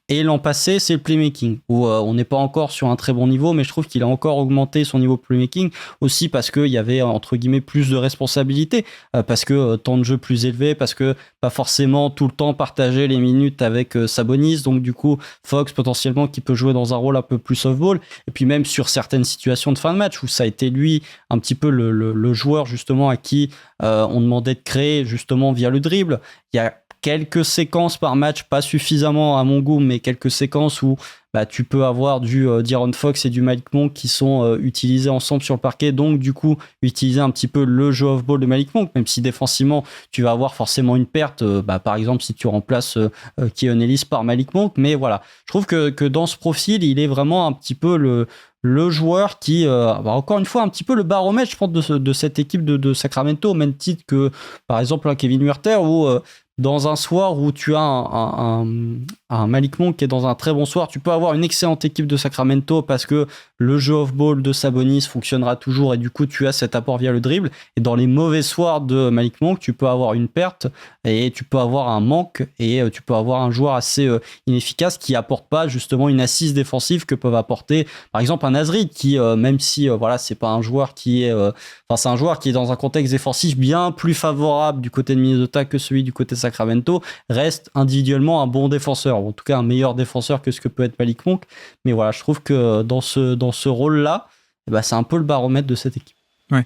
et l'an passé, c'est le playmaking, où on n'est pas encore sur un très bon niveau, mais je trouve qu'il a encore augmenté son niveau de playmaking, aussi parce qu'il y avait, entre guillemets, plus de responsabilités, parce que temps de jeu plus élevé, parce que pas forcément tout le temps partager les minutes avec Sabonis, donc du coup, Fox, potentiellement, qui peut jouer dans un rôle un peu plus off-ball, et puis même sur certaines situations de fin de match, où ça a été lui, un petit peu le joueur, justement, à qui on demandait de créer, justement, via le dribble. Il y a quelques séquences par match, pas suffisamment à mon goût, mais quelques séquences où tu peux avoir du De'Aaron Fox et du Malik Monk qui sont utilisés ensemble sur le parquet, donc du coup utiliser un petit peu le jeu off-ball de Malik Monk, même si défensivement tu vas avoir forcément une perte, par exemple si tu remplaces Keon Ellis par Malik Monk. Mais voilà, je trouve que dans ce profil il est vraiment un petit peu le joueur qui, encore une fois, un petit peu le baromètre, je pense, de cette équipe de Sacramento, au même titre que, par exemple, un Kevin Huerter, où dans un soir où tu as un Malik Monk qui est dans un très bon soir, tu peux avoir une excellente équipe de Sacramento parce que le jeu off-ball de Sabonis fonctionnera toujours, et du coup, tu as cet apport via le dribble. Et dans les mauvais soirs de Malik Monk, tu peux avoir une perte et tu peux avoir un manque, et tu peux avoir un joueur assez inefficace qui apporte pas justement une assise défensive que peuvent apporter, par exemple, un Nasrid qui, même si c'est pas un joueur qui est c'est un joueur qui est dans un contexte défensif bien plus favorable du côté de Minnesota que celui du côté de Sacramento, reste individuellement un bon défenseur, ou en tout cas un meilleur défenseur que ce que peut être Malik Monk. Mais voilà, je trouve que dans ce rôle-là, c'est un peu le baromètre de cette équipe. Ouais.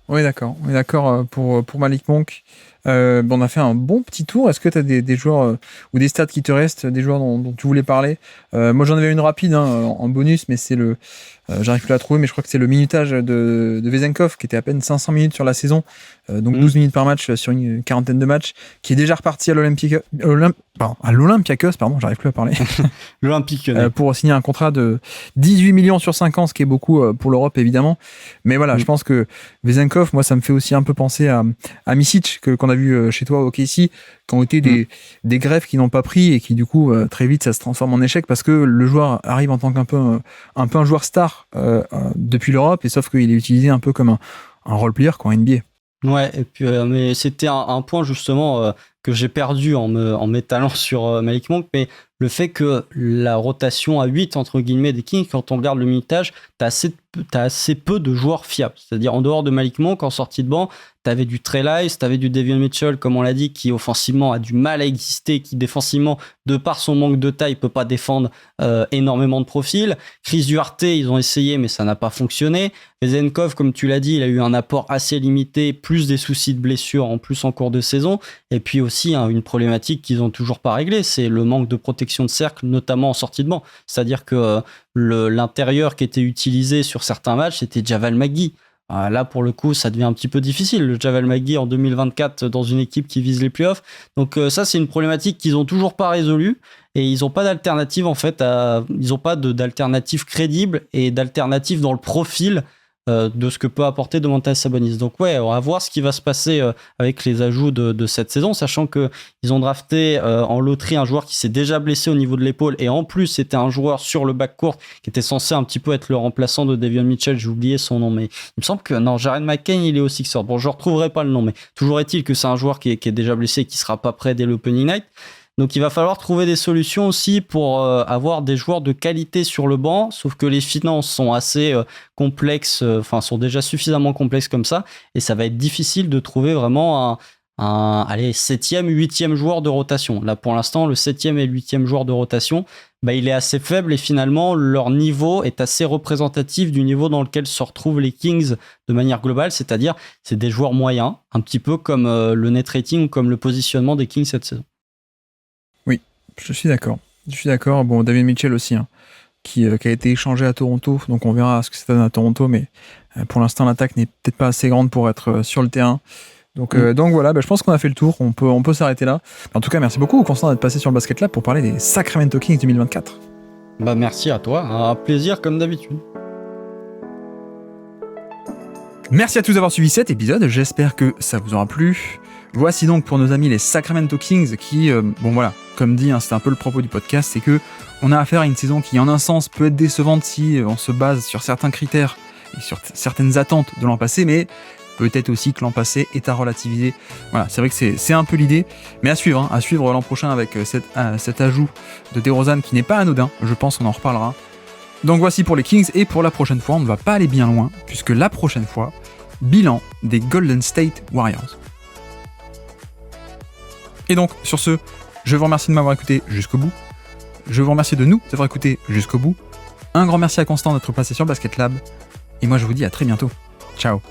Oui, d'accord. On est d'accord pour Malik Monk. On a fait un bon petit tour. Est-ce que tu as des joueurs ou des stats qui te restent, des joueurs dont tu voulais parler? Moi, j'en avais une rapide en bonus, mais c'est j'arrive plus à la trouver, mais je crois que c'est le minutage de Vezenkov, qui était à peine 500 minutes sur la saison, donc 12 minutes par match sur une quarantaine de matchs, qui est déjà reparti à l'Olympiakos, j'arrive plus à parler. L'Olympique. Pour signer un contrat de 18 millions sur 5 ans, ce qui est beaucoup pour l'Europe, évidemment. Mais voilà, je pense que Vezenkov, moi, ça me fait aussi un peu penser à Micic, qu'on a vu chez toi au OKC, qui ont été des greffes qui n'ont pas pris, et qui, du coup, très vite, ça se transforme en échec, parce que le joueur arrive en tant qu'un peu un joueur star depuis l'Europe, et sauf qu'il est utilisé un peu comme un role player, quoi, NBA. Ouais, et puis mais c'était un point justement que j'ai perdu en m'étalant sur Malik Monk, mais le fait que la rotation à 8 entre guillemets des Kings, quand on regarde le minutage, t'as assez peu de joueurs fiables. C'est-à-dire en dehors de Malik Monk, en sortie de banc, t'avais du Trey Lyles, t'avais du Davion Mitchell, comme on l'a dit, qui offensivement a du mal à exister, qui défensivement, de par son manque de taille, peut pas défendre énormément de profils. Chris Duarte, ils ont essayé, mais ça n'a pas fonctionné. Vezenkov, comme tu l'as dit, il a eu un apport assez limité, plus des soucis de blessure en plus en cours de saison, et puis aussi une problématique qu'ils ont toujours pas réglée, c'est le manque de protection de cercle, notamment en sortie de banc. C'est-à-dire que l'intérieur qui était utilisé sur certains matchs, c'était Javal McGee. Là, pour le coup, ça devient un petit peu difficile, le Javal McGee en 2024 dans une équipe qui vise les playoffs. Donc ça, c'est une problématique qu'ils n'ont toujours pas résolue et ils n'ont pas d'alternative en fait. Ils n'ont pas d'alternative crédible et d'alternative dans le profil de ce que peut apporter Domantas Sabonis. Donc ouais, on va voir ce qui va se passer avec les ajouts de cette saison, sachant que ils ont drafté en loterie un joueur qui s'est déjà blessé au niveau de l'épaule et en plus c'était un joueur sur le backcourt qui était censé un petit peu être le remplaçant de Davion Mitchell, j'ai oublié son nom, mais il me semble que non, Jared McCain il est au Sixers. Bon, je retrouverai pas le nom, mais toujours est-il que c'est un joueur qui est déjà blessé et qui sera pas prêt dès l'opening night. Donc il va falloir trouver des solutions aussi pour avoir des joueurs de qualité sur le banc, sauf que les finances sont assez complexes, sont déjà suffisamment complexes comme ça, et ça va être difficile de trouver vraiment un 7e, 8e joueur de rotation. Là pour l'instant, le 7e et 8e joueur de rotation, il est assez faible et finalement leur niveau est assez représentatif du niveau dans lequel se retrouvent les Kings de manière globale, c'est-à-dire c'est des joueurs moyens, un petit peu comme le net rating ou comme le positionnement des Kings cette saison. Je suis d'accord. Bon, Davion Mitchell aussi, qui a été échangé à Toronto, donc on verra ce que ça donne à Toronto, mais pour l'instant l'attaque n'est peut-être pas assez grande pour être sur le terrain. Donc voilà, je pense qu'on a fait le tour, on peut s'arrêter là. En tout cas, merci beaucoup Constant d'être passé sur le Basket Lab pour parler des Sacramento Kings 2024. Merci à toi, un plaisir comme d'habitude. Merci à tous d'avoir suivi cet épisode, j'espère que ça vous aura plu. Voici donc pour nos amis les Sacramento Kings qui, comme dit, c'est un peu le propos du podcast, c'est que on a affaire à une saison qui en un sens peut être décevante si on se base sur certains critères et sur certaines attentes de l'an passé, mais peut-être aussi que l'an passé est à relativiser. Voilà, c'est vrai que c'est un peu l'idée, mais à suivre l'an prochain avec cet ajout de DeRozan qui n'est pas anodin, je pense qu'on en reparlera. Donc voici pour les Kings, et pour la prochaine fois, on ne va pas aller bien loin, puisque la prochaine fois, bilan des Golden State Warriors. Et donc, sur ce, je vous remercie de m'avoir écouté jusqu'au bout. Je vous remercie de nous avoir écouté jusqu'au bout. Un grand merci à Constant d'être passé sur Basket Lab. Et moi, je vous dis à très bientôt. Ciao.